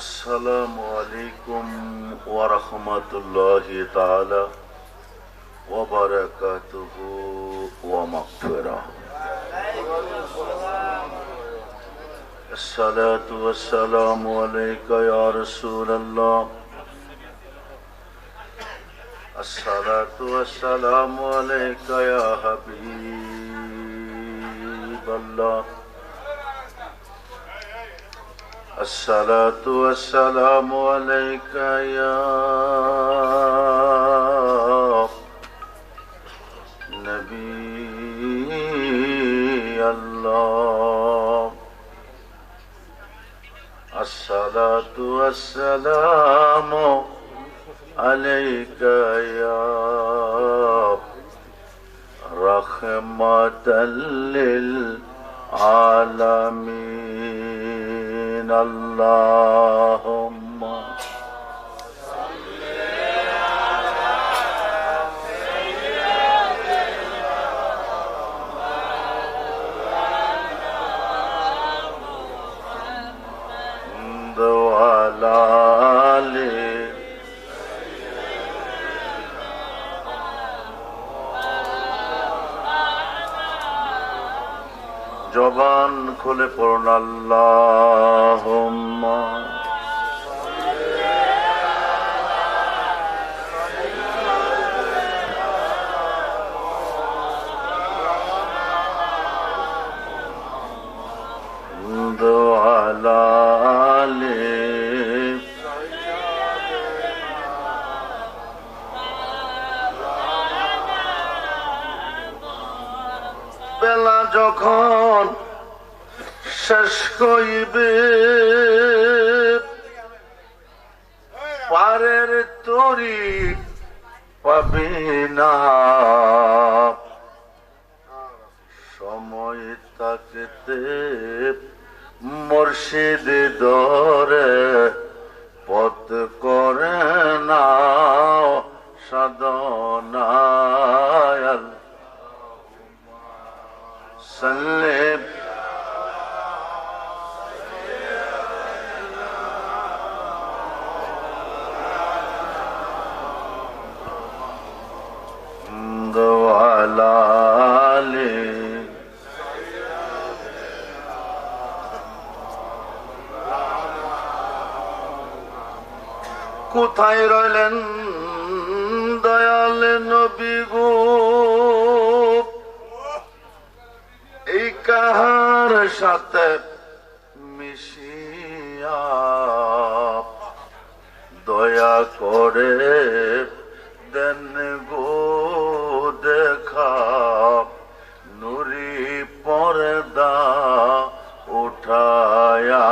আসসালামু আলাইকুম ওয়া রাহমাতুল্লাহি তাআলা ওয়া বারাকাতুহু ওয়া মাগফিরাহ। আসসালাতু ওয়াসসালামু আলাইকা ইয়া রাসূলুল্লাহ। আসসালাতু ওয়াসসালামু আলাইকা ইয়া হাবিবাল্লাহ। الصلاة والسلام عليك يا نبي الله. الصلاة والسلام عليك يا رحمة للعالمين. اللهم صل على سيدنا محمد وعلى آله জবান খুলে পড়ুন আল্লাহুম্মা আলা আলি বেলা যখন শেষ হইবে পারের তরি পাবি না, সময় তাকতে মুর্শিদ ধরে পথ করে না সাধনায় সাল্লেম কোথায় রইলেন দয়াল নবী গো, এই কাহার সাথে মিশিয়া দয়া করে দেন গো দেখা, নুরি পর্দা উঠায়া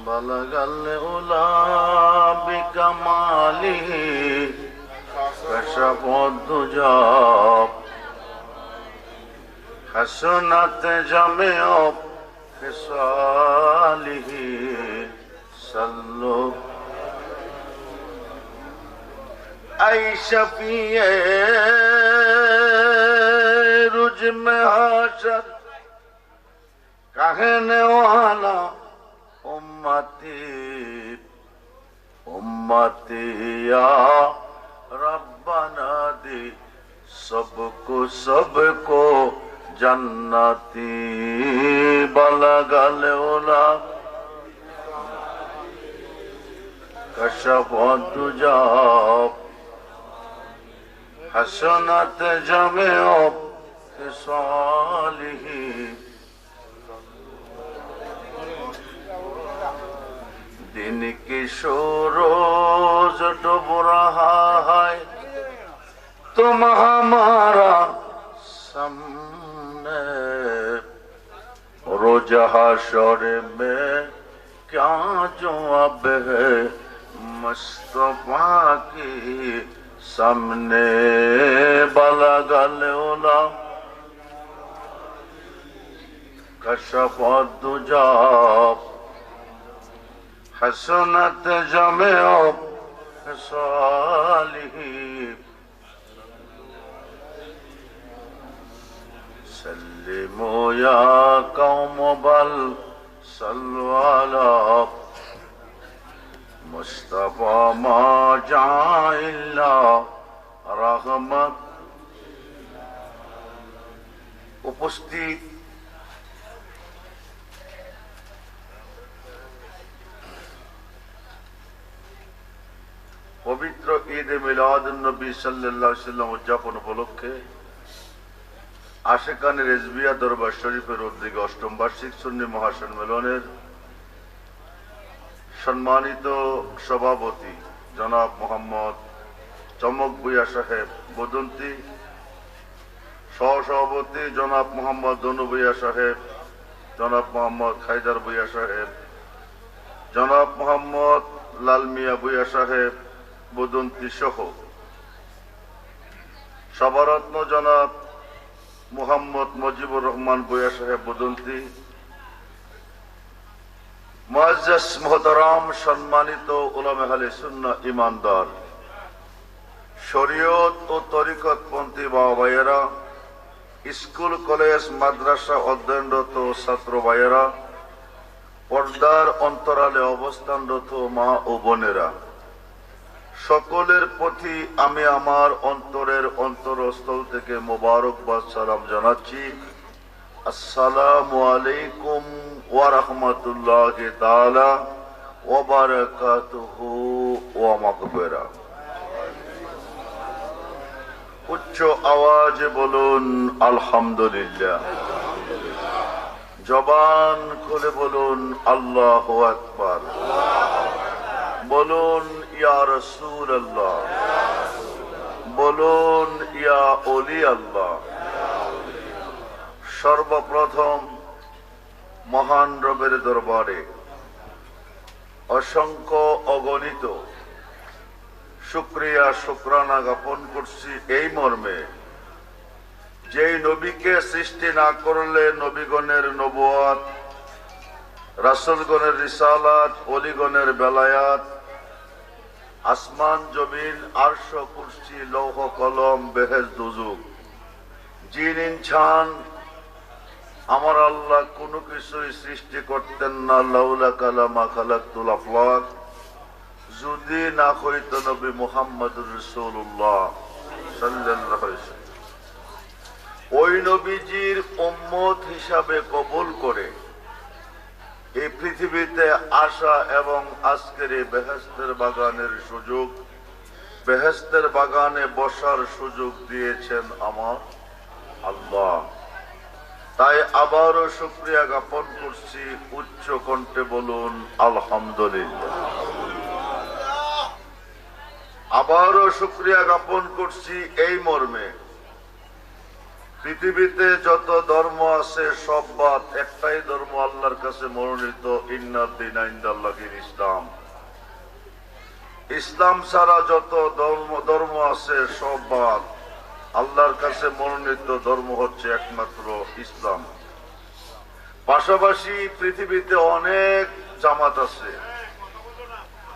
بلغ العلا بكماله كشف الدجى حسنت جميع خصاله صلوا اي شفيع رج میں حشر کہنے والا उम्मती उम्मती या रब्बना दी सबको जन्नती बलगल उला कशफ दुजा हसनत जमेओ सालिही दिन की सूरज डूब रहा है तुम हमारा सामने, रोज हशर में क्या जवाब है मुस्तफा की सामने बलगल उला कशफ दुजा हसनत जमेओ सालिही सल्लिमो या कौम बल सल्लु अला मुस्तफा मा जाइल्ला रहमत। उपस्थित पवित्र ईद मिलादुन्नबी सल्लल्लाहु अलैहि वसल्लम उद्यापन उपलक्षे आशिकाने रिजविया दरबार शरीफेर उद्योगे अष्टम वार्षिक सुन्नी महासम्मेलनेर सम्मानित सभापति जनाब मोहम्मद चमक भुइया साहेब बदंती, सहसभापति जनाब मोहम्मद दनु भुइया साहेब, जनाब मोहम्मद खाइदार भुइया साहेब, जनाब मोहम्मद लाल मिया भुइया साहेब बदंती सह सभारत्न जनाब मोहम्मद मुजिबुर रहमान भुइया साहेब बदंती, मुअज्जज मोहतराम सम्मानित उलामा अहले सुन्नाह ईमानदार, शरीयत और तरिकत पंथी बाबा भाइयेरा, स्कूल कलेज माद्रासा अध्ययनरत छात्र भाइयेरा, पर्दार अंतराले अवस्थानरत मा ओ बोनेरा, सकलेर प्रति आमी आमार अंतरेर अंतरस्थल थेके मुबारकबाद सालाम जानाच्छि। अस्सलामु आलैकुम वा रहमतुल्लाहि ताआला वा बाराकातुहु वा मागफिरा। उच्च आवाजे बोलुन अल्हम्दुलिल्लाह, जबान खुले बोलुन अल्लाहु আকবার, बोलुन या रसूल अल्लाह, बोलुन या ओली अल्लाह। सर्वप्रथम महान रबेर दरबारे असंख्य अगणित शुक्रिया शुक्राना ज्ञापन करছি এই মর্মে যেই নবীকে সৃষ্টি না করলে নবীগণের নবুয়ত, রাসূলগণের রিসালাত, ওলিগণের বেলায়াত, আসমান জমিন আরশ কুরসি লৌহ কলম বেহেশত দুজুক জিন ইনসান আমার আল্লাহ কোনো কিছুই সৃষ্টি করতেন না। লাউলা কালামা খালাকতুল আফলাক, যদি না হইত নবী মুহাম্মদুর রাসূলুল্লাহ সাল্লাল্লাহু আলাইহি ওয়াসাল্লাম ওই নবীজির উম্মত হিসাবে কবুল করে এই পৃথিবীতে আসা এবং আজকের এই বেহেশতের বাগানের সুযোগ, বেহেশতের বাগানে বসার সুযোগ দিয়েছেন আমার আল্লাহ। তাই আবারও শুকরিয়া জ্ঞাপন করছি, উচ্চ কণ্ঠে বলুন আলহামদুলিল্লাহ। আবারও শুকরিয়া জ্ঞাপন করছি এই মর্মে পৃথিবীতে যত ধর্ম আছে সব বাদ, একটাই ধর্ম আল্লাহর কাছে মনোনীত, ইন্নাদ-দীনা ইনদাল্লাহিল ইসলাম। ইসলাম ছাড়া যত ধর্ম আছে সব বাদ, আল্লাহর কাছে মনোনীত ধর্ম হচ্ছে একমাত্র ইসলাম। পাশাপাশি পৃথিবীতে অনেক জামাত আছে,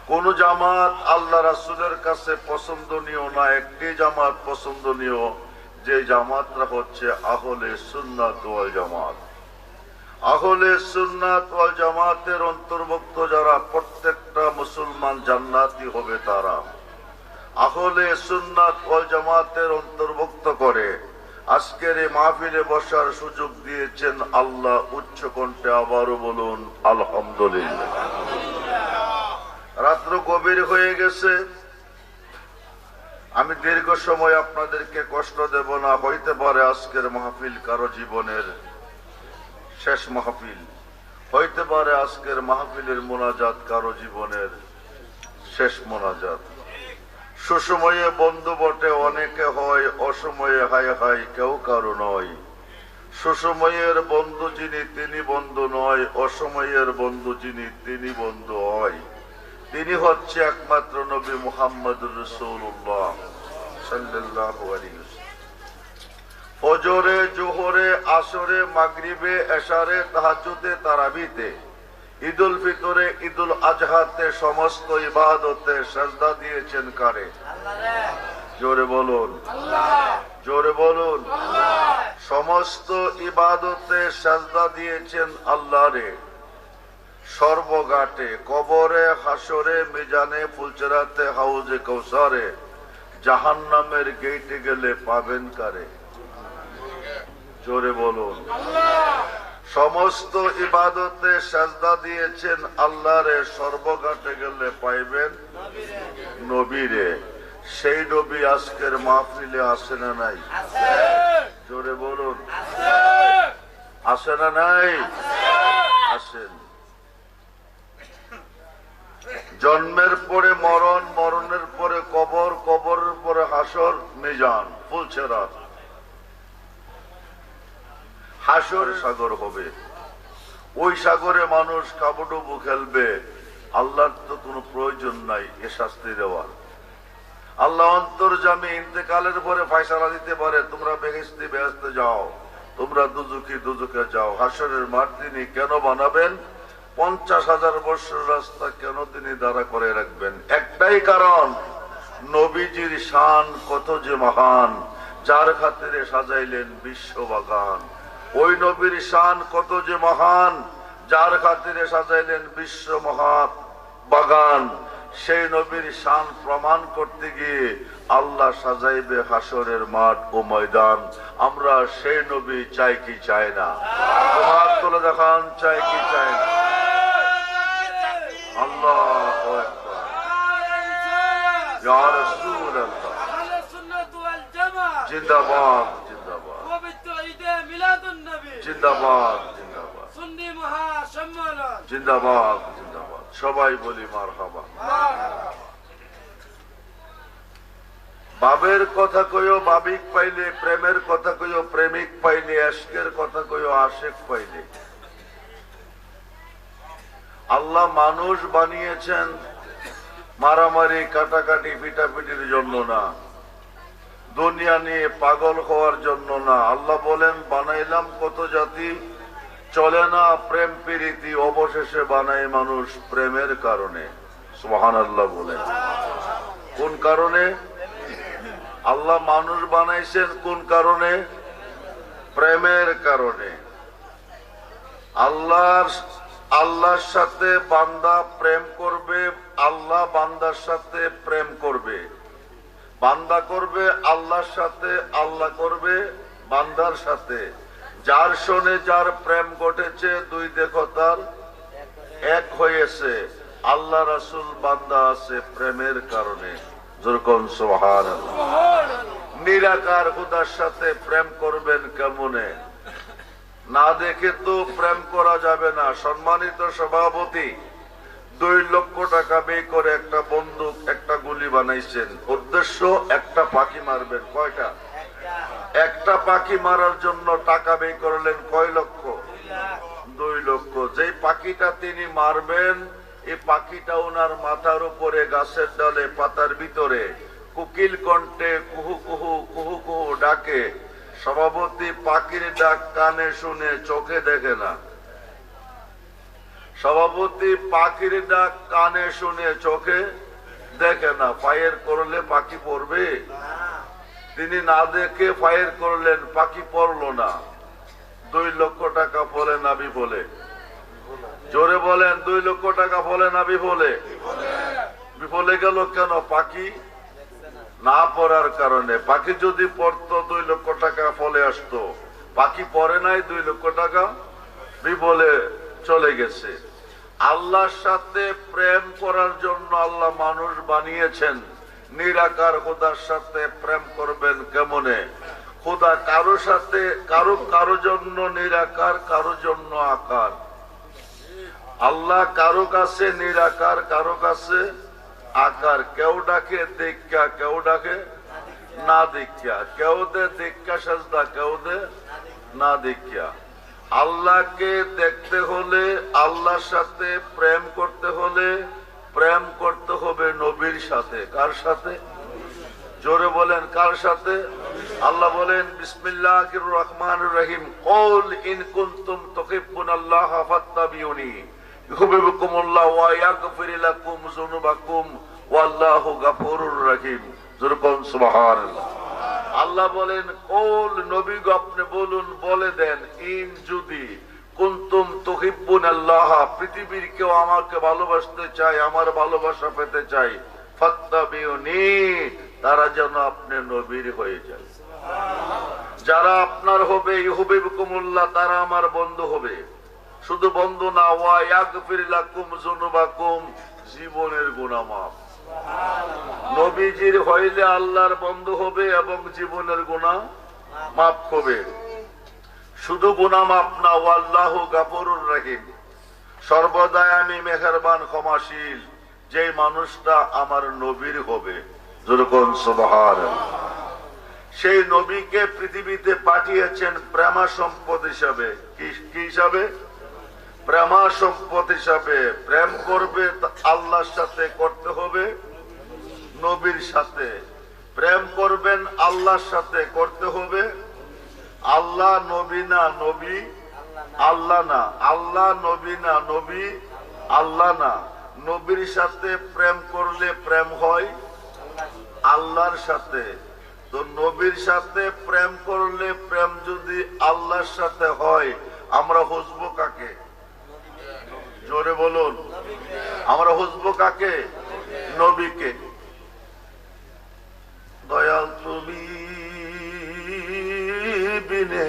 কোন জামাত আল্লাহ রাসূলের কাছে পছন্দনীয় না, একটি জামাত পছন্দনীয়, যে জামাতরা হচ্ছে আহলে সুন্নাত ওয়াল জামাত। আহলে সুন্নাত ওয়াল জামাতের অন্তর্ভুক্ত যারা, প্রত্যেকটা মুসলমান জান্নাতি হবে তারা। আহলে সুন্নাত ওয়াল জামাতের অন্তর্ভুক্ত করে আজকের এই মাহফিলে বসার সুযোগ দিয়েছেন আল্লাহ। উচ্চ কণ্ঠে আবারও বলুন আলহামদুলিল্লাহ। রাত্র গভীর হয়ে গেছে, আমি দীর্ঘ সময় আপনাদেরকে কষ্ট দেব না। হইতে পারে আজকের মাহফিল কারো জীবনের শেষ মাহফিল, হইতে পারে আজকের মাহফিলের মোনাজাত কারো জীবনের শেষ মোনাজাত। সুসময়ে বন্ধু বটে অনেকে হয়, অসময়ে হায় হায় কেউ কারো নয়। সুসময়ের বন্ধু যিনি তিনি বন্ধু নয়, অসময়ের বন্ধু যিনি তিনি বন্ধু হয়। তিনি হচ্ছে একমাত্র নবী মুহাম্মদুর রাসূলুল্লাহ সাল্লাল্লাহু আলাইহি ওয়াসাল্লাম ফজরে, জোহরে, আসরে, মাগরিবে, এশারে, তাহাজ্জুদে, তারাবিতে, ঈদুল ফিতরে, ঈদুল আজহাতে সমস্ত ইবাদতে সাজদা দিয়েছেন কারে? জোরে বলুন, জোরে বলুন। সমস্ত ইবাদতে সাজদা দিয়েছেন আল্লাহরে। সর্বঘাটে, কবরে, হাসরে, মিজানে, ফুলচেরাতে, হাউজে কৌসারে, জাহান্নামের গেটে গেলে পাবেন কারে? জোরে বলুন। সমস্ত ইবাদতে সাজদা দিয়েছেন আল্লাহরে, সর্বঘাটে গেলে পাইবেন নবীরে। সেই নবী আজকের মাহফিলে আসে না নাই? জোরে বলুন, আসে না নাই? আসেন। জন্মের পরে মরণ, মরণের পরে কবর, কবরের পরে হাসর, মিজান, ফুলচেরাত। হাসর সাগর হবে, ওই সাগরে মানুষ কাবুডুবু খেলবে। আল্লাহর তো কোনো প্রয়োজন নাই এ শাস্তি দেওয়ার। আল্লাহ অন্তর্যামী, ইন্তেকালের পরে ফয়সালা দিতে পারে, তোমরা বেহেশতে বেহেশতে যাও, তোমরা দুজুকি দুজুকে যাও। হাসরের মাঠ তিনি কেন বানাবেন? 50,000 বছর রাস্তা কেন তিনি দাঁড়া করে রাখবেন? একটাই কারণ, নবীজির শান কত যে মহান, যার খাতিরে সাজাইলেন বিশ্ববাগান। ওই নবীর শান কত যে মহান, যার খাতিরে সাজাইলেন বিশ্ব মহা বাগান। সেই নবীর শান প্রমাণ করতে গিয়ে আল্লাহ সাজাইবে হাসরের মাঠ ও ময়দান। আমরা সেই নবী চাই কি চাই না? হাত তুলে দেখান, চাই কি চাই না? আল্লাহু আকবার, ইয়া রাসূলুল্লাহ, জিন্দাবাদ জিন্দাবাদ, জিন্দাবাদ জিন্দাবাদ, জিন্দাবাদ জিন্দাবাদ। সবাই বলি মারহাবা। বাবের কথা কইও বাবিক পাইলে, প্রেমের কথা কইও প্রেমিক পাইলে, আশকের কথা কইও আশেক পাইলে। আল্লাহ মানুষ বানিয়েছেন মারামারি, কাটাকাটি, পিটাপিটির জন্য না, দুনিয়া নিয়ে পাগল হওয়ার জন্য না। আল্লাহ বলেন, বানাইলাম কত জাতি, চলে না প্রেম প্রীতি, অবশেষে বানাই মানুষ প্রেমের কারণে। সুবহানাল্লাহ বলেন। কোন কারণে? আল্লাহ মানুষ বানাইছেন কোন কারণে? প্রেমের কারণে। আল্লাহর সাথে বান্দা প্রেম করবে, আল্লাহ বান্দার সাথে প্রেম করবে। বান্দা করবে আল্লাহর সাথে, আল্লাহ করবে বান্দার সাথে। যার শোনে যার প্রেম ঘটেছে, দুই দেবতার এক হয়েছে। আল্লাহ রাসূল বান্দা আছে প্রেমের কারণে। যেরকম সুবহানাল্লাহ। নিরাকার খোদার সাথে প্রেম করবেন কেমনে? না দেখে তো প্রেম করা যাবে না। সম্মানিত সভাপতি 2 লক্ষ টাকা ব্যয় করে একটা বন্দুক, একটা গুলি বানাইছেন, উদ্দেশ্য একটা পাখি মারবেন। কয়টা? একটা পাখি মারার জন্য টাকা ব্যয় করলেন কয় লক্ষ? 2 লক্ষ। যেই পাখিটা তিনি মারবেন, এই পাখিটা ওনার মাথার উপরে গাছের ডালে পাতার ভিতরে কোকিল কণ্ঠে কুহু কুহু কুহু কুহু ডাকে। সভাপতি পাখির ডাক কানে শুনে, চোখে দেখে না। সভাপতি পাখির ডাক কানে শুনে, চোখে দেখে না। ফায়ার করলে পাখি পড়বে? তিনি না দেখে ফায়ার করলেন, পাখি পড়লো না। 2 লক্ষ টাকা ফলে না বিফলে? জোরে বলেন, 2 লক্ষ টাকা ফলে না বিফলে? বিফলে গেল কেন? পাখি না পড়ার কারণে। পাখি যদি পড়তো 2 লক্ষ টাকা ফলে আসতো। পাখি পড়ে নাই, 2 লক্ষ টাকা বিফলে চলে গেছে। আল্লাহর সাথে প্রেম করার জন্য আল্লাহ মানুষ বানিয়েছেন। নিরাকার খোদার সাথে প্রেম করবেন কেমনে? খোদা কারো সাথে, কারো জন্য নিরাকার, কারো জন্য আকার। আল্লাহ কারো কাছে নিরাকার, কারো কাছে আকার। কেউ ডাকে দেখা, কেউ ডাকে না দেখা। কেউ দে দেখা সাজদা, কেউ দে না দেখা। আল্লাহকে দেখতে হলে, আল্লাহর সাথে প্রেম করতে হলে, প্রেম করতে হবে নবীর সাথে। কার সাথে? জোরে বলেন কার সাথে? আল্লাহ বলেন বিসমিল্লাহির রহমানির রহিম, কুল ইন কুনতুম তুহিব্বুনাল্লাহা ফাত্তাবিউনি ইউহিব্বুকুমুল্লাহ ওয়া ইয়াগফির লাকুম যুনুবাকুম ওয়াল্লাহু গফুরুর রহিম। জোরে বলুন সুবহানাল্লাহ। আল্লাহ বলেন কুল, নবী গো আপনি বলুন, বলে দেন, ইন যদি, কুনতুম তুহিব্বুনাল্লাহ, পৃথিবীর কেউ আমাকে ভালোবাসতে চায়, আমার ভালোবাসা পেতে চায়, ফাত্তাবিউনি, তারা যেন আপনি নবীর হয়ে যায়। যারা আপনার হবে, ইউহিব্বুকুমুল্লাহ, তারা আমার বন্ধু হবে। শুধু বন্ধু না, ওয়া ইয়াগফির লাকুম যুনুবাকুম, জীবনের গুনাহ মাফ। নবীজির হইলে আল্লাহর বন্ধু হবে এবং জীবনের গুনাহ মাফ হবে। শুধু গুনাহ মাফ না, ওয়াল্লাহু গফুরুর রহিম, সর্বদাই আমি মেহেরবান ক্ষমাশীল। যে মানুষটা আমার নবীর হবে, যেরকম সুবহানাল্লাহ, সেই নবীকে পৃথিবীতে পাঠিয়েছেন প্রেমা সম্পদ হিসাবে। কি হিসাবে? প্রেমা সম্পদ হিসাবে। প্রেম করবে আল্লাহর সাথে, করতে হবে নবীর সাথে। প্রেম করবেন আল্লাহর সাথে, করতে হবে আল্লাহ, নবী না নবী আল্লাহ না, আল্লাহ নবী না নবী আল্লাহ না। নবীর সাথে প্রেম করলে প্রেম হয় আল্লাহর সাথে। তো নবীর সাথে প্রেম করলে, প্রেম যদি আল্লাহর সাথে হয়, আমরা খুঁজবো কাকে? জোরে বলুন, আমরা খুঁজবো কাকে? নবীকে। দয়াল তুমি বিনে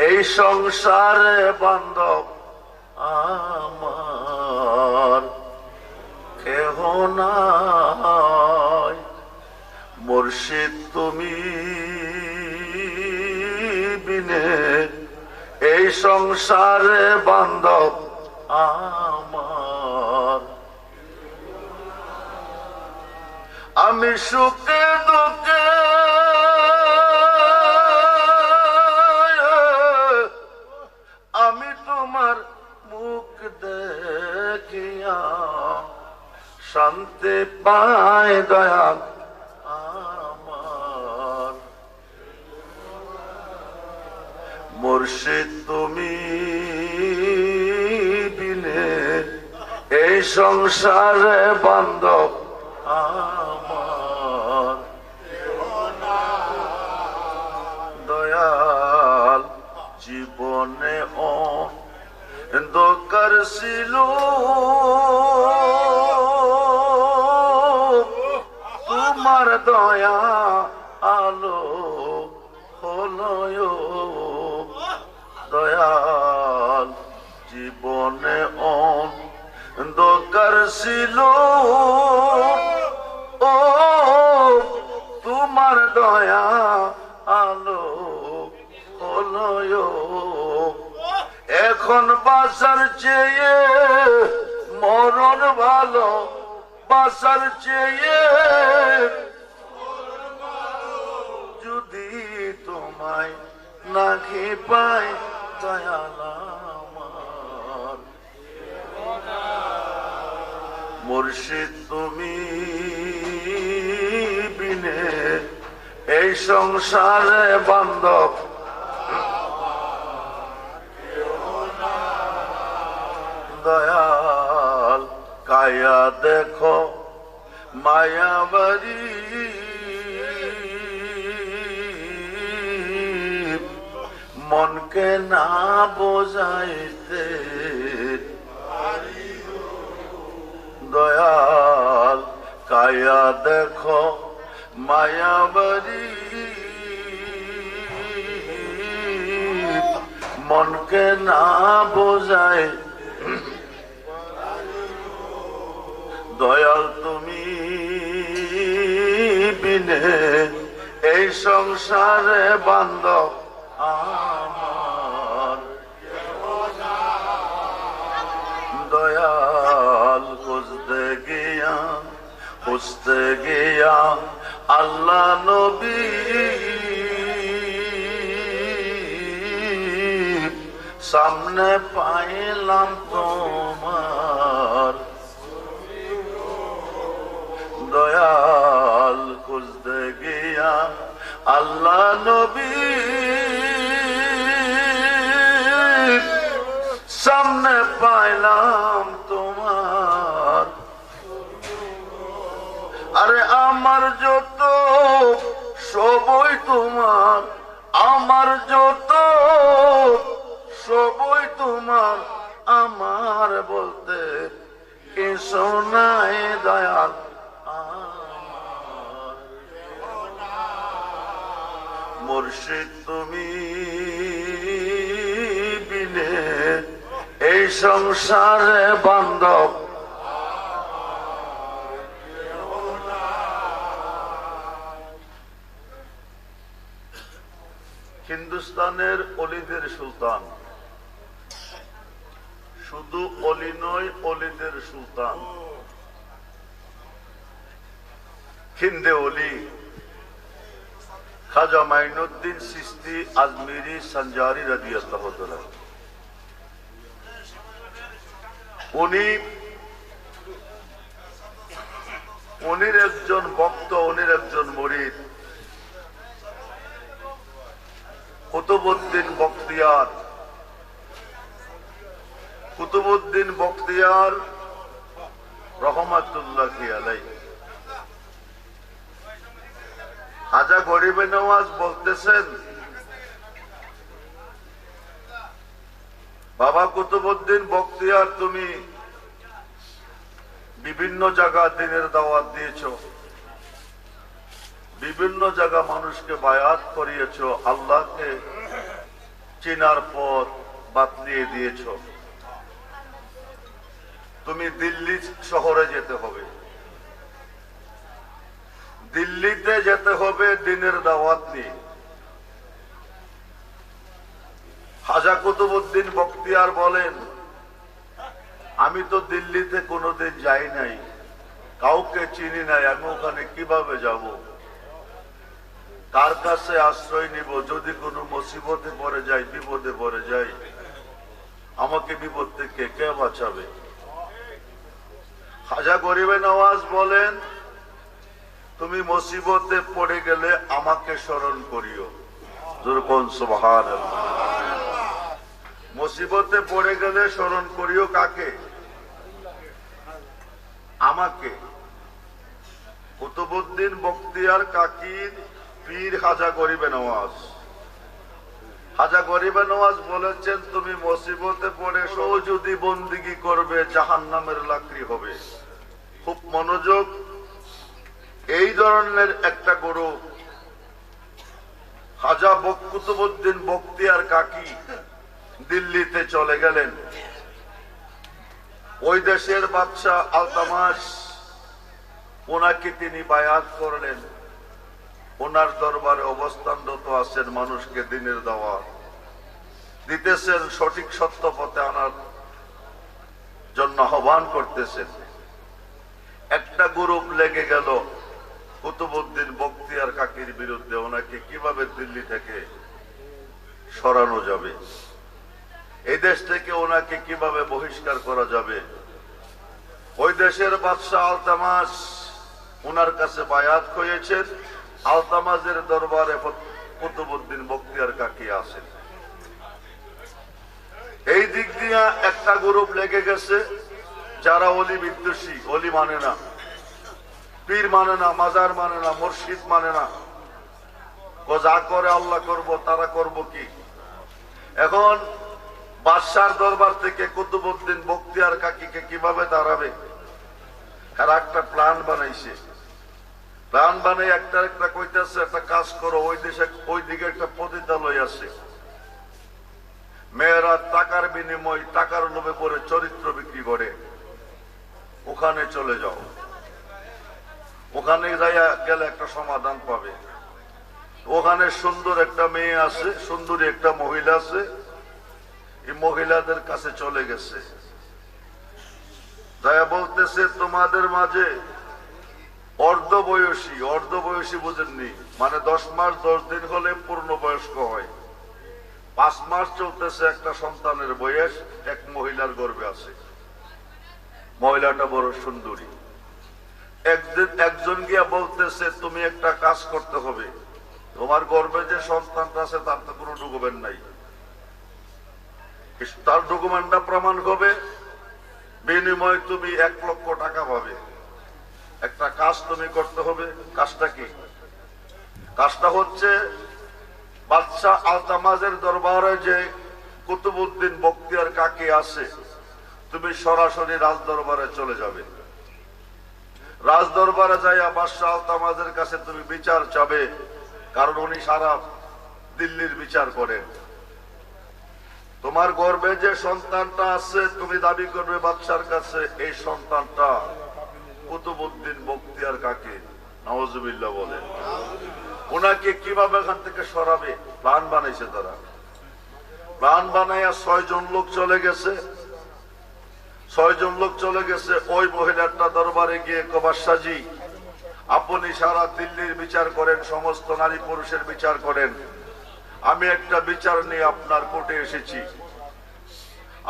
এই সংসারে বান্ধব আমার কেহ নাই, মুর্শিদ তুমি বিনে এই সংসারে বান্ধব আমার। আমি সুখে দুঃখে আমি তোমার মুখ দেখিয়া শান্তি পাই দয়াল আমার। মুর্শিদ তুমি বিনে এই সংসারে বান্ধব আমার। দয়াল জীবনে অন্ধকার ছিল, তোমার দয়া আলো হলো। দয়াল জীবনে অন্ধকার ছিল, ও তোমার দয়া আলো হলো। এখন বাঁচার চেয়ে মরণ ভালো, বাঁচার চেয়ে যদি তোমায় নাকি পাই দয়াল আমার। মুর্শিদ তুমি বিনে এই সংসারে বান্ধব দয়াল। কায়া দেখো মায়াবাড়ি, মনকে না বোঝাইতে দয়াল। কায়া দেখো মায়াবাড়ি, মনকে না বোঝায় দয়াল তুমি বিনে এই সংসারে বান্ধব আমার। দয়াল খুঁজতে গিয়া আল্লাহ নবী সামনে পাইলাম তোমার। দয়াল আল্লাহ নবী সামনে পাইলাম তোমার, আরে আমার যত সবই তোমার, আমার যত সবই তোমার, আমার বলতে কিছু নাই দয়াল আমার। মুর্শিদ তুমি বিনে এই সংসারে বান্ধব হিন্দুস্তানের অলিদের সুলতান, শুধু অলি নয় অলিদের সুলতান, হিন্দে অলি খাজা মাইনুদ্দিন চিশতি আজমিরি সঞ্জারি রাদিয়াল্লাহু তাআলা। উনির একজন ভক্ত, উনির একজন মুরিদ কুতুবউদ্দিন বখতিয়ার। কুতুবউদ্দিন বখতিয়ার রহমাতুল্লাহি আলাইহি খাজা গরিবে নওয়াজ বলতেছেন, বাবা কুতুবউদ্দিন বখতিয়ার তুমি বিভিন্ন জায়গা দিনের দাওয়াত দিয়েছ, বিভিন্ন জায়গা মানুষকে বায়াত করিয়েছ, আল্লাহকে চিনার পথ বাতলিয়ে দিয়েছ। তুমি দিল্লি শহরে যেতে হবে, দিল্লিতে যেতে হবে দিনের দাওয়াত নিয়ে। খাজা কুতুবউদ্দিন বখতিয়ার বলেন, আমি তো দিল্লিতে কোনোদিন যাই নাই, কাউকে চিনি নাই, আমি ওখানে কিভাবে যাব, কার কাছে আশ্রয় নিব, যদি কোনো মুসিবতে পড়ে যাই, বিপদে পড়ে যাই, আমাকে বিপদ থেকে কে বাঁচাবে? খাজা গরিবে নওয়াজ বলেন, তুমি মুসিবতে পড়ে গেলে আমাকে স্মরণ করিও। যেরকম সুবহানাল্লাহ। মুসিবতে পড়ে গেলে স্মরণ করিও কাকে? আমাকে। কুতুবউদ্দিন বখতিয়ার কাকির পীর খাজা গরিবে নওয়াজ। খাজা গরিবে নওয়াজ বলেছেন, তুমি মুসিবতে পড়ে সো যদি বন্দিগি করবে জাহান্নামের লাকড়ি হবে। খুব মনোযোগ। এই ধরনের একটা গরু খাজা কুতুবউদ্দিন বখতিয়ার কাকি দিল্লিতে চলে গেলেন। ওই দেশের বাদশা আলতামাস ওনাকে তিনি বায়াত করলেন, ওনার দরবারে অবস্থানরত আছেন, মানুষকে দিনের দাওয়াত দিতেছেন, সঠিক সত্য পথে আনার জন্য আহ্বান করতেছেন। একটা গ্রুপ লেগে গেল কুতুবউদ্দিন বখতিয়ার কাকির বিরুদ্ধে, ওনাকে কিভাবে দিল্লি থেকে সরানো যাবে, এই দেশ থেকে ওনাকে কিভাবে বহিষ্কার করা যাবে। ওই দেশের বাদশা আলতামাস ওনার কাছে বায়াত হয়েছেন। আলতামাজের দরবারে কুতুবউদ্দিন বখতিয়ার কাকি আছেন। এই দিক দিয়া একটা গ্রুপ লেগে গেছে, যারা অলি বিদ্বেষী, অলি মানে না, পীর মানে না, মাজার মানে না, মুর্শিদ মানে না, যা করে আল্লাহ করব, তারা করব কি। এখন বাদশার দরবার থেকে কুতুবউদ্দিন বখতিয়ার কাকিকে কিভাবে দাঁড়াবে, আর একটা প্ল্যান বানাইছে। প্ল্যান বানাই একটা কইতেছে, একটা কাজ করো, ওই দেশে ওই দিকে একটা পতিতালয় আছে, মেয়েরা টাকার বিনিময়, টাকার লোভে পড়ে চরিত্র বিক্রি করে, ওখানে চলে যাও, ওখানে যাইয়া গেলে একটা সমাধান পাবে। ওখানে সুন্দর একটা মেয়ে আছে, সুন্দরী একটা মহিলা আছে, এই মহিলাদের কাছে চলে গেছে, যাইয়া বলতেছে তোমাদের মাঝে অর্ধবয়সী, অর্ধবয়সী বুঝেননি মানে 10 মাস 10 দিন হলে পূর্ণবয়স্ক হয়, 5 মাস চলতেছে একটা সন্তানের বয়স, এক মহিলার গর্ভে আছে। মহিলাটা বড় সুন্দরী। একজন গিয়া বলতেছে তুমি একটা কাজ করতে হবে, তোমার গর্ভে যে সন্তানটা আছে তার তো কোনো ডকুমেন্ট নাই, তার ডকুমেন্টটা প্রমাণ হবে, বিনিময়ে তুমি 1 লক্ষ টাকা পাবে। একটা কাজ তুমি করতে হবে। কাজটা কি? কাজটা হচ্ছে বাদশাহ আলতামাজের দরবারে যে কুতুবউদ্দিন বখতিয়ার কাকি আছে, তুমি সরাসরি রাজ দরবারে চলে যাবে। রাজ দরবারে যাইয়া বাদশাহ আলতামাজের কাছে তুমি বিচার চাবে, কারণ উনি সারা দিল্লির বিচার করেন। তোমার গর্ভে যে সন্তানটা আছে তুমি দাবি করবে বাদশার কাছে এই সন্তানটা কুতুবউদ্দিন বখতিয়ার কাকি। নাউজুবিল্লাহ বলেন। ওনাকে কিভাবে এখান থেকে সরাবে প্ল্যান বানাইছে তারা। প্ল্যান বানাইয়া 6 জন লোক চলে গেছে। 6 জন লোক চলে গেছে ওই মহিলাটা দরবারে গিয়ে, বাদশাজি আপনি সারা দিল্লির বিচার করেন, সমস্ত নারী পুরুষের বিচার করেন, আমি একটা বিচার নিয়ে আপনার কোর্টে এসেছি,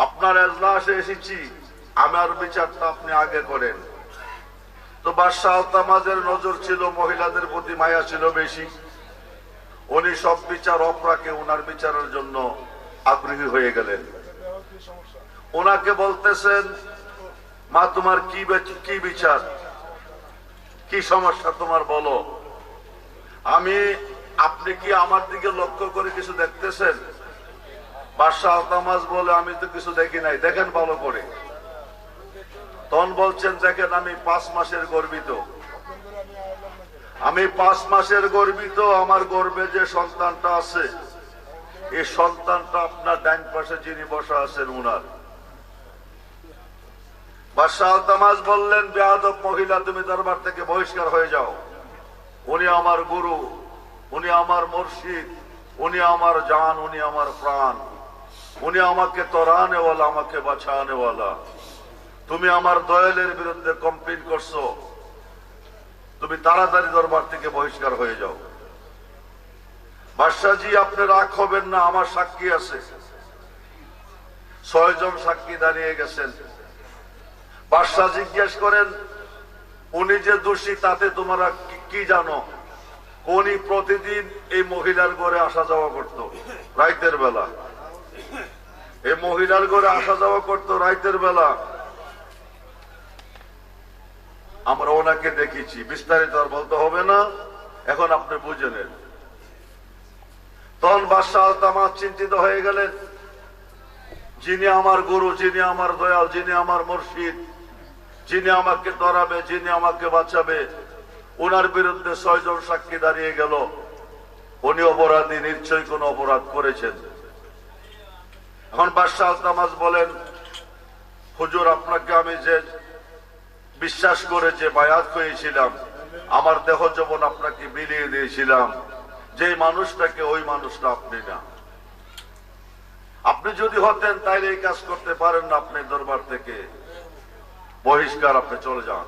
আপনার এজলাসে এসেছি, আমার বিচারটা আপনি আগে করেন। তো বাদশাহ আলতামাজের নজর ছিল মহিলাদের প্রতি, মায়া ছিল বেশি। উনি সব বিচার অপরাকে ওনার বিচারের জন্য আগ্রহী হয়ে গেলেন। ওনাকে বলতেছেন, মা তোমার কি বিচার, কি সমস্যা তোমার বলো। আপনি কি আমার দিকে লক্ষ্য করে কিছু দেখতেছেন? বাদশাহ আলতামাজ বলে, আমি তো কিছু দেখি নাই, দেখেন ভালো করে। তখন বলছেন, দেখেন আমি 5 মাসের গর্ভিত, আমি 5 মাসের গর্ভিত। আমার গর্ভে যে সন্তানটা আছে এই সন্তানটা আপনার ডাইন পাশে যিনি বসা আছেন উনার। বাদশাহ আলতামাজ বললেন, বেয়াদব মহিলা, তুমি দরবার থেকে বহিষ্কার হয়ে যাও। উনি আমার গুরু, উনি আমার মুর্শিদ, উনি আমার জান, উনি আমার প্রাণ, উনি আমাকে তরানেওয়ালা, আমাকে বাঁচানেওয়ালা। তুমি আমার দয়ালের বিরুদ্ধে কমপ্লেন করছো, তুমি তাড়াতাড়ি দরবার থেকে বহিষ্কার হয়ে যাও। বাদশাহজি আপনি রাগ হবেন না, আমার সাক্ষী আছে। 6 জন সাক্ষী দাঁড়িয়ে গেছেন। বাদশাহ জিজ্ঞেস করেন, উনি যে দোষী তাতে তোমরা কি জানো? উনি প্রতিদিন এই মহিলার ঘরে আসা যাওয়া করতো রাতের বেলা, এই মহিলার ঘরে আসা যাওয়া করতো রাতের বেলা। আমরা ওনাকে দেখেছি, বিস্তারিত আর বলতে হবে না, এখন আপনি বুঝে নেন। তখন বাদশাহ আলতামাজ চিন্তিত হয়ে গেলেন, যিনি আমার গুরু, যিনি আমার দয়াল, যিনি আমার মুর্শিদ, যিনি আমাকে ধরাবে, যিনি আমাকে বাঁচাবে, ওনার বিরুদ্ধে 6 জন সাক্ষী দাঁড়িয়ে গেল। উনি অপরাধী, নিশ্চয়ই কোন অপরাধ করেছেন। এখন বাদশাহ আলতামাজ বলেন, হুজুর আপনাকে আমি যে বিশ্বাস করে যে বায়াত করেছিলাম, আমার দেহ যৌবন আপনাকে বিলিয়ে দিয়েছিলাম, যে মানুষটাকে ওই মানুষটা আপনি না। আপনি যদি হতেন তাইলে এই কাজ করতে পারেন না, আপনি দরবার থেকে বহিষ্কার, আপনি চলে যান।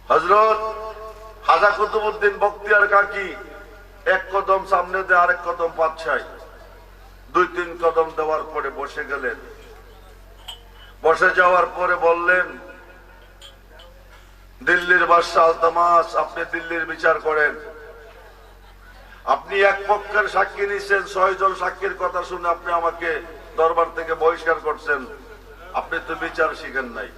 হযরত খাজা কুতুবউদ্দিন বখতিয়ার কাকি 1 কদম সামনে দিয়ে আরেক কদম পাচ্ছায়, 2-3 কদম দেওয়ার পরে বসে গেলেন। বসে যাওয়ার পরে বললেন, দিল্লির বাদশাহ আলতামাজ, আপনি দিল্লির বিচার করেন। আপনি এক পক্ষের সাক্ষী নিচ্ছেন, 6 জন সাক্ষীর কথা শুনে আপনি আমাকে দরবার থেকে বহিষ্কার করছেন, আপনি তো বিচার শিখেন নাই।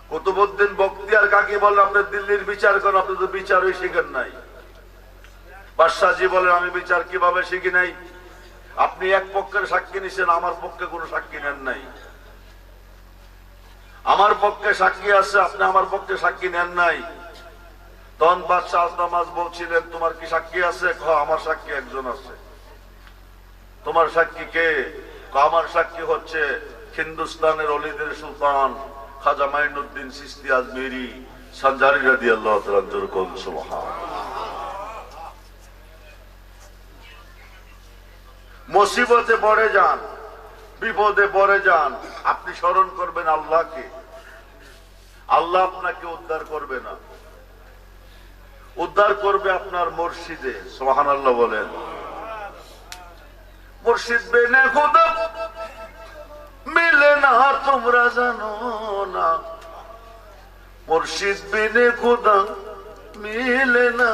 কুতুবউদ্দিন বখতিয়ার কাকি বলেন, আপনি দিল্লির বিচার করেন, আপনি তো বিচারই শিখেন নাই। বাদশাহজি বলেন, আমি বিচার কিভাবে শিখি নাই? আপনি এক পক্ষের সাক্ষী নিছেন, আমার পক্ষে কোনো সাক্ষী নেন নাই। আমার পক্ষে সাক্ষী আছে, আপনি আমার পক্ষে সাক্ষী নেন নাই। তখন বাদশাহ আলতামাজ বলছিলেন, তোমার কি সাক্ষী আছে? আমার সাক্ষী একজন আছে। তোমার সাক্ষী কে? আমার সাক্ষী হচ্ছে হিন্দুস্তানের অলিদের সুলতান খাজা মাইনুদ্দিন চিশতি আজমেরি সানজারি রাদিয়াল্লাহু তাআলা আনহু। সুবহানাল্লাহ। মুসিবতে পড়ে যান, বিপদে পড়ে যান, আপনি স্মরণ করবেন আল্লাহকে। আল্লাহ আপনাকে উদ্ধার করবে না, উদ্ধার করবে আপনার মুর্শিদে। সুবহানাল্লাহ বলেন। মুর্শিদ বিনে খুদা মিলে না, তোমরা জানো না। মুর্শিদ বিনে খুদা মিলে না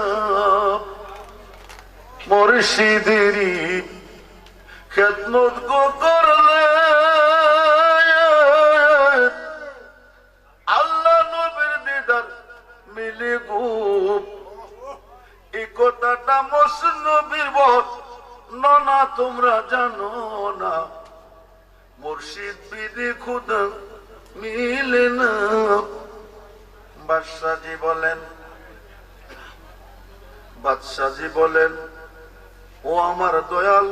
মুর্শিদেরই খেদমত গো করলে আল্লাহ নবীর দিদার মিলে গো। এই কথাটা মসনবীর বট না তোমরা জানো না, মুর্শিদ বিধি খুদা মিলে না। বাদশাহজি বলেন ও আমার দয়াল,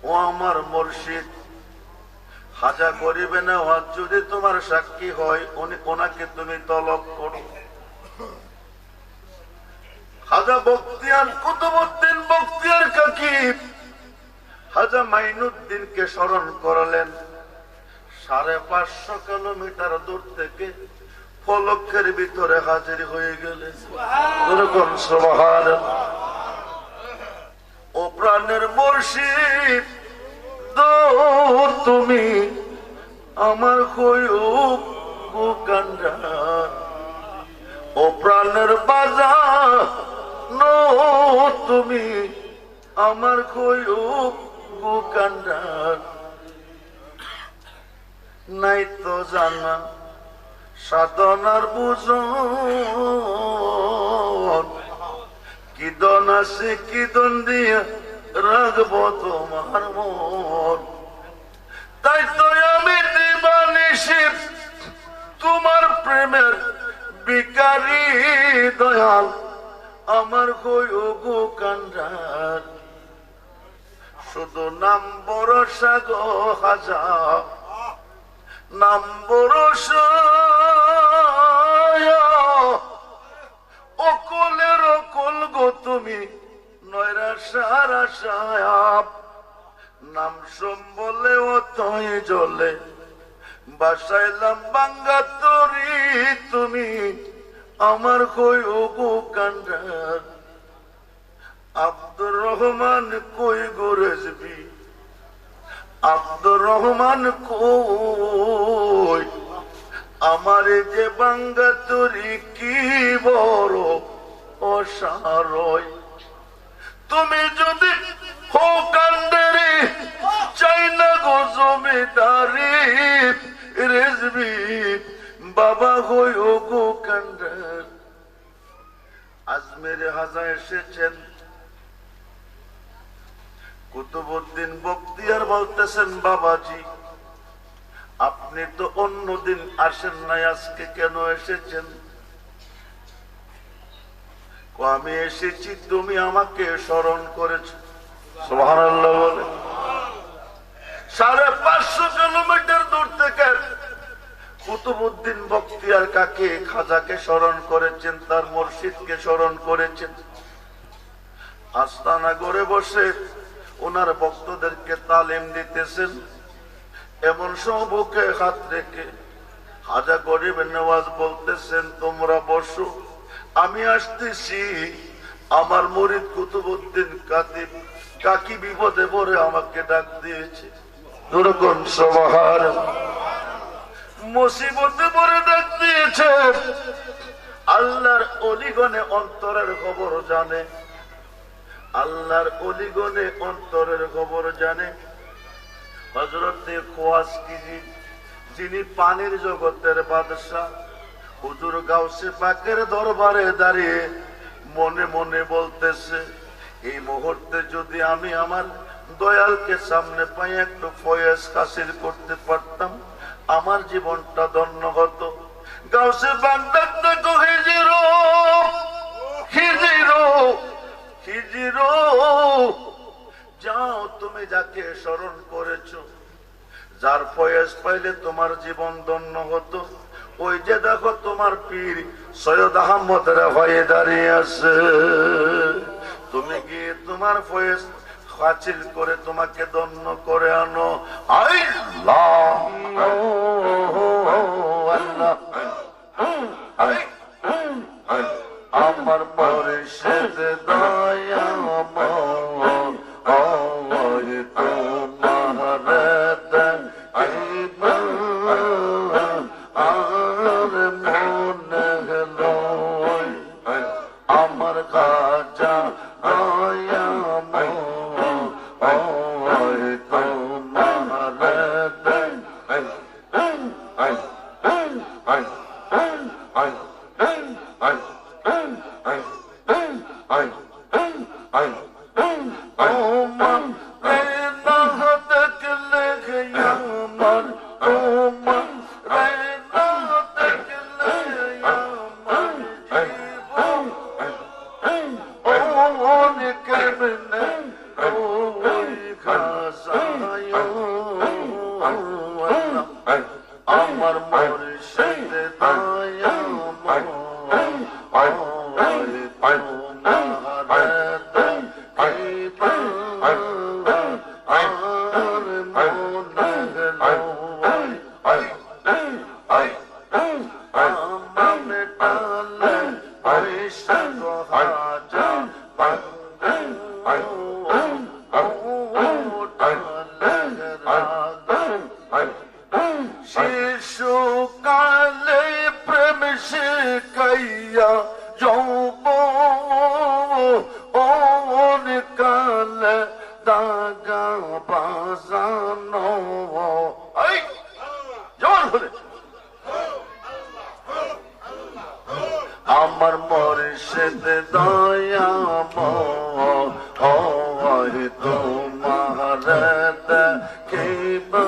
ও আমার মুর্শিদ, খাজা গরিবে নওয়াজ যদি তোমার সাক্ষী হয় ওনাকে তুমি তলব করো। খাজা বখতিয়ার কুতুবউদ্দিন বখতিয়ার কাকি খাজা মাইনুদ্দিনকে স্মরণ করলেন। 550 কিলোমিটার দূর থেকে ফলকের ভিতরে হাজির হয়ে গেলেন। সুবহানাল্লাহ। ও প্রাণের মুর্শিদ তুমি আমার কয়ুব গোকান্ডা, ও প্রাণের বাজার তুমি আমার কয়ুব গোকান্ডা। নাই তো জানা সাধনার বুঝন, কি দন আছে কি দন দিয়া রাখবো তোমার মন। তাই তো আমি দিবানিশি তোমার প্রেমের বিকারী দয়াল, আমার গো কান্ডার। শুধু নাম ভরসা গো খাজা, নাম ভরসা অকলের অকল গো তুমি নয়রাশার আশায়াব। নাম সম্বলে অতই জলে বাসাইলাম বাঙ্গা তরি, তুমি আমার কই গো কান্ডার। আব্দুর রহমান কই গো রেজবি, আব্দুর রহমান কই আমার যে বাঙ্গা তরি কি বড় অসারয়। তুমি যদি হো কান্ডারি চাই না গো জমিদারি রেজবি বাবা হই ও গো কান্ডার। আজমেরে হাজা এসেছেন কুতুবউদ্দিন বখতিয়ার বলতেছেন, বাবাজি আপনি তো অন্যদিন আসেন নাই, আজকে কেন এসেছেন? আমি এসেছি তুমি আমাকে স্মরণ করেছো। সুবহানাল্লাহ বলে 550 কিলোমিটার দূর থেকে কুতুবউদ্দিন বখতিয়ার কাকে খাজাকে স্মরণ করেছেন, তার মুর্শিদকে স্মরণ করেছেন। আস্তানা গড়ে বসে ওনার ভক্তদেরকে তালিম দিতেছেন। এমন সময় বুকে হাত রেখে খাজা গরিব নওয়াজ বলতেছেন, তোমরা বসো, আমি আসতেছি। আমার মুরিদ কুতুবউদ্দিন কাতিব কাকি বিপদে পড়ে আমাকে ডাক দিয়েছে। দুরকম সুবহানাল্লাহ। মুসিবতে পড়ে ডাক দিয়েছে। আল্লাহর অলিগণে অন্তরের খবর জানে, আল্লাহর অলিগণে অন্তরের খবর জানে। হযরতে খোয়াজকি যিনি পানির জগতের বাদশা, হুজুর গাউসে পাকের দরবারে দাঁড়িয়ে মনে মনে বলতেছে, এই মুহূর্তে যদি আমি আমার দয়ালকে সামনে পাই একটু ফয়েজ হাসিল করতে পারতাম, আমার জীবনটা ধন্য হতো। গাউসে পাক ডাকতে তো হিজিরো হিজিরো হিজিরো, যাও তুমি যাকে স্মরণ করেছো, যার ফয়েজ পাইলে তোমার জীবন ধন্য হতো, ওই যে দেখো তোমার পীর সৈয়দ আহমদ হয়ে দাঁড়িয়ে আছে। তুমি গিয়ে তোমার ফয়েজ হাসিল করে তোমাকে ধন্য করে আনো। আল্লাহ আমার মুর্শিদ দয়া আমার মুর্শিদ দয়া শিশুকালে প্রেম শিখাইয়া যৌবন কালে দাগা বাজানো আমার মুর্শিদ দয়া তোমার দেখিবা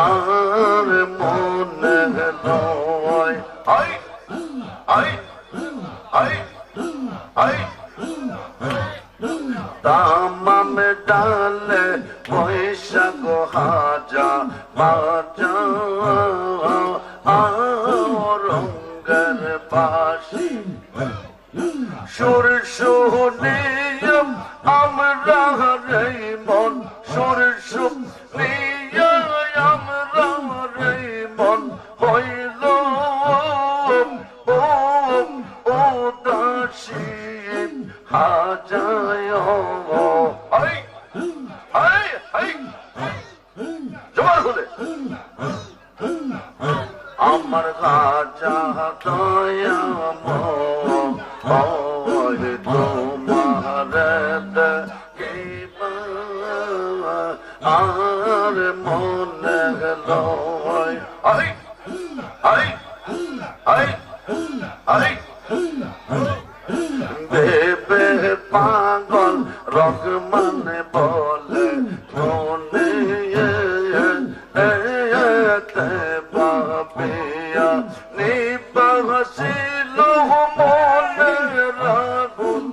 আর মনে লয় তামাম ডালে বৈশাখ হাজা বাজা রঙ্গের বাসি সুর শুনিয়াম আমরা রে মন সুর শুনিয়া আমরা রে মন হইল ও দাসী হাজায় জোয়ার হলে আমার রাজা দয়া তোমার দেখিবা আর মনে লয় বেবে পাগল রহমান বলে মনে বাপিয়া নিবাসিল মনে রাগুন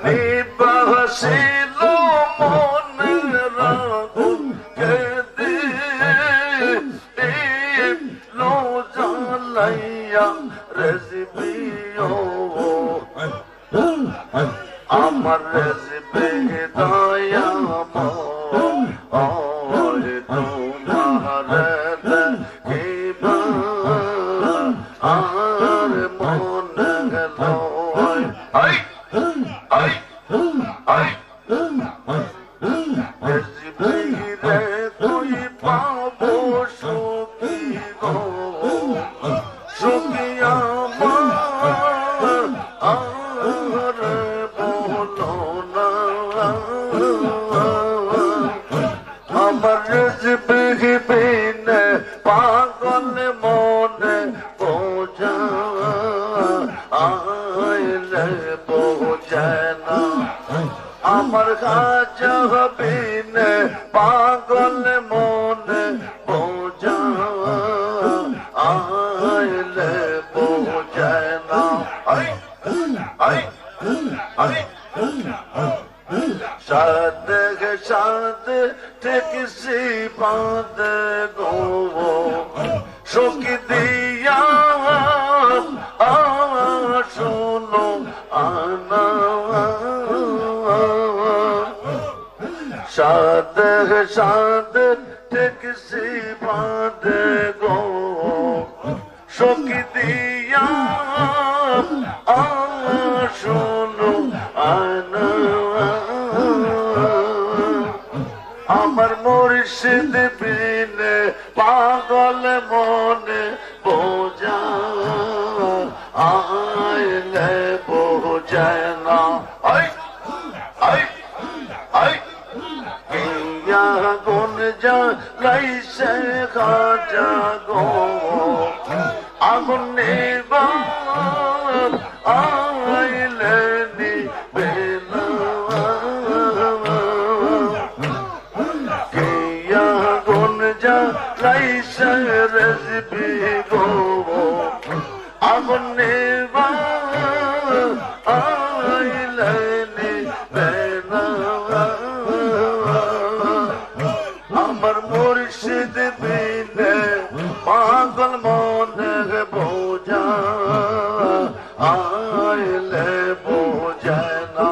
নিবাসিল মনে রাগুন কেদি লো জালাইয়া রেজবিও আমার রেজবে দয়া তোমার দেখিবা আর মনে লয় রেজবে রে তুই পাবো সুখী গো সুখী আমার আমার রেজবে বিনে পাগল মনে বোঝা আইলে বোঝে না আমার কাজ বিনে পাগল মনে বোঝা আইলে বোঝে না সাদ সাদ ঠেকসি বাঁধ গো শোকি দিয়া শোনো আনা সাদ সাদ ঠেকসি বাঁধ গো শোকি দিয়া শোনো আনা আমার মুর্শিদ বিনে পাগল মনে বোঝা আইলে বোঝা বোঝে না আগুন জ্বালাইছে খাজা গো আগুন নিবান আইলে নিবে না কে আগুন জ্বালাইছে রেজবি গো আগুন নিবান আইলে নিবে না আমার মুর্শিদ বিনে পাগল মনে বোঝা আইলে বোঝে না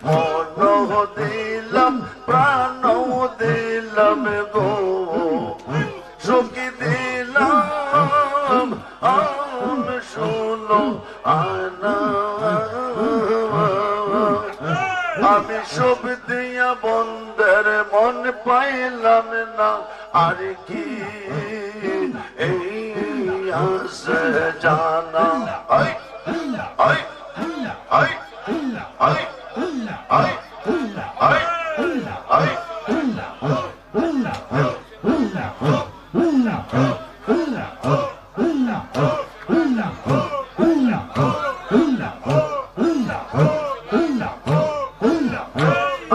মন দিলাম প্রাণ দিলাম গো সুখী দিলাম আম শুনো আনা আমি সব দিয়া বন্ধের মন পাইলাম না আর কি এই আসে জানা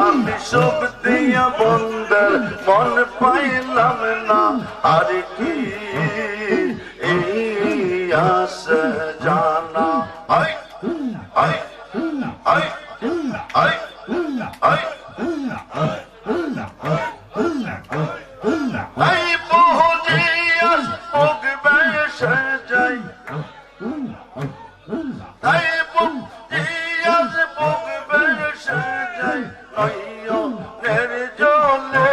আমি সব দিয়া বন্ধের মন পাইলাম না আর কি এই আসে জানা এই বহুদিয়াস ভোগবে সে যাই এই বহুদিয়াস ভোগবে সে যাই নইও নির্জলে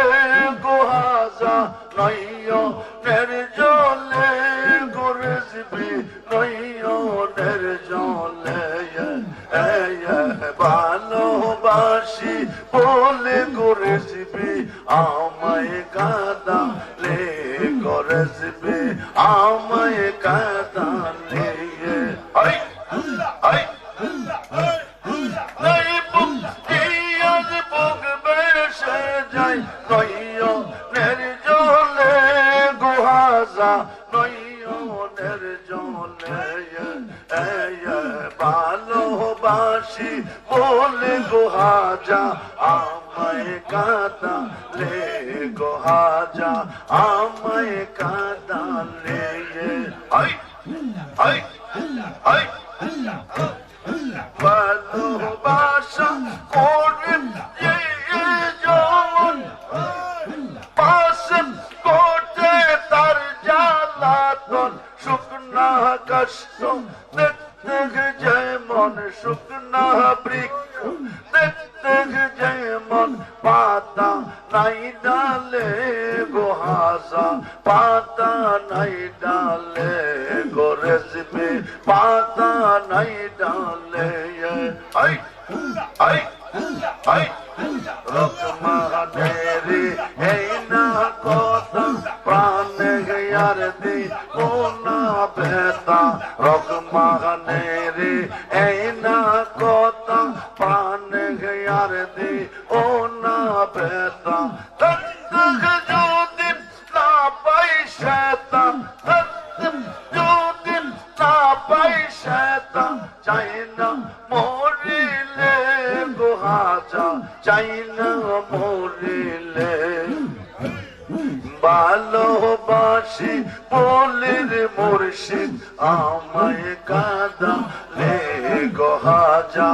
গুহাজা নইও নির্জলে গুরসবি নইও নির্জলে ভালোবাসি বলে গুরসবি আমায় কাঁদালে গুরসবি আমায় কাঁদালে নইও নির্জলে গুহাজা নইও নির্জলে ভালোবাসি বলে গুহাজা আমায় কাঁদালে গুহাজা আমায় কাঁদালে ভালোবাসা করে শুকনা কষ্ট দেখতে যেমন শুকনা বৃক্ষ দেখতে যেমন পাতা নাই ডালে গোহাসা পাতা নাই ডালে গোরেসবে পাতা নাই ডালে রকমানেরি এই না কথা প্রাণে গয়ার দি ও না বেতা রকমানেরি এই না কথা প্রাণে গয়ার দি ও না বেতা যদি না পয়সা যদি না পয়সা চাই না মরিলে গুহাজা চাই না মরিলে ভালোবাসি বলির মুর্শিদ আমায় কাঁদালে গুহাজা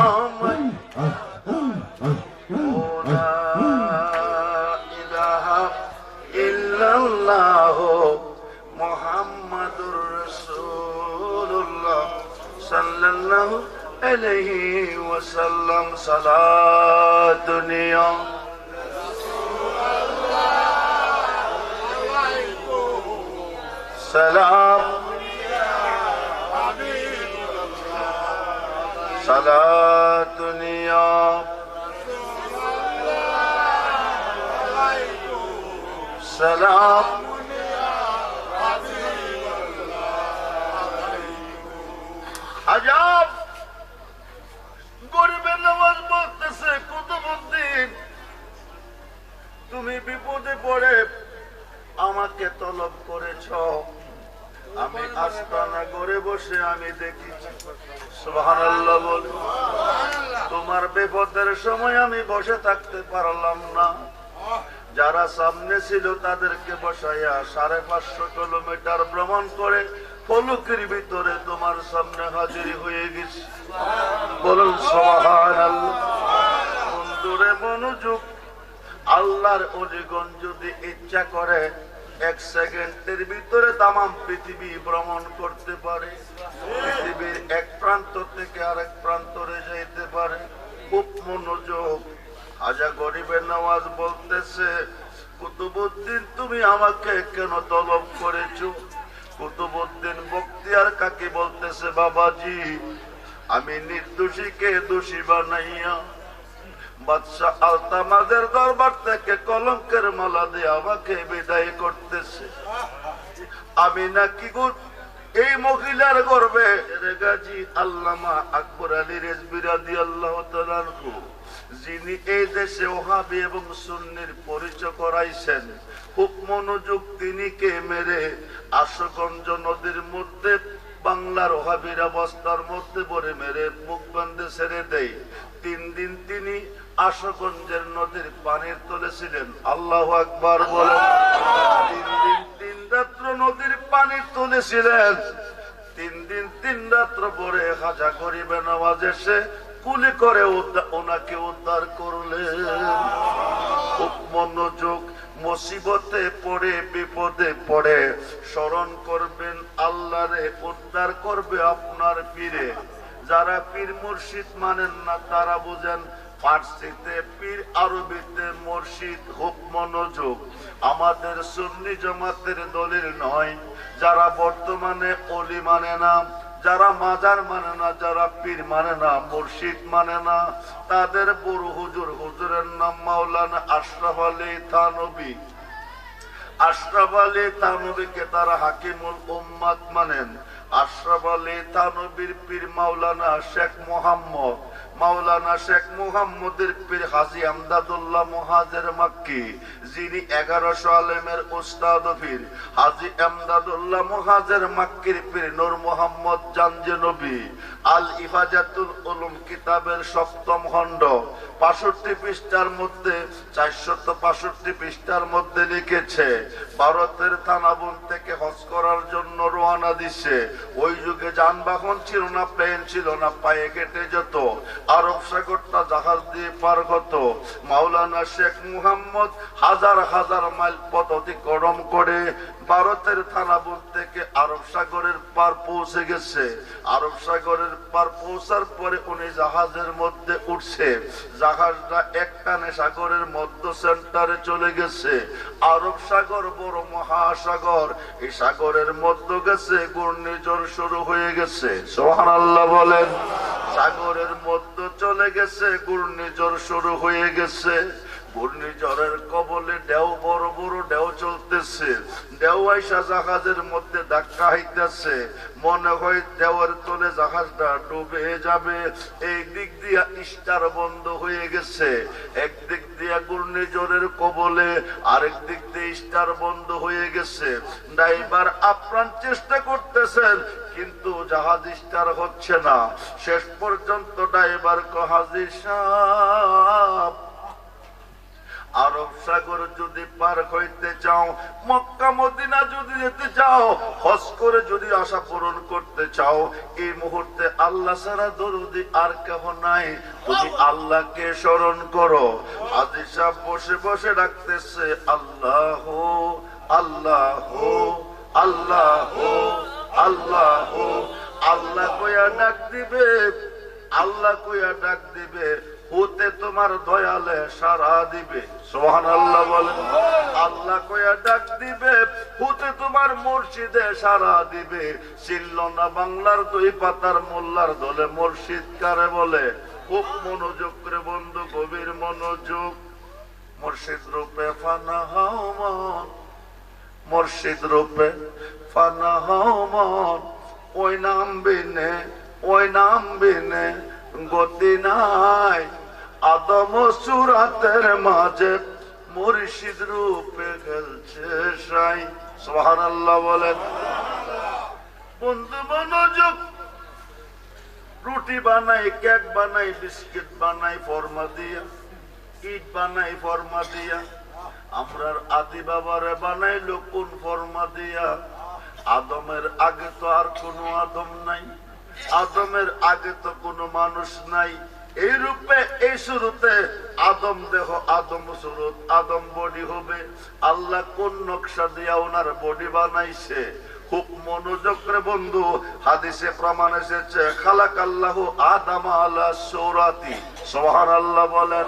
আমায় লা ইলাহা ইল্লাল্লাহ মুহাম্মাদুর রাসূলুল্লাহ সাল্লাল্লাহু আলাইহি ওয়াসাল্লাম সালাত দুনিয়া সালাম সালাত দুনিয়া সালাম বসে আমি দেখেছি। সুবহানাল্লাহ বলে। তোমার বিপদের সময় আমি বসে থাকতে পারলাম না। যারা সামনে ছিল তাদেরকে বসাইয়া 550 কিলোমিটার ভ্রমণ করে পলকের ভিতরে তোমার সামনে হাজির হয়ে গেছি। বলুন সুবহানাল্লাহ। বন্ধুরে মনোযোগ। আল্লাহর ওলিগণ যদি ইচ্ছা করে 1 সেকেন্ডের ভিতরে তামাম পৃথিবী ভ্রমণ করতে পারে, পৃথিবীর এক প্রান্ত থেকে আরেক প্রান্তরে যেতে পারে। খুব মনোযোগ। হাজা গরিবের নওয়াজ বলতেছে, কুতুবউদ্দিন তুমি আমাকে কেন তলব করেছো? কুতুবউদ্দিন বখতিয়ার কাকে বলতেছে, বাবাজি আমি নির্দোষীকে দোষী বানাইয়া বাদশাহ আলতামাজের দরবার থেকে কলঙ্কের মালা দিয়ে আমাকে বিদায় করতেছে। আমি নাকি এই মহিলার গর্বে গাজী আল্লামা আকবর আলী রেজভী রাদিয়াল্লাহু তাআলা আনহু, যিনি এই দেশে ওহাবী এবং সুন্নির পরিচয় করাইছেন, খুব মনোযোগ, তিনি কে মেরে আশুগঞ্জ নদীর মধ্যে বাংলার ওহাবীরা বস্তার মধ্যে ভরে মেরে মুখ বন্ধে ছেড়ে দেয়। 3 দিন তিনি আশুগঞ্জের নদীর পানির তলে ছিলেন। আল্লাহু আকবার বলেন। 3 দিন 3 রাত্র নদীর পানির তলে ছিলেন। 3 দিন 3 রাত্র পরে খাজা গরিবে নওয়াজ এসে কুলি করে ওনাকে উদ্ধার করলেন। খুব মনোযোগ। মুসিবতে পড়ে বিপদে পড়ে স্মরণ করবেন আল্লাহরে, উদ্ধার করবে আপনার পীরে। যারা পীর মুর্শিদ মানেন না তারা বুঝেন ফার্সিতে পীর, আরবিতে মুর্শিদ। খুব মনোযোগ। আমাদের সুন্নি জামাতের দলিল নয়। যারা বর্তমানে ওলি মানে না, যারা মাজার মানে না, যারা পীর মানে না, মুর্শিদ মানে না, তাদের বড় হুজুরের নাম মাওলানা আশরাফ আলী থানভী। আশরাফ আলী থানভীকে তারা হাকিমুল উম্মাত মানেন। আশরাফ আলী থানভীর পীর মাওলানা শেখ মুহাম্মদ। মাওলানা শেখ মুহাম্মদের পীর হাজী আমদাদুল্লাহ মুহাজির মাক্কি, যিনি 1100 আলেমের উস্তাদ পীর। হাজী আমদাদুল্লাহ মুহাজির মাক্কির পীর নূর মোহাম্মদ জানজনবী আল ইফাজাতুল উলুম কিতাবের 7ম খণ্ড 65 পৃষ্ঠার মধ্যে 465 পৃষ্ঠার মধ্যে লিখেছে, ভারতের থানাবন থেকে হজ করার জন্য রওনা দিছে। ওই যুগে যানবাহন ছিল না, প্লেন ছিল না, পায়ে হেঁটে যেত। আরব সাগরটা জাহাজ দিয়ে পার হতো। মাওলানা শেখ মুহাম্মদ হাজার হাজার মাইল পথ অতিক্রম করে ভারতের থানাবন থেকে আরব সাগরের পার পৌঁছে গেছে। আরব সাগরের পার পৌঁছার পরে উনি জাহাজের মধ্যে উঠছে। জাহাজটা একটানে সাগরের মধ্য সেন্টারে চলে গেছে। আরব সাগর বড় মহাসাগর। এই সাগরের মধ্যে গেছে ঘূর্ণিঝড় শুরু হয়ে গেছে। সুবহানাল্লাহ বলেন। সাগরের মধ্যে চলে গেছে, ঘূর্ণিঝড় শুরু হয়ে গেছে। ঘূর্ণিঝড়ের কবলে ঢেউ, বড় বড় ঢেউ চলতেছে। ঢেউ আইসা জাহাজের মধ্যে ধাক্কা হইতেছে। মনে হয় ঢেউয়ের তলে জাহাজটা ডুবে যাবে। এই দিক দিয়া স্টার বন্ধ হয়ে গেছে। একদিক দিয়া ঘূর্ণিঝড়ের কবলে, আরেক দিক দিয়ে স্টার বন্ধ হয়ে গেছে। ড্রাইভার আপ্রাণ চেষ্টা করতেছেন, কিন্তু জাহাজ স্টার হচ্ছে না। শেষ পর্যন্ত ড্রাইভার হাজী সাহেব, আরব সাগর যদি পার হইতে চাও, মক্কা মদিনা যদি যেতে চাও, হজ করে যদি আশা পূরণ করতে চাও, এই মুহূর্তে আল্লাহ ছাড়া দরুদি আর কেহ নাই। তুমি আল্লাহকে স্মরণ করো। হাজী সাহেব বসে বসে ডাকতেছে, আল্লাহ আল্লাহ আল্লাহ আল্লাহ। আল্লাহ কইয়া ডাক দিবে, আল্লাহ কইয়া ডাক দিবে, হতে তোমার দয়ালে সারা দিবে। সুবহানাল্লাহ বলেন। আল্লাহ কইয়া ডাক দিবে, হতে তোমার মুর্শিদে সারা দিবে। ছিল না বাংলার 2 পাতার মোল্লার দলে মুর্শিদ কারে বলে। খুব মনোযোগ করে বন্ধু, গভীর মনোযোগ। মুর্শিদ রূপে ফানা হও মন, মুর্শিদ রূপে ফানা হও মন। ওই নাম বিনে, ওই নাম বিনে গতি নাই। আদম সুরাতের মাঝে মুর্শিদ রূপে খেলছে সাই। সুবহানাল্লাহ বলেন। বন্ধু মনোযোগ। রুটি বানাই, কেক বানাই, বিস্কিট বানাই ফরমা দিয়া, ইট বানাই ফরমা দিয়া। আমরার আদি বাবারে বানাইলো কোন ফরমা দিয়া? আদমের আগে তো আর কোনো আদম নাই, আদমের আগে তো কোনো মানুষ নাই। এই রূপে এই শুরুতে আদম দেহ, আদম সুরত, আদম বডি হবে। আল্লাহ কোন নকশা দিয়া ওনার বডি বানাইছে? খুব মনোযোগ করে বন্ধু, হাদিসে প্রমাণ এসেছে খালাকাল্লাহু আদাম আলা সূরাতি। সুবহানাল্লাহ বলেন।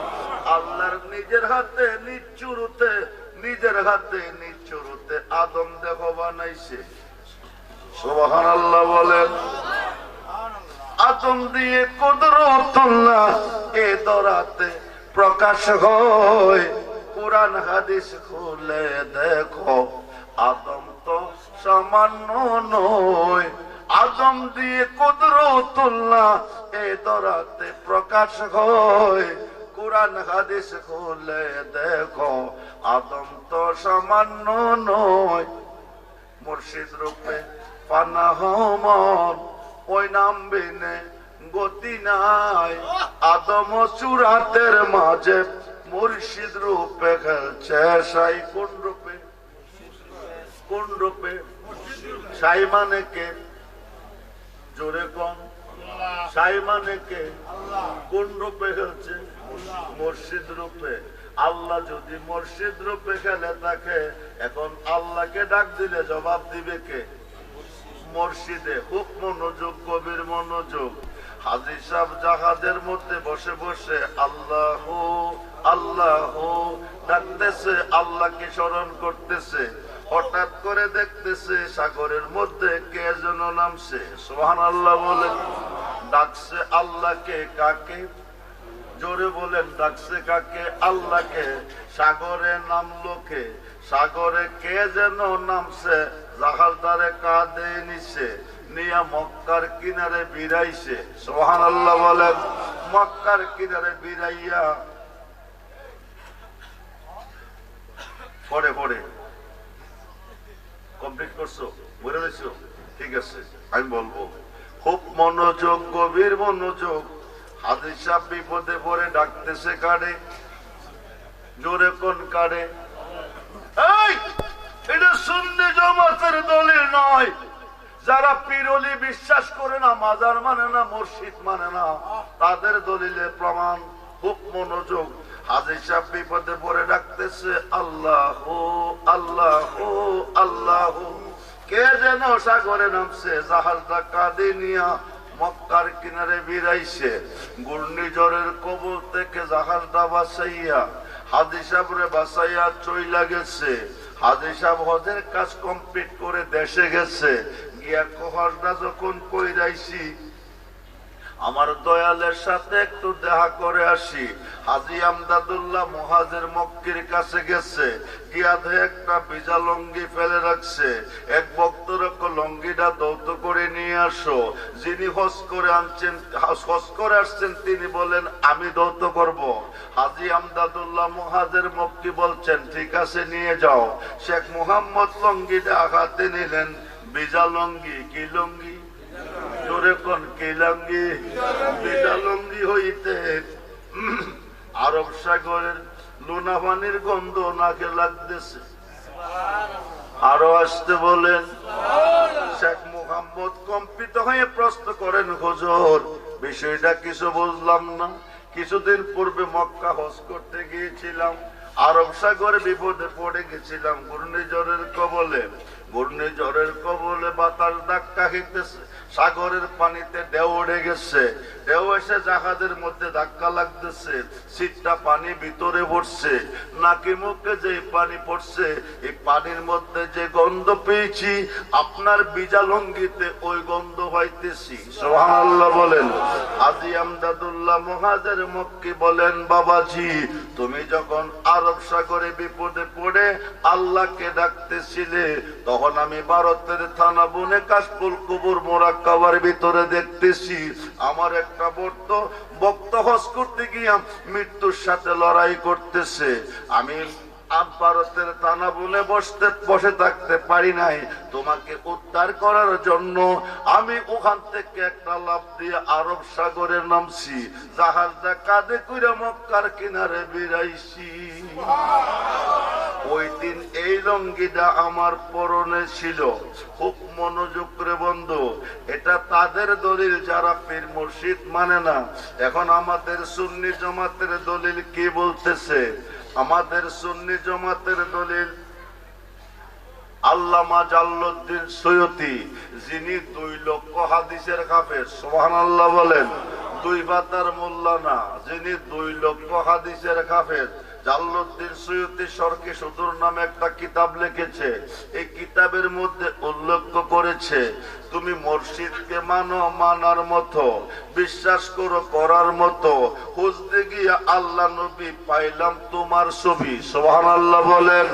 আল্লাহর নিজের হাতে নিচুরুতে, নিজের হাতে নিচুরুতে আদম দেহ বানাইছে। সুবহানাল্লাহ বলেন। আদম দিয়ে কুদরতুল্লাহ এ দরাতে প্রকাশ হয়। কুরআন হাদিস খুলে দেখো, আদম তো সামান্য নয়। আদম দিয়ে কুদরতুল্লাহ এ দরাতে প্রকাশ হয়। কুরআন হাদিস খুলে দেখো, আদম তো সামান্য নয়। মুর্শিদ রূপে পানাহ মন, ওই নাম বিনে গতি নাই। আদম সুরাতের মাঝে মুর্শিদ রূপে খেলছে সাই। কোন রূপে? কোন রূপে? সাই মানে কে? জোরে কোন? সাই মানে কে? কোন রূপে খেলছে? মুর্শিদ রূপে। আল্লাহ যদি মুর্শিদ রূপে খেলে থাকে, এখন আল্লাহকে ডাক দিলে জবাব দিবে কে? মুর্শিদে। খুব মনোযোগ, গভীর মনোযোগ। হাজী সাহেব জাহাজের মধ্যে বসে বসে আল্লাহ আল্লাহ ডাকতেছে, আল্লাহকে স্মরণ করতেছে। হঠাৎ করে দেখতেছে সাগরের মধ্যে কে যেন নামছে। সুবহানাল্লাহ বলেন। ডাকছে আল্লাহকে। কাকে? জোরে বলেন। ডাকছে কাকে? আল্লাহকে। সাগরে নামলো কে? সাগরে কে যেন নামছে, জাহাজদারে কাঁধে নিছে, নিয়া মক্কার কিনারে বিরাইছে। সুবহানাল্লাহ বলেন। মক্কার কিনারে বিরাইয়া পড়ে পড়ে কমপ্লিট করছো? বলে দিছো? ঠিক আছে, আমি বলবো। খুব মনোযোগ, গভীর মনোযোগ। হাজী সাহেব বিপদে পড়ে ডাকতেছে কারে? জোরে কোন কারে? এই, এটা সুন্নি জামাতের দলিল নয়। যারা পীরলি বিশ্বাস করে না, মাজার মানে না, মুর্শিদ মানে না, তাদের দলিলে প্রমাণ। খুব মনোযোগ। হাজী সাহেব বিপদে পড়ে ডাকতেছে আল্লাহ আল্লাহ আল্লাহ। কে যেন সাগরে নামছে, জাহাজটা কাঁধে নিয়া মক্কার কিনারে বিরাইছে। ঘূর্ণিঝড়ের কবল থেকে জাহাজটা বাঁচাইয়া হাজী সাহেবরে বাঁচাইয়া চইলা গেছে। হাজী সাহেব হজের কাজ কমপ্লিট করে দেশে গেছে। গিয়া হজটা যখন কইরাইছি, আমার দয়ালের সাথে একটু দেখা করে আসি। হাজী আমদাদুল্লাহ মুহাজির মক্কির কাছে গেছে। গিয়া একটা ভিজা লঙ্গি ফেলে রাখছে। এক ভক্তর লঙ্গিটা দৌত করে নিয়ে আসো। যিনি হজ করে আনছেন, হজ করে আসছেন, তিনি বলেন আমি দৌত করব। হাজী আমদাদুল্লাহ মুহাজির মক্কি বলছেন ঠিক আছে নিয়ে যাও। শেখ মুহাম্মদ লঙ্গিটা হাতে নিলেন। ভিজা লঙ্গি। কি লঙ্গি? জোরে কোন? কি লঙ্গি? ভিজা লঙ্গি হইতে আরব সাগরের লুনা পানির গন্ধ নাকে লাগতেছে। আরো আসতে বলেন। শেখ মুহাম্মদ কম্পিত হয়ে প্রশ্ন করেন হুজুর, বিষয়টা কিছু বুঝলাম না। কিছুদিন পূর্বে মক্কা হজ করতে গিয়েছিলাম, আরব সাগরে বিপদে পড়ে গেছিলাম ঘূর্ণিঝড়ের কবলে। ঘূর্ণিঝড়ের কবলে বাতাস ধাক্কা খেতেছে, সাগরের পানিতে ঢেউ উঠে গেছে। ঢেউ এসে জাহাজের মধ্যে ধাক্কা লাগতেছে, সিটটা পানি ভিতরে পড়ছে। নাকি মুখে যে পানি পড়ছে, এই পানির মধ্যে যে গন্ধ পেয়েছি, আপনার ভিজা লঙ্গিতে ওই গন্ধ পাইতেছি। সুবহানাল্লাহ বলেন। হাজী আমদাদুল্লাহ মুহাজির মক্কি বলেন বাবাজি, তুমি যখন আরব সাগরে বিপদে পড়ে আল্লাহকে ডাকতেছিলে, তখন আমি ভারতের থানা বনে কাশফুল কুবুর মোরাক্কাবার ভিতরে দেখতেছি আমার একটা ভক্ত হজ করতে গিয়া মৃত্যুর সাথে লড়াই করতেছে। আমি ভারতের থানা বলে বসে থাকতে পারি নাই। তোমাকে উদ্ধার করার জন্য আমি ওখান থেকে একটা লাফ দিয়ে আরব সাগরে নামছি, জাহাজটা কাঁধে কইরা মক্কার কিনারে বেরাইছি। ওই দিন এই লঙ্গিটা আমার পরনে ছিল। খুব মনোযোগ করে বন্ধু, এটা তাদের দলিল যারা পীর মুর্শিদ মানে না। এখন আমাদের সুন্নি জামাতের দলিল কি বলতেছে? আমাদের সুন্নি জামাতের দলিল আল্লামা জালালউদ্দিন সৈয়দী, যিনি 2 লক্ষ হাদিসের হাফেজ, সুবহানাল্লাহ বলেন। 2 পাতার মোল্লা না, যিনি 2 লক্ষ হাদিসের হাফেজ। জালালউদ্দিন সৈয়দী সরকে সুদূর নামে একটা কিতাব লিখেছে। এই কিতাবের মধ্যে উল্লেখ করেছে, তুমি মুর্শিদকে মানো, মানার মতো, বিশ্বাস করো, করার মতো। খুঁজতে গিয়ে আল্লাহ নবী পাইলাম তোমার ছবি, সুবহানাল্লাহ বলেন।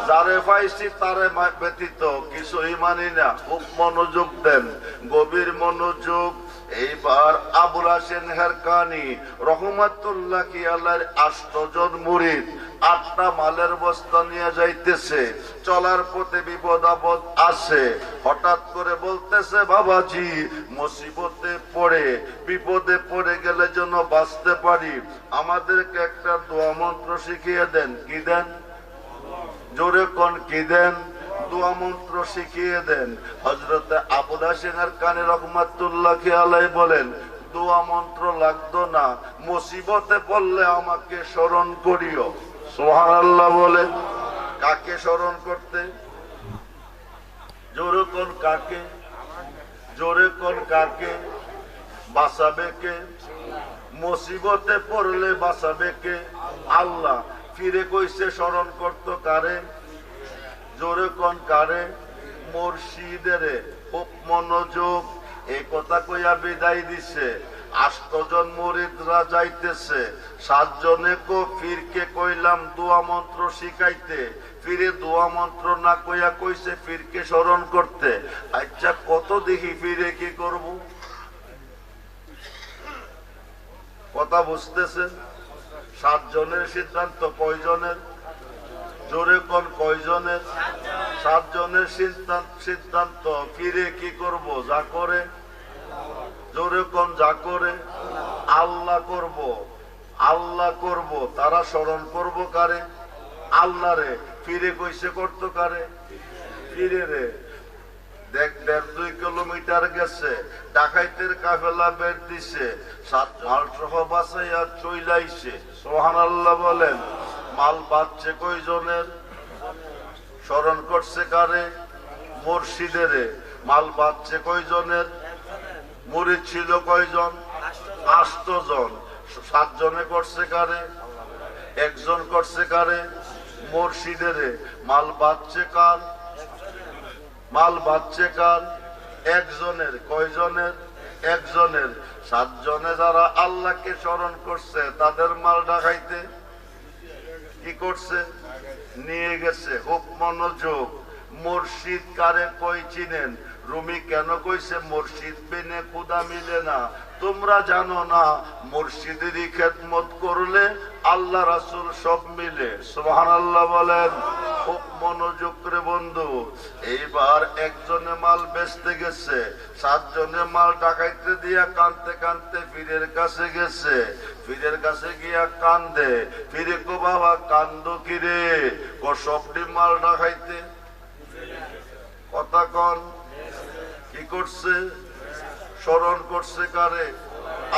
যারে পাইছি তারে ব্যতীত কিছুই মানি না। খুব মনোযোগ দেন, গভীর মনোযোগ। এইবার আবুল হাসেন হেরকানি রহমাতুল্লাহ আলাইহির 8 জন মুরিদ 8টা মালের বস্তা নিয়ে যাইতেছে। চলার পথে বিপদ আপদ আছে। হঠাৎ করে বলতেছে, বাবাজি মুসিবতে পড়ে বিপদে পড়ে গেলে যেন বাঁচতে পারি, আমাদেরকে একটা দোয়া মন্ত্র শিখিয়ে দেন। কি দেন? জোরে কোন কি দেন? দোয়া মন্ত্র শিখিয়ে দেন। হযরত আবুল হাসেন হেরকানি রহমাতুল্লাহ আলাইহি বলেন, দোয়া মন্ত্র লাগতো না, মুসিবতে পড়লে আমাকে স্মরণ করিও। সুবহানাল্লাহ বলেন। কাকে স্মরণ করতে? জোরে কোন কাকে? জোরে কোন কাকে? বাঁচাবে কে? মুসিবতে পড়লে বাঁচাবে কে? আল্লাহ। ফিরে কইছে স্মরণ করতো কারে? জোরে কোন কারে? মুর্শিদেরে। খুব মনোযোগ। এই কথা কইয়া বিদায় দিছে। 8 জন মুরিদরা যাইতেছে। 7 জনে ফিরকে কইলাম দোয়া মন্ত্র শিখাইতে। ফিরে দোয়া মন্ত্র না কইয়া কইছে ফিরকে স্মরণ করতে। আচ্ছা কত দেখি ফিরে কি করব? কথা বুঝতেছেন? 7 জনের সিদ্ধান্ত কয়জনের? জোরে কোন কয়জনের? 7 জনের সিদ্ধান্ত। ফিরে কি করব? যা করে। জোরে কোন যা করে? আল্লাহ করব, আল্লাহ করব। তারা স্মরণ করব কারে? আল্লাহ রে। ফিরে কইছে করতো কারে? ফিরে রে। দেখ 1.5-2 কিলোমিটার গেছে, ডাকাইতের কাফেলা বের দিছে, 7 মাল সহ বাঁচাইয়া চইলাইছে। সুবহানাল্লাহ বলেন। মাল বাঁচছে কয়জনের? স্মরণ করছে কারে? মুর্শিদেরে। মাল বাঁচছে কয়জনের? মুরিদ ছিল কয়জন? 8 জন। 7 জনে করছে কারে? 1 জন করছে কারে? মুর্শিদেরে। মাল বাঁচছে কার? মাল বাঁচছে কার? 1 জনের। কয়জনের? 1 জনের। 7 জনে যারা আল্লাহকে স্মরণ করছে তাদের মাল ডাকাইতে কি করছে? নিয়ে গেছে। খুব মনোযোগ। মুর্শিদ কারে কই চিনেন? রুমি কেন কইছে মুর্শিদ বিনে খুদা মিলে না? তোমরা জানো না মুর্শিদেরই খেদমত করলে আল্লাহ রাসূল সব মিলে। সুবহানাল্লাহ বলেন। খুব মনোযোগ করে বন্ধু। এইবার 1 জনে মাল বেচতে গেছে, 7 জনে মাল ডাকাইতে দিয়া কানতে কানতে পীরের কাছে গেছে। পীরের কাছে গিয়া কান্দে। পীরে কো বাবা কান্দো কিরে? কো সবটি মাল ডাকাইতে। কথা কন। কি করছে? স্মরণ করছে কারে?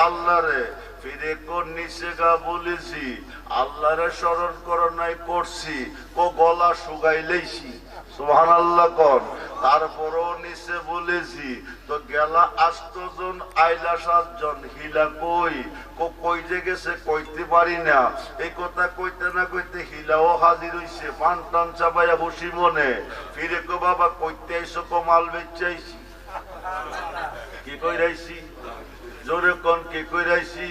আল্লাহ রে। ফিরে কোন নিচে গা বলেছি আল্লাহরে স্মরণ করো নাই করছি, কো গলা শুকাইলেছি। সুবহানাল্লাহ কোন। তারপরও নিচে বলেছি তো গেলা 8 জন আইলা 7 জন হিলা কই? কই যে গেছে কইতে পারি না। এই কথা কইতে না কইতে হিলাও হাজির হইছে, পান টান চাবাইয়া বসি মনে। ফিরে কো বাবা কইতে আইসো? কো মাল বেচাইছি। কি কইরাইছি? জোরে কোন কি কইরাইছি?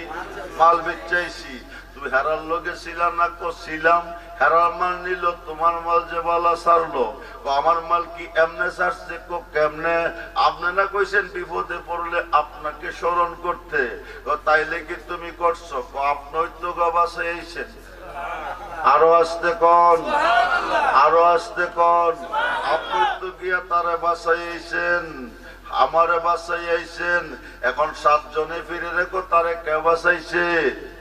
মাল বেচাইছি। তুমি হেরার লগে ছিলাম না? কো ছিলাম। হেরার মাল নিল, তোমার মাল যে বালা ছাড়লো। আমার মাল কি এমনে ছাড়ছে? কো কেমনে? আপনি না কইছেন বিপদে পড়লে আপনাকে স্মরণ করতে, তাইলে কি তুমি করছো? আপনি তো গা বাসাইছেন। আরো আসতে কোন, আরো আসতে কোন। আপনি তো গিয়া তারে বাঁচাইছেন, আমারে বাঁচাইছেন। এখন 7 জনে ফিরে রেখো, তারে কে বাঁচাইছে?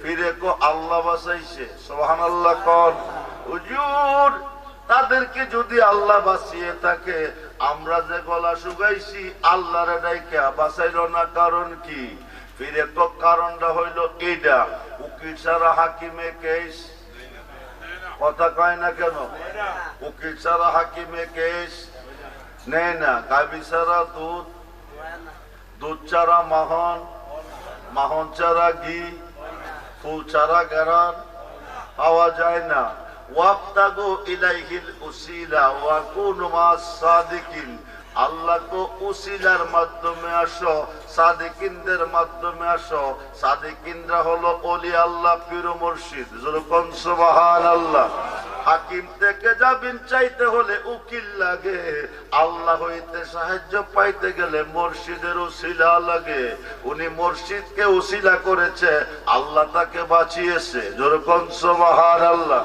ফিরে কো আল্লাহ বাঁচাইছে। সুবহানাল্লাহ কোন। হুজুর, তাদেরকে যদি আল্লাহ বাঁচিয়ে থাকে, আমরা যে গলা শুকাইছি আল্লাহর ডাইকা বাঁচাইল না, কারণ কি? ফিরে কো কারণটা হইল এইটা, উকিল ছাড়া হাকিমে কেস, কথা কয় না কেন? উকিল ছাড়া হাকিমে কেস নেয় না, গাভী ছাড়া দুধ, দুধ ছাড়া মাখন, মাখন ছাড়া ঘি, ফুল ছাড়া গেরান পাওয়া যায় না। ওয়াবতাগু ইলাইহিল উসিলা ওয়া কুনু মাস সাদিকিন। আল্লাহকে উসিলার মাধ্যমে আসো, সাদিকিনদের মাধ্যমে আসো। সাদিকিনরা হলো ওলি আল্লাহ, পীর মুর্শিদ। যেরকম সুবহানাল্লাহ। হাকিম থেকে জামিন চাইতে হলে উকিল লাগে, আল্লাহ হইতে সাহায্য পাইতে গেলে মুর্শিদের উসিলা লাগে। উনি মুর্শিদকে উসিলা করেছে, আল্লাহ তাকে বাঁচিয়েছে। যেরকম সুবহানাল্লাহ।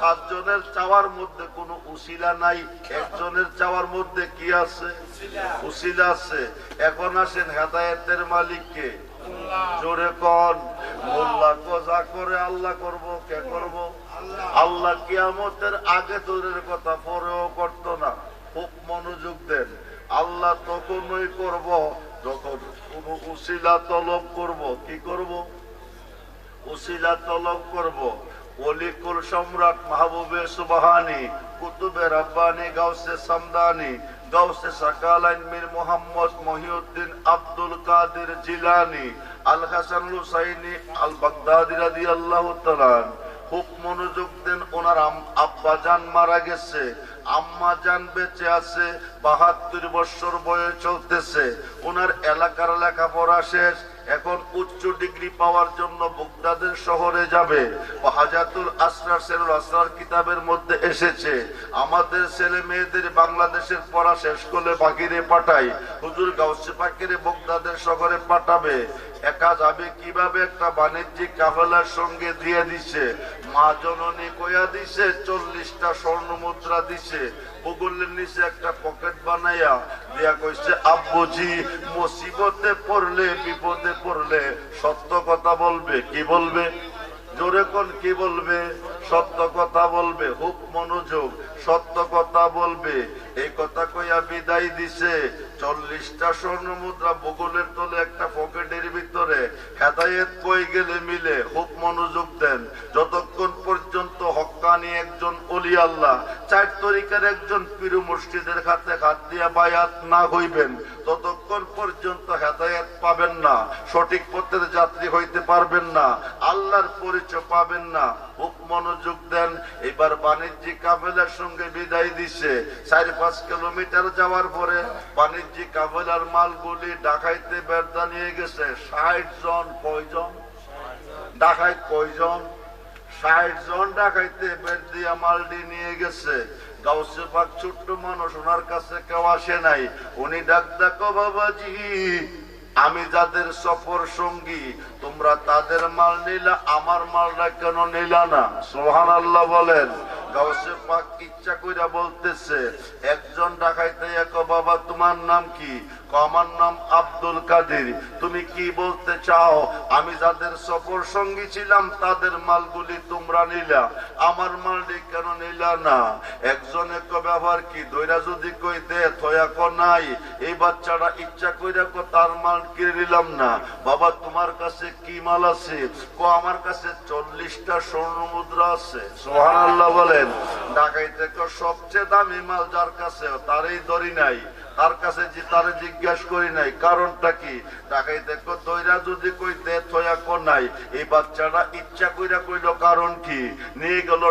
7 জনের চাওয়ার মধ্যে কোনো উসিলা নাই, একজনের চাওয়ার মধ্যে কি আছে? উসিলা আছে। এখন আসেন হেদায়েতের মালিককে, জোরে কোন। মোল্লা কো যা করে আল্লাহ করব, কে করব? আল্লাহ। কিয়ামতের আগে দূরের কথা, পরেও করত না। খুব মনোযোগ দেন। আল্লাহ তখনই করব যখন কোন উসিলা তলব করব। কি করব? উসিলা তলব করব। ওলিকুল সম্রাট মাহবুবে সুবহানি, কুতুবে রাব্বানি, গাউসে সামদানি, গাউসে সাকালাইন মীর মুহাম্মদ মহিউদ্দিন আব্দুল কাদের জিলানি, আল হাসান হুসাইনি আল বাগদাদি রাদিয়াল্লাহু তাআলা। খুব মনোযোগ দেন। ওনার আব্বা জান মারা গেছে, আম্মা জান বেঁচে আছে, 72 বছর বয়স চলতেছে। ওনার এলাকার লেখাপড়া শেষ, এখন উচ্চ ডিগ্রি পাওয়ার জন্য বাগদাদের শহরে যাবে। হাজাতুল আসরার সেরুল আসরার কিতাবের মধ্যে এসেছে, আমাদের ছেলে মেয়েদের বাংলাদেশের পড়া শেষ করলে বাহিরে পাঠাই, হুজুর গাউসে পাকের বাগদাদের শহরে পাঠাবে। একা যাবে কিভাবে? একটা বাণিজ্যিক কাফেলার সঙ্গে দিয়ে দিছে। মা জননী কইয়া দিছে, 40টা স্বর্ণ মুদ্রা দিছে। বগলের নিচে একটা পকেট বানাইয়া দিয়া কইছে, আব্বুজি মুসিবতে পড়লে, বিপদে পড়লে সত্য কথা বলবে। কি বলবে? জোরে কোন, কি বলবে? সত্য কথা বলবে। খুব মনোযোগ, সত্য কথা বলবে। এই কথা কইয়া বিদায় দিছে। 40টা স্বর্ণ মুদ্রা বগলের তলে একটা পকেটের ভিতরে। হেদায়েত কই গেলে মিলে। খুব মনোযোগ দেন। যতক্ষণ পর্যন্ত হক্কানি একজন ওলি আল্লাহ, 4 তরিকার একজন পীর মুর্শিদের হাতে হাত দিয়া বায়াত না হইবেন, ততক্ষণ পর্যন্ত হেদায়েত পাবেন না, সঠিক পথের যাত্রী হইতে পারবেন না, আল্লাহর পরিচয় পাবেন না। খুব মনোযোগ দেন। এবার বাণিজ্যিক কাফেলার সঙ্গে বিদায় দিছে। 4-5 কিলোমিটার যাওয়ার পরে বাণিজ্যিক কাফেলার মালগুলি ডাকাইতে বেরদা নিয়ে গেছে। 60 জন। কয়জন ডাকাইত? কয়জন? 60 জন ডাকাইতে বের দিয়া মালডি নিয়ে গেছে। গাউসে পাক ছোট্ট মানুষ, ওনার কাছে কেউ আসে নাই। উনি ডাক ডাকো, বাবাজি আমি যাদের সফর সঙ্গী, তোমরা তাদের মাল নিলা, আমার মালটা কেন নিলা না? সুবহানাল্লাহ বলেন। গাউসে পাক ইচ্ছা কইরা বলতেছে, একজন ডাকাইতে এক, বাবা তোমার নাম কি? আমার নাম আব্দুল কাদের। তুমি কি বলতে চাও? আমি যাদের সফর সঙ্গী ছিলাম তাদের মালগুলি তোমরা নিলা, আমার মালটি কেন নিলা না? একজনে ব্যবহার কি? দইরা যদি কই দে থয়া কো নাই, এই বাচ্চাটা ইচ্ছা কইরা কো তার মাল কিনে নিলাম না। বাবা তোমার কাছে কি মাল আছে? কো আমার কাছে 40টা স্বর্ণ মুদ্রা আছে। সুবহানাল্লাহ বলেন। ডাকাইতে কো সবচেয়ে দামি মাল যার কাছে, তারই ধরি নাই, তার কাছে যে তারে জিজ্ঞাসা করি নাই। কারণটা কি? ডাকাইতে কো দইরা যদি কই দে থয়া কো নাই, এই বাচ্চাটা ইচ্ছা কইরা কইলো কারণ কি? নিয়ে গেল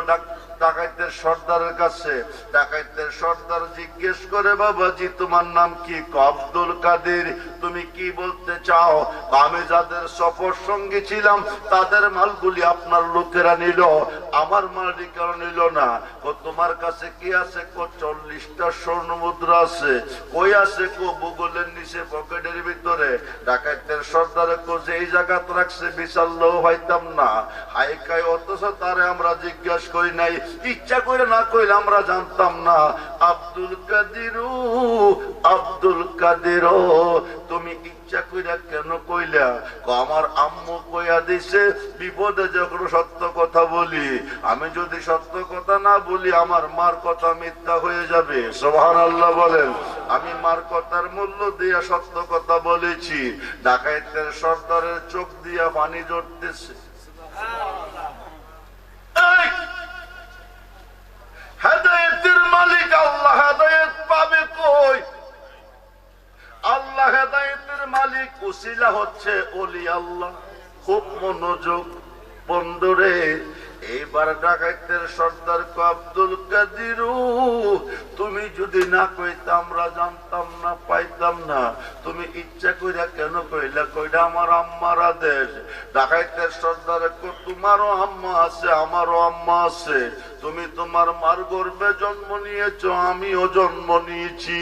ডাকাইতের সর্দারের কাছে। ডাকাইতের সর্দার জিজ্ঞেস করে, বাবাজি তোমার নাম কি? আব্দুল কাদের। তুমি কি বলতে চাও? আমি যাদের সফর সঙ্গী ছিলাম তাদের মালগুলি আপনার লোকেরা নিল, আমার মালিকারা নিল না। তোমার কাছে কি আছে? 40টা স্বর্ণ মুদ্রা আছে। কই আছে? ভূগোলের নিচে পকেটের ভিতরে। ডাকাইতের সর্দারে যে এই জায়গা রাখছে বিশাল্লাহ হইতাম না। হাইকাই অথচ তারে আমরা জিজ্ঞাসা করি নাই, ইচ্ছা করে না কইলে আমরা জানতাম না। আব্দুল কাদির, আব্দুল কাদের তুমি ইচ্ছা কইরা কেন কইলা? আমার আম্মু কইয়া দিছে বিপদে যখন সত্য কথা বলি, আমি যদি সত্য কথা না বলি আমার মার কথা মিথ্যা হয়ে যাবে। সুবহানাল্লাহ বলেন। আমি মার কথার মূল্য দিয়া সত্য কথা বলেছি। ডাকাইতের সর্দারের চোখ দিয়া পানি ঝরতেছে। হেদায়েতের মালিক আল্লাহ, হেদায়েত পাবে কই? আল্লাহ হেদায়েতের মালিক, উসিলা হচ্ছে ওলি আল্লাহ। খুব মনোযোগ বন্ধুরে। এইবার ডাকাইতের সর্দার আব্দুল কাদির, তুমি যদি না কইতা আমরা জানতাম না, পাইতাম না। তুমি ইচ্ছা কইরা কেন কইলা? কইরা আমার আম্মার আদেশ। ডাকাইতের সর্দার, তোমারও আম্মা আছে আমারও আম্মা আছে। তুমি তোমার মার গর্ভে জন্ম নিয়েছ, আমিও জন্ম নিয়েছি।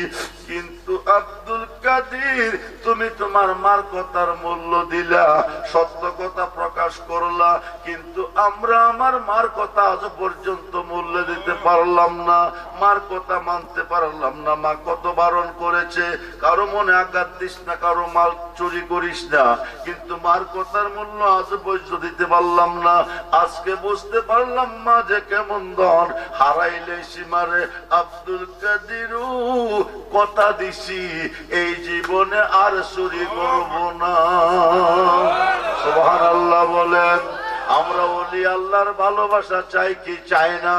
কিন্তু আব্দুল কাদির তুমি তোমার মার কথার মূল্য দিলা, সত্য কথা প্রকাশ করলা, কিন্তু আমরা আমার মার কথা আজ পর্যন্ত মূল্য দিতে পারলাম না, মার কথা মানতে পারলাম না। মা কত বারণ করেছে, কারো মনে আঘাত দিস না, কারো মাল চুরি করিস না, কিন্তু মার কথার মূল্য আজ পর্যন্ত দিতে পারলাম না। আজকে বুঝতে পারলাম মা যে কেমন ধন, হারাইলে সীমারে। আব্দুল কাদির কথা দিছি এই জীবনে আর চুরি করব না। সুবহানাল্লাহ বলেন। আমরা ওলি আল্লাহর ভালোবাসা চাই কি চাই না?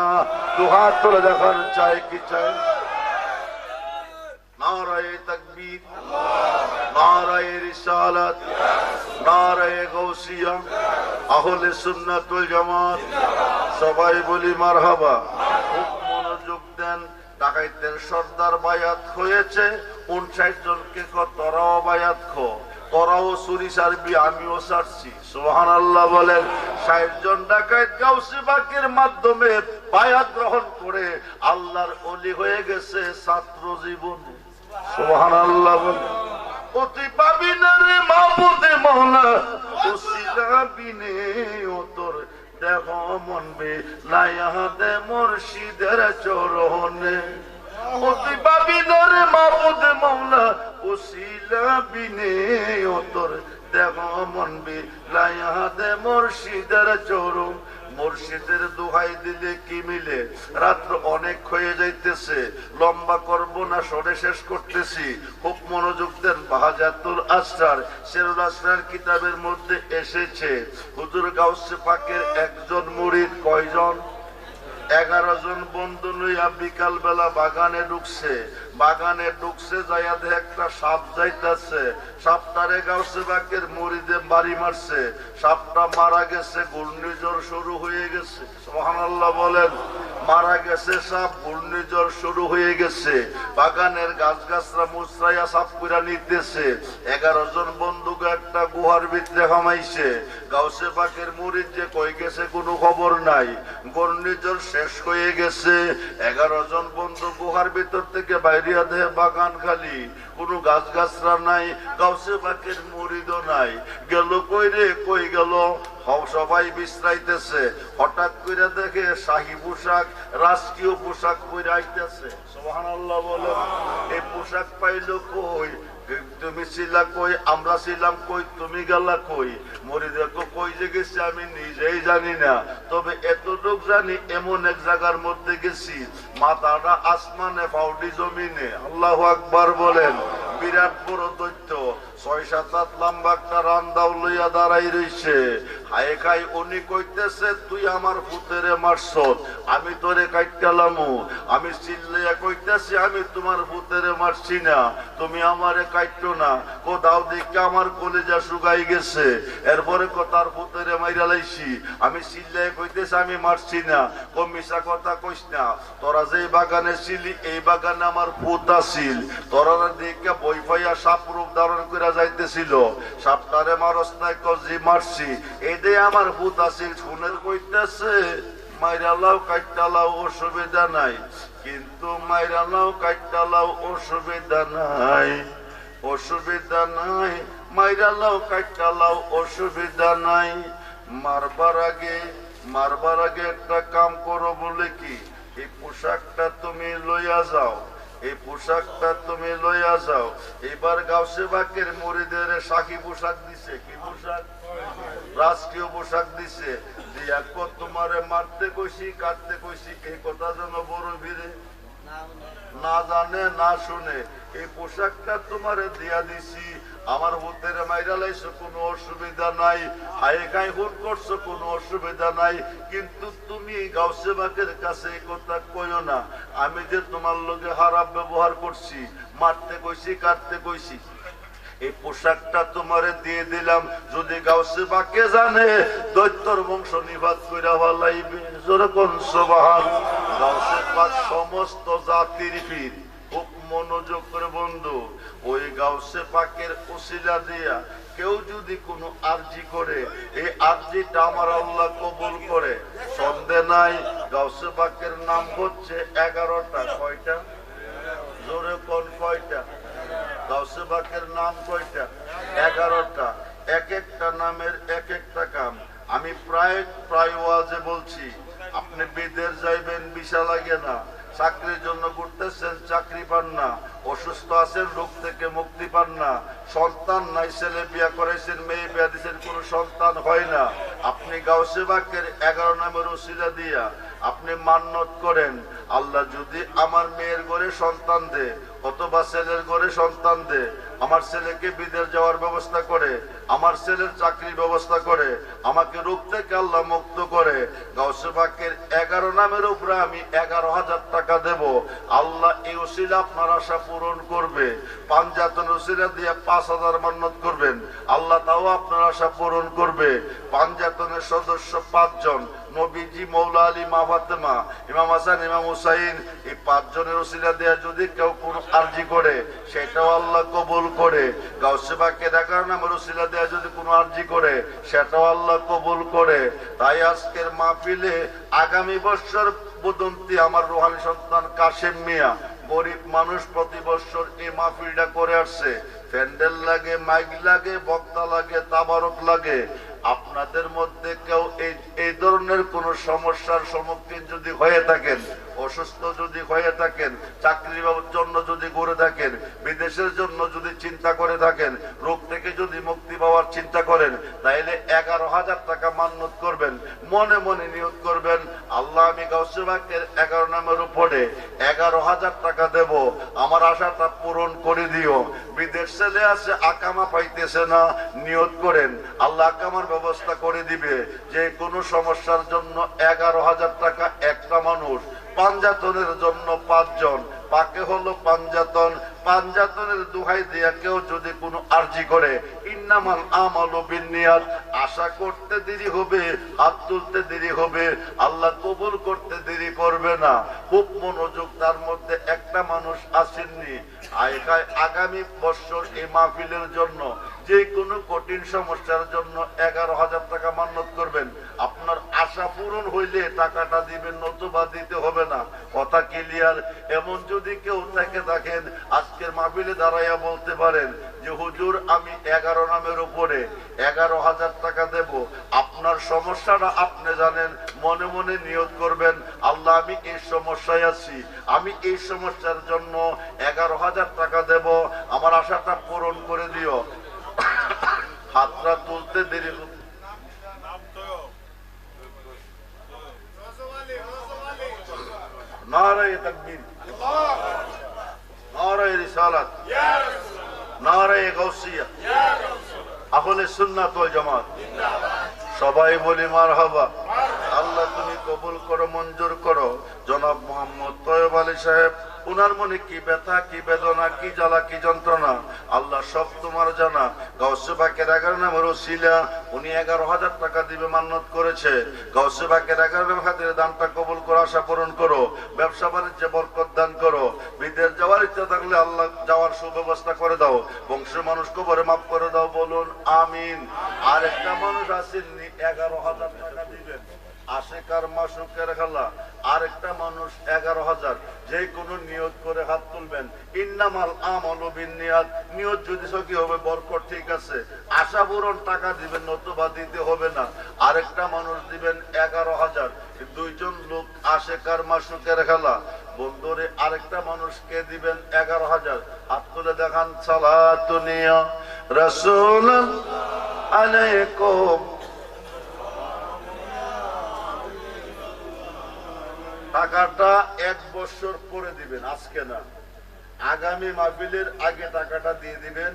দুহাত তুলে দেখান, চাই কি চাই? নারায়ে তাকবীর, নারায়ে রিসালাত, নারায়ে গাউসিয়া, আহলে সুন্নাত ওয়াল জামাত, সবাই বলি মারহাবা। খুব মনোযোগ দেন। ডাকাইতের সর্দার বায়াত হয়েছে 59 জনকে। তোরাও বায়াত খো, তোরাও চুরি সারবি, আমিও সারছি। সুবহানাল্লাহ বলেন। 60 জন ডাকাইত গাউসে পাকের মাধ্যমে বায়াত গ্রহণ করে আল্লাহর ওলি হয়ে গেছে ছাত্র জীবনে। সুবহানাল্লাহ বলেন। অতি পাবি না রে মাহবুবে মাওলা, ওসিলা বিনে ও তোর দেহ মনবে লায়াতে মুর্শিদের চরণে। অতি পাবি না রে মাহবুবে মাওলা, ওসিলা বিনে ও তোর দেহ মনবে লায়াতে মুর্শিদের চরণ। মুর্শিদের দোহাই দিলে কি মিলে? রাত্র অনেক হয়ে যাইতেছে, লম্বা করব না, সরে শেষ করতেছি। খুব মনোযোগ দেন। বাহাজাতুল আসরার, শেরুল আসরার কিতাবের মধ্যে এসেছে হুজুর গাউসে পাকের একজন মুরিদ কয়জন? 11 জন বন্ধু লইয়া বিকাল বেলা বাগানে ঢুকছে। বাগানে ঢুকছে, যাইয়া দেখে একটা সাপ যাইতেছে। সাপটারে গাউসে পাকের মুরিদে বাড়ি মারছে। সাপটা মারা গেছে, ঘূর্ণিঝড় শুরু হয়ে গেছে। সুবহানাল্লাহ বলেন। মারা গেছে সাপ, ঘূর্ণিঝড় শুরু হয়ে গেছে। বাগানের গাছ গাছরা মুচড়াইয়া সাপ কইরা নিতেছে। 11 জন বন্ধুকে একটা গুহার ভিতরে হামাইছে। গাউসে পাকের মুরিদ যে কই গেছে কোনো খবর নাই। ঘূর্ণিঝড় শেষ হয়ে গেছে। 11 জন বন্ধু গুহার ভিতর থেকে বাইরিয়া দেহে বাগান খালি, কোনো গাছ গাছরা নাই, গাউসে পাকের মুরিদও নাই। গেল কই রে? কই গেল? সবাই বিশ্রাইতেছে। হঠাৎ করে দেখে শাহী পোশাক, রাষ্ট্রীয় পোশাক পরে আইতেছে। সুবহানাল্লাহ বলে। এই পোশাক পাইল কই? তুমি ছিলা কই? আমরা ছিলাম কই? তুমি গেলা কই? মরি দেখো কই যে গেছি আমি নিজেই জানি না, তবে এতটুক জানি এমন এক জায়গার মধ্যে গেছি, মাথাটা আসমানে, পাউডি জমিনে। আল্লাহু আকবার বলেন। বিরাট বড় দৈত্য 6-7 লম্বা একটা রান্দাও লইয়া দাঁড়াই রইছে। হায় খাই উনি কইতেছে তুই আমার পুতেরে মারছ, আমি তোরে কাইটালামু। আমি চিল্লাইয়া কইতেছি আমি তোমার পুতেরে মারছি না, তুমি আমারে কাইটো না। কোথাও দিকে আমার কলিজা শুকাই গেছে। এরপরে তার পুতেরে মাইরা লাইছি। আমি চিল্লাইয়া কইতেছি আমি মারছি না। ও মিশা কথা কইস না, তোরা যে বাগানে ছিলি এই বাগানে আমার পুত আছিল। তোরা দিকে বই পাইয়া সাপ রূপ ধারণ করে যাইতেছিল, সাপটারে মারস নাই? কজি মারছি, এদে আমার পুত আছিল। শুনের কইতেছে মাইরালাও কাইটালাও অসুবিধা নাই, কিন্তু মাইরালাও কাইটালাও অসুবিধা নাই, অসুবিধা নাই, মাইরালাও কাইটালাও অসুবিধা নাই। মারবার আগে একটা কাম করো, বলে কি এই পোশাকটা তুমি লইয়া যাও, এই পোশাকটা তুমি লইয়া যাও। এবার গাউসে বাকের মুরিদের শাকি পোশাক দিছে। কি পোশাক? রাজকীয় পোশাক দিছে। দিয়া তোমারে মারতে কইছি, কাটতে কইছি, এই কথা যেন বড় ভিড়ে না জানে না শুনে। এই পোশাকটা তোমারে দিয়া দিছি, আমার হুতের মাইরা লাইছো, কোনো অসুবিধা নাই। হায় গায়ে হুট করছো, কোনো অসুবিধা নাই। কিন্তু তুমি গাউসে বাকের কাছে এই কথা কইও না, আমি যে তোমার লগে খারাপ ব্যবহার করছি, মারতে কইছি, কাটতে কইছি। এই পোশাকটা তোমারে দিয়ে দিলাম, যদি গাউসে বাকে জানে দৈত্যর বংশ নিবাদ কইরা ফেলাইবে। জোরে কোন সুবহান। গাউসে পাক সমস্ত জাতির পীর। খুব মনোযোগ করে বন্ধু, ওই গাউসে পাকের উসিলা দিয়া কেউ যদি কোনো আরজি করে, এই আরজিটা আমার আল্লাহ কবুল করে, সন্দেহ নাই। গাউসে পাকের নাম হচ্ছে 11টা। কয়টা? জোরে কোন কয়টা? গাউসে পাকের নাম কয়টা? 11টা। এক একটা নামের এক একটা কাম। আমি প্রায় ওয়াজে বলছি, আপনি বিদেশ যাইবেন, ভিসা লাগে না। চাকরির জন্য ঘুরতেছেন, চাকরি পান না। অসুস্থ আছেন, রোগ থেকে মুক্তি পান না। সন্তান নাই, ছেলে বিয়া করাইছেন, মেয়ে বিয়া দিয়েছেন, কোনো সন্তান হয় না। আপনি গাউসে বাকের 11 নামের উসিলা দিয়া আপনি মান্নত করেন, আল্লাহ যদি আমার মেয়ের ঘরে সন্তান দে, অথবা ছেলের ঘরে সন্তান দে, আমার ছেলেকে বিদেশ যাওয়ার ব্যবস্থা করে, আমার ছেলের চাকরির ব্যবস্থা করে, আমাকে রোগ থেকে আল্লাহ মুক্ত করে, গাউসে পাকের 11 নামের উপরে আমি 11,000 টাকা দেব। আল্লাহ এই উসিলা আপনার আশা পূরণ করবে। পাঞ্জাতন উসিলা দিয়ে 5,000 মান্নত করবেন, আল্লাহ তাও আপনার আশা পূরণ করবে। পাঞ্জাতনের সদস্য 5 জন, নবীজি, মৌলা আলী, মা ফাতেমা, ইমাম হাসান, ইমাম হুসাইন। এই 5 জনের উসিলা দেয়া যদি কেউ কোনো আরজি করে, সেটাও আল্লাহ কবুল করে। গাউসে পাকের 11 নামের উসিলা দেয়া যদি কোনো আরজি করে, সেটাও আল্লাহ কবুল করে। তাই আজকের মাহফিলে আগামী বছর বদন্তি আমার রুহানি সন্তান কাশেম মিয়া, গরিব মানুষ, প্রতি বছর এই মাহফিলটা করে আসছে। প্যান্ডেল লাগে, মাইক লাগে, বক্তা লাগে, তাবারক লাগে। আপনাদের মধ্যে কেউ এই ধরনের কোন সমস্যার সম্মুখীন যদি হয়ে থাকেন, অসুস্থ যদি হয়ে থাকেন, চাকরির জন্য যদি ঘুরে থাকেন, বিদেশের জন্য যদি চিন্তা করে থাকেন, রোগ থেকে যদি মুক্তি পাওয়ার চিন্তা করেন, তাইলে 11,000 টাকা মান্নত করবেন। মনে মনে নিয়ত করবেন, আল্লাহ আমি গাউসে পাকের 11 নামের উপরে 11,000 টাকা দেব, আমার আশাটা পূরণ করে দিও। বিদেশ ছেলে আছে, আকামা পাইতেছে না, নিয়ত করেন আল্লাহ আকামার ব্যবস্থা করে দিবে। যে কোনো সমস্যার জন্য 11,000 টাকা একটা মানুষ। পাঞ্জাতনের জন্য 5 জন, পাকে হলো পাঞ্জাতন। পাঞ্জাতনের দোহাই দিয়া কেউ যদি কোনো আরজি করে, ইন্নামাল আমালু বিন্নিয়াত, আশা করতে দেরি হবে, হাত তুলতে দেরি হবে, আল্লাহ কবুল করতে দেরি করবে না। খুব মনোযোগ। তার মধ্যে একটা মানুষ আসেননি, আগামী বছর এই মাহফিলের জন্য যে কোনো কঠিন সমস্যার জন্য 11,000 টাকা মান্নত করবেন। আপনার আশা পূরণ হইলে টাকাটা দিবেন, নতুবা দিতে হবে না। কথা ক্লিয়ার? এমন যদি কেউ থেকে থাকেন, আজকের মাহফিলে দাঁড়াইয়া বলতে পারেন যে হুজুর আমি 11 নামের উপরে 11,000 টাকা দেব। আপনার সমস্যাটা আপনি জানেন, মনে মনে নিয়ত করবেন, আল্লাহ আমি এই সমস্যায় আছি, আমি এই সমস্যার জন্য 11,000 টাকা দেব, আমার আশাটা পূরণ করে দিও। হাতটা তুলতে দেরি। নারায়ে তাকবীর, নারায়ে রিসালাত। নারে গাউসিয়া, আহলে সুন্নাত ওয়াল জামাত, সবাই বলি মারহাবা। আল্লাহ তুমি কবুল করো, মঞ্জুর করো। জনাব মোহাম্মদ তয়্যব আলী সাহেব, উনার মনে কি ব্যথা, কি বেদনা, কি জ্বালা, কি যন্ত্রণা, আল্লাহ সব তোমার জানা। গাউসে পাকের 11 নামের ওসিলা উনি 11,000 টাকা দিবে মান্নত করেছে। গাউসে পাকের 11 নামের খাতিরে দানটা কবুল করো, আশা পূরণ করো, ব্যবসা বাণিজ্যে বরকত দান করো। বিদেশ যাওয়ার ইচ্ছা থাকলে আল্লাহ যাওয়ার সুব্যবস্থা করে দাও। বংশের মানুষ কবরে মাফ করে দাও, বলুন আমিন। আর একটা মানুষ আসেননি 11,000 টাকা দিবেন, আশেকার মাসুকের খেলা। আরেকটা মানুষ 11,000, যে কোনো নিয়ত করে হাত তুলবেন। ইন্নামাল আমালু বিন্নিয়াত, নিয়ত যদি সকি হবে বরকত, ঠিক আছে, আশা পূরণ টাকা দিবেন, নতুবা দিতে হবে না। আরেকটা মানুষ দিবেন 11,000, দুইজন লোক আশেকার মাসুকের খেলা। বন্ধুরে আরেকটা মানুষকে দিবেন 11,000, হাত তুলে দেখান। সালাতুনিয়া রাসূল আলাইকুম। টাকাটা 1 বছর পরে দিবেন, আজকে না, আগামী মাহফিলের আগে টাকাটা দিয়ে দিবেন।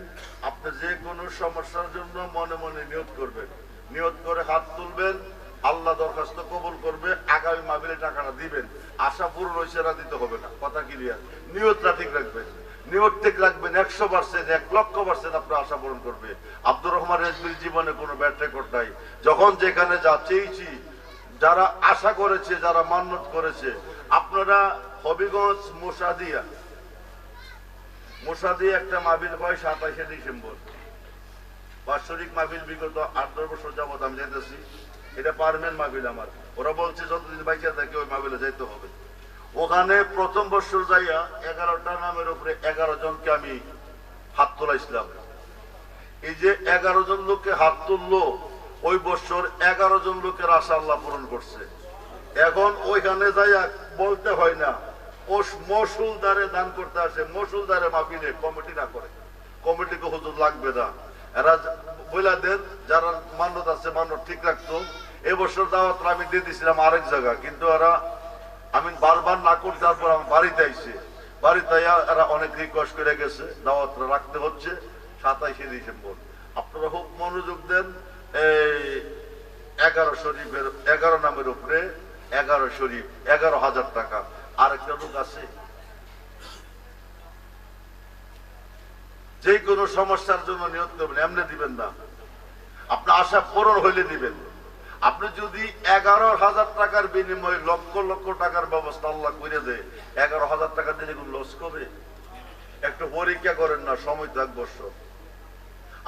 আপনি যে কোনো সমস্যার জন্য মনে মনে নিয়ত করবেন, নিয়ত করে হাত তুলবেন, আল্লাহ দরখাস্ত কবুল করবে। আগামী মাহফিলে টাকাটা দিবেন, আশা পূরণ হয়েছে না, দিতে হবে না, কথা ক্লিয়ার। নিয়তটা ঠিক রাখবেন, নিয়ত ঠিক রাখবেন, 100%, 1,00,000% আপনার আশা পূরণ করবে। আব্দুর রহমান রেজবির জীবনে কোনো ব্যাড রেকর্ড নাই। যখন যেখানে যা চেয়েছি, যারা আশা করেছে, যারা মান্নত করেছে, আপনারা হবিগঞ্জ মোসাদিয়া একটা মাহফিল হয় 27শে ডিসেম্বর, বাৎসরিক মাহফিল। বিগত 8-10 বছর যাবত আমি যাইতেছি, এটা পারমেন্ট মাহফিল আমার। ওরা বলছে যতদিন বাইচা থাকে ওই মাহফিলে যাইতে হবে। ওখানে প্রথম বছর যাইয়া 11টা নামের উপরে 11 জনকে আমি হাত তোলাইছিলাম। এই যে 11 জন লোককে হাত তুললো, ওই বছর 11 জন লোকের আশা আল্লাহ পূরণ করছে। এখন ওইখানে যাইয়া বলতে হয় না, ও মসুলদারে দান করতে আসে, মসুলদারে মাহফিলে কমিটি না করে, কমিটিকে হুজুর লাগবে না, এরা বইলা দেন। যারা মানত আছে মানত ঠিক রাখতো। এবছর দাওয়াত আমি দিয়ে দিয়েছিলাম আরেক জায়গা, কিন্তু এরা, আমি বারবার না করতে, তারপর আমার বাড়িতে আইসে, বাড়িতে এরা অনেক রিকোয়েস্ট করে গেছে, দাওয়াত রাখতে হচ্ছে 27শে ডিসেম্বর। আপনারা খুব মনোযোগ দেন। এই 11 শরীফের 11 নামের উপরে 11 শরীফ, 11,000 টাকা। আরেকটা লোক আছে, যে কোনো সমস্যার জন্য নিয়ত করবেন, এমনি দিবেন না, আপনার আশা পূরণ হইলে দিবেন। আপনি যদি 11,000 টাকার বিনিময়ে লক্ষ লক্ষ টাকার ব্যবস্থা আল্লাহ করে দেয়, 11,000 টাকা দিলে কোন লস করবে? একটু পরীক্ষা করেন না, সময় তো 1 বছর,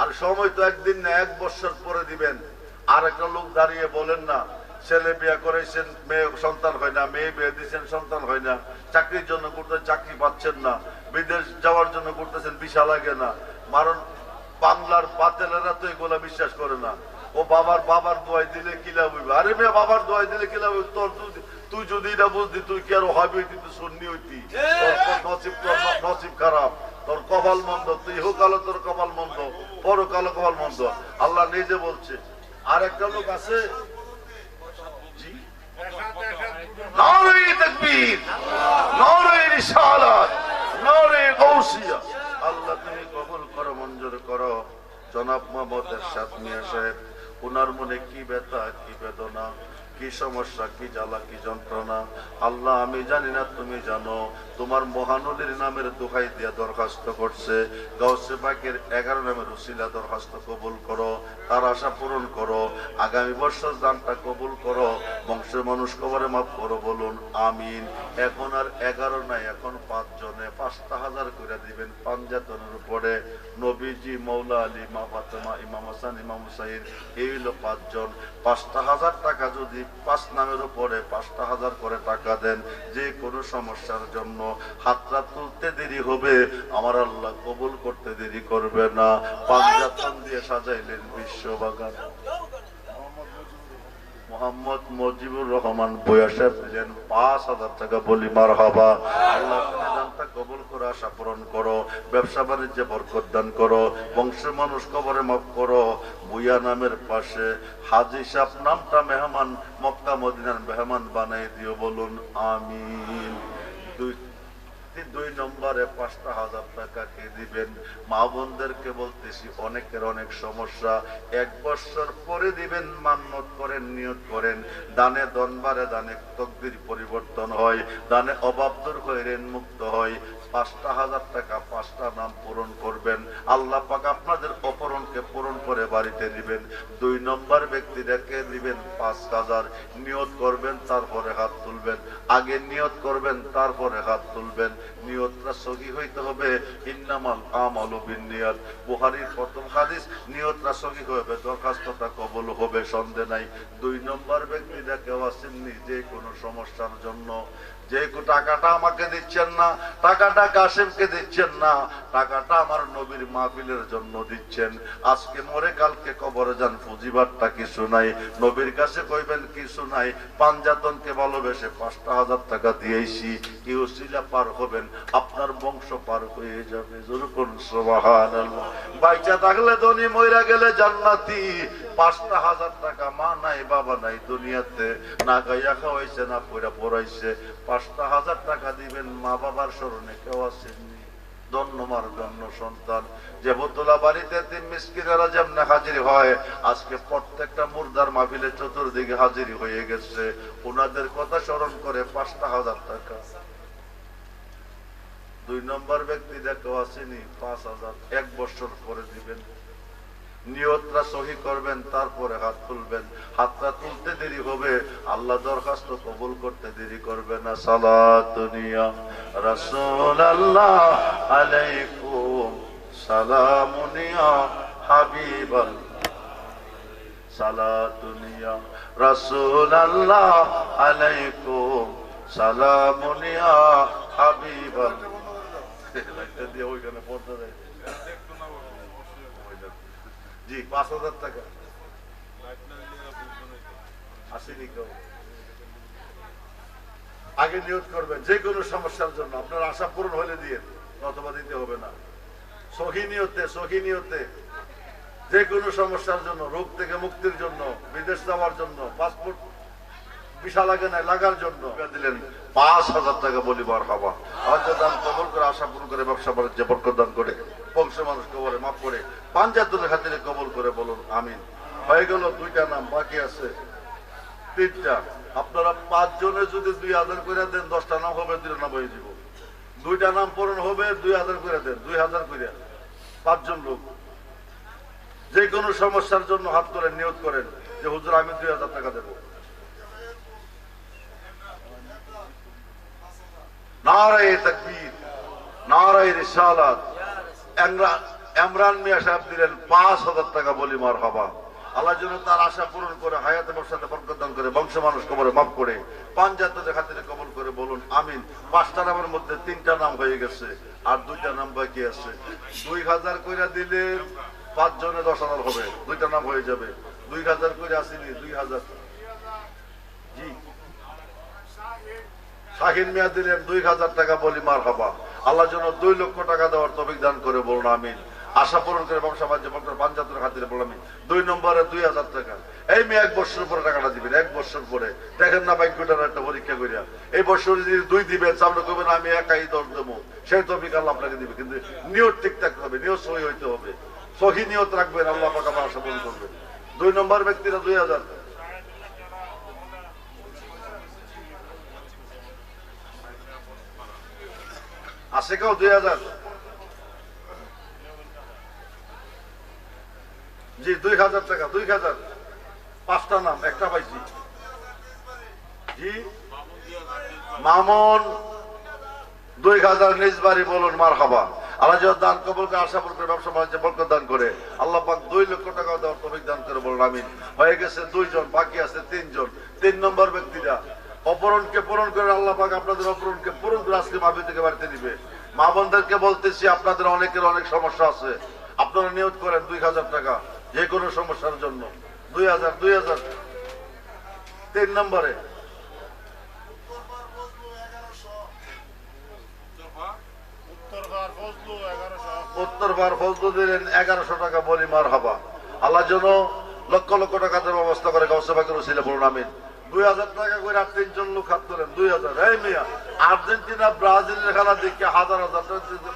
আর সময় তো একদিন না, 1 বছর পরে দিবেন। আর একটা লোক দাঁড়িয়ে বলেন না, ছেলে বিয়ে করেছেন, মেয়ে সন্তান হয় না, মেয়ে বিয়ে দিচ্ছেন, সন্তান হয় না, চাকরির জন্য করতে চাকরি পাচ্ছেন না, বিদেশ যাওয়ার জন্য করতেছেন, ভিসা লাগে না। কারণ বাংলার বাতেলেরা তো এগুলা বিশ্বাস করে না। ও বাবার দোয়াই দিলে কি লাভ হইবে? আরে মেয়ে বাবার দোয়াই দিলে কি লাভ হইবে? তুই যদি এটা বুঝতি, তুই কি আরো হবে, তুই সুন্নি হইতি। নসিব খারাপ, তোর কপাল মন্দ, তুই ইহকালে তোর কপাল মন্দ, পরকালে কপাল মন্দ। আল্লাহ নিজে বলছে। আর একটা লোক আছে, নারে তাকবীর, নারে রিসালাত, নারে গাউসিয়া। আল্লাহ তুমি কবুল করো, মঞ্জুর করো। জনাব মোহাম্মদ এরশাদ মিয়া সাহেব, ওনার মনে কি ব্যথা, কি বেদনা, কি সমস্যা, কি জ্বালা, কি যন্ত্রণা, আল্লাহ আমি জানি না, তুমি জানো। তোমার মহানবীর নামের দোহাই দিয়া দরখাস্ত করছে, গাউসে পাকের 11 নামের উসিলা দরখাস্ত কবুল করো, তার আশা পূরণ করো। আগামী বছর দানটা কবুল করো, বংশের মানুষ কবরে মাফ করো, বলুন আমিন। এখন আর 11 নাই, এখন 5 জনে 5,000 করে দিবেন পাঞ্জাতনের উপরে। নবীজি, মৌলা আলী, মা ফাতেমা, ইমাম হাসান, ইমাম হুসাইন, এই হলো 5 জন। 5,000 টাকা যদি 5 নামের উপরে 5,000 করে টাকা দেন, যে কোনো সমস্যার জন্য হাতটা তুলতে দেরি হবে, আমার আল্লাহ কবুল করতে দেরি করবে না। পাঞ্জাতন দিয়ে সাজাইলেন বিশ্ববাগান। মোহাম্মদ মুজিবুর রহমান বয়া সাহেব দিলেন 5,000 টাকা, বলি মারহাবা। আল্লাহ তুমি দানটা কবুল করে আশা পূরণ করো, ব্যবসা বাণিজ্যে বরকত দান করো, বংশের মানুষ কবরে মাফ করো। বুয়া নামের পাশে হাজী সাহেব নামটা মেহমান, মক্কা মদিনার মেহমান বানাই দিও, বলুন আমিন। দুই নম্বরে 5,000 টাকা কে দিবেন? মা বোনদেরকে বলতেছি, অনেকের অনেক সমস্যা, 1 বছর পরে দিবেন, মান্যত করেন, নিয়ত করেন, দানে দনবারে দানে তকদির পরিবর্তন হয়, দানে অভাব দূর হয়, ঋণ মুক্ত হয়। 5,000 টাকা 5টা নাম পূরণ করবেন, আল্লাহ পাক আপনাদের অপরণকে পূরণ করে বাড়িতে দিবেন। 2 নম্বর ব্যক্তিদেরকে দিবেন 5,000, নিয়ত করবেন, তারপরে হাত তুলবেন। আগে নিয়ত করবেন, তারপরে হাত তুলবেন। নিয়তটা সহি হইতে হবে, ইন্নামাল আমালু বিন্নিয়াত, বুখারীর প্রথম হাদিস। নিয়তটা সহি হবে, দরখাস্তটা কবুল হবে, সন্দেহ নাই। 2 নম্বর ব্যক্তিরা কেউ আসেননি যে কোনো সমস্যার জন্য, যে টাকাটা আমাকে দিচ্ছেন না, টাকাটা কাসেমকে দিচ্ছেন না, টাকাটা আমার নবীর মাহফিলের জন্য দিচ্ছেন, আজকে মরে কালকে কবরে যান, পুঁজিবারটা কিছু নাই, নবীর কাছে কইবেন কিছু নাই, পাঞ্জাতনকে ভালোবেসে 5,000 টাকা দিয়েছি, কি উসিলা পার হবেন, আপনার বংশ পার হয়ে যাবে। যখন সুবহানাল্লাহ, বাইচা থাকলে ধনী, মইরা গেলে জান্নাতি। 5,000 টাকা মা নাই বাবা নাই দুনিয়াতে, না গাইয়া খাওয়াইছে না পয়রা পড়াইছে, 5,000 টাকা দিবেন। মা বাবার স্মরণে কেউ আসেননি, ধন্যমার জন্য সন্তান যে বোতলা বাড়িতে 3 মিসকিনেরা যেমন হাজির হয়, আজকে প্রত্যেকটা মুর্দার মাহফিলে চতুর্দিকে হাজির হয়ে গেছে, ওনাদের কথা স্মরণ করে 5,000 টাকা। 2 নম্বর ব্যক্তি কেউ আসেনি, 5,000 1 বছর পরে দিবেন। নিয়তটা সহি করবেন, তারপরে হাত তুলবেন। হাতটা তুলতে দেরি হবে, আল্লাহ দরখাস্ত কবুল করতে দেরি করবে না। সালাতুনিয়া রাসূলুল্লাহ আলাইকুম সালামুনিয়া হাবিবাল্লাহ, সালাতুনিয়া রাসূলুল্লাহ আলাইকুম সালামুনিয়া হাবিবাল্লাহ। লাইটটা দিয়ে ওইখানে পড়তে দেয়। জি, 5,000 টাকা আসেনি কেউ। আগে নিয়ত করবেন যে কোনো সমস্যার জন্য, আপনার আশা পূরণ হলে দিয়ে, অথবা দিতে হবে না। সহি নিয়তে যে কোনো সমস্যার জন্য, রোগ থেকে মুক্তির জন্য, বিদেশ যাওয়ার জন্য, পাসপোর্ট ভিসা লাগে না, লাগার জন্য দিলেন 5,000 টাকা। বলি মারহাবা। হজ দান কবুল করে, আশা পূরণ করে, ব্যবসা বাণিজ্য বরকত দান করে, বংশ মানুষ কবরে মাফ করে, পাঞ্জাতুলের খাতিরে কবুল করে বলুন আমিন। হয়ে গেল 2টা নাম, বাকি আছে 3টা। আপনারা 5 জনে যদি 2,000 করে দেন, 10টা নাম হবে, 2 নাম হয়ে যাব। 2টা নাম পূরণ হবে, 2,000 করে দেন, 2,000 করে। 5 জন লোক যে কোনো সমস্যার জন্য হাত করে নিয়ত করেন যে হুজুর আমি 2,000 টাকা দেবো। নারায়ে তাকবীর, নারায়ে রিসালাত। ইমরান মিয়া সাহেব দিলেন 5,000 টাকা। বলি মারহাবা। আল্লাহ যেন তার আশা পূরণ করে, হায়াতে ব্যবসাতে বরকত দান করে, বংশ মানুষ কবরে মাফ করে, পাঞ্জাতের খাতিরে কবুল করে বলুন আমিন। 5টা নামের মধ্যে 3টা নাম হয়ে গেছে, আর 2টা নাম বাকি আছে। 2,000 কইরা দিলে 5 জনে 10,000 হবে, 2টা নাম হয়ে যাবে। 2,000 কইরা আসেনি, 2,000। জি, শাহিন মিয়া দিলেন 2,000 টাকা। বলি মারহাবা। আল্লাহ যেন 2 লক্ষ টাকা দেওয়ার তৌফিক দান করে বলুন আমিন। আশা পূরণ করে, ব্যবসা বাণিজ্য পাঞ্জাতের খাতিরে বললাম আমিন। 2 নম্বরে 2,000 টাকা। এই মেয়ে 1 বছর পরে টাকাটা দিবেন, 1 বছর পরে। দেখেন না ভাগ্যটার একটা পরীক্ষা করিয়া, এই বছর যদি 2 দিবেন, সামনে করবেন আমি একাই 10 দেবো, সেই তৌফিক আল্লাহ আপনাকে দিবে। কিন্তু নিয়ত ঠিক থাকতে হবে, নিয়ত সহি হইতে হবে, সহি নিয়ত রাখবেন, আল্লাহ পাক আমার আশা পূরণ করবেন। 2 নম্বর ব্যক্তিরা 2,000। আছে কেউ 2,000? জি, 2,000 টাকা। 2,000, 5টা নাম, একটা পাইছি। জি, মামুন 2,000 নিজ বাড়ি। বলুন মারহাবা। আল্লাহ যেন দান কবুল করে, আশা পূরণ করে, ব্যবসা বাণিজ্য বরকত দান করে, আল্লাহ পাক 2 লক্ষ টাকা দেওয়ার তৌফিক দান করে বলুন আমিন। হয়ে গেছে 2 জন, বাকি আছে 3 জন। 3 নম্বর ব্যক্তিরা অপরণকে পূরণ করে, আল্লাহ পাক আপনাদের অপরণকে পূরণ করে আজকে মাহফিল থেকে বাড়িতে দিবে। মা বোনদেরকে বলতেছি, আপনাদের অনেকের অনেক সমস্যা আছে, আপনারা নিয়ত করেন 2,000 টাকা যে কোনো সমস্যার জন্য। 2,000। 3 নম্বরে উত্তরবার ফজলু দিলেন 1,100 টাকা। বলি মারহাবা। আল্লাহ যেন লক্ষ লক্ষ টাকা দেওয়ার ব্যবস্থা করে, গাউসে পাকের উসিলা বলুন আমিন। 2000 টাকা করে আর 3 জন লোক হাত তোলেন 2000। এই মিয়া, আর্জেন্টিনা ব্রাজিলের খেলা দেখে হাজার হাজার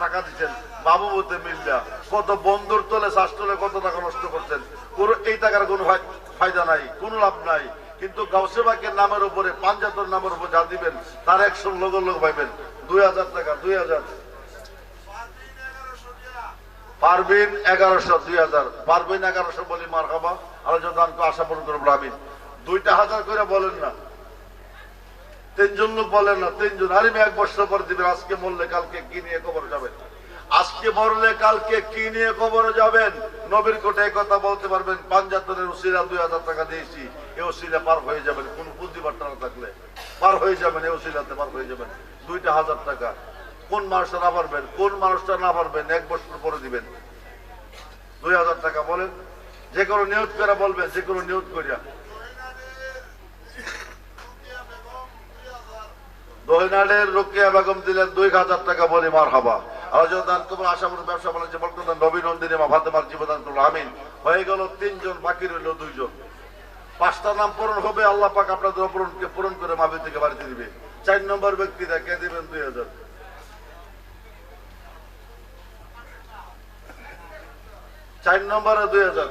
টাকা দিচ্ছেন বাবুবতে মিল্লা, কত বন্ধুর তোলে শ্বাস তোলে কত টাকা নষ্ট করছেন। কোনো এই টাকার কোনো ফায়দা নাই, কোনো লাভ নাই। কিন্তু গাউসে পাকের নামের উপরে, পাঞ্জাতর নামের উপর যা দিবেন তার 100 লোক পাইবেন। 2000 টাকা, 2000। পারবেন 1100, 2000। পারবেন 1100 বলি মারহাবা, আলোচনা দানকে আশা পূরণ করবো। আমিন। 2000 করে বলেন না, 3 জন লোক বলেন না, 3 জন। আরে 1 বছর পর দিবেন। আজকে মরলে কালকে কি নিয়ে কবরে যাবেন? আজকে মরলে কালকে কি নিয়ে কবরে যাবেন? নবীর কোটায় কথা বলতে পারবেন, পাঞ্জাতনের উসিলা 2000 টাকা দিয়েছি, এই উসিলা পার হয়ে যাবেন। কোন বুদ্ধিবার্তা না থাকলে পার হয়ে যাবেন, এই উসিলাতে পার হয়ে যাবেন। 2000 টাকা। কোন মানুষটা না পারবেন? কোন মানুষটা না পারবেন? 1 বছর পরে দিবেন 2000 টাকা। বলেন, যে কোনো নিয়ত করে বলবেন, যে কোনো নিয়ত করিয়া। দহিনালের রোকেয়া বেগম দিলেন 2000 টাকা বলি মারহাবা। আলোচনা দান করবো আশা করি ব্যবসা বাণিজ্য বর্তমান নবীন নন্দিনী মা ফাতেমার জীবদান করলো। আমিন। হয়ে গেল 3 জন, বাকি রইল 2 জন। 5টা নাম পূরণ হবে, আল্লাহ পাক আপনাদের অপূরণকে পূরণ করে মাহফিল থেকে বাড়িতে দিবে। 4 নম্বর ব্যক্তিরা কে দিবেন? 2000। 4 নম্বরে 2000।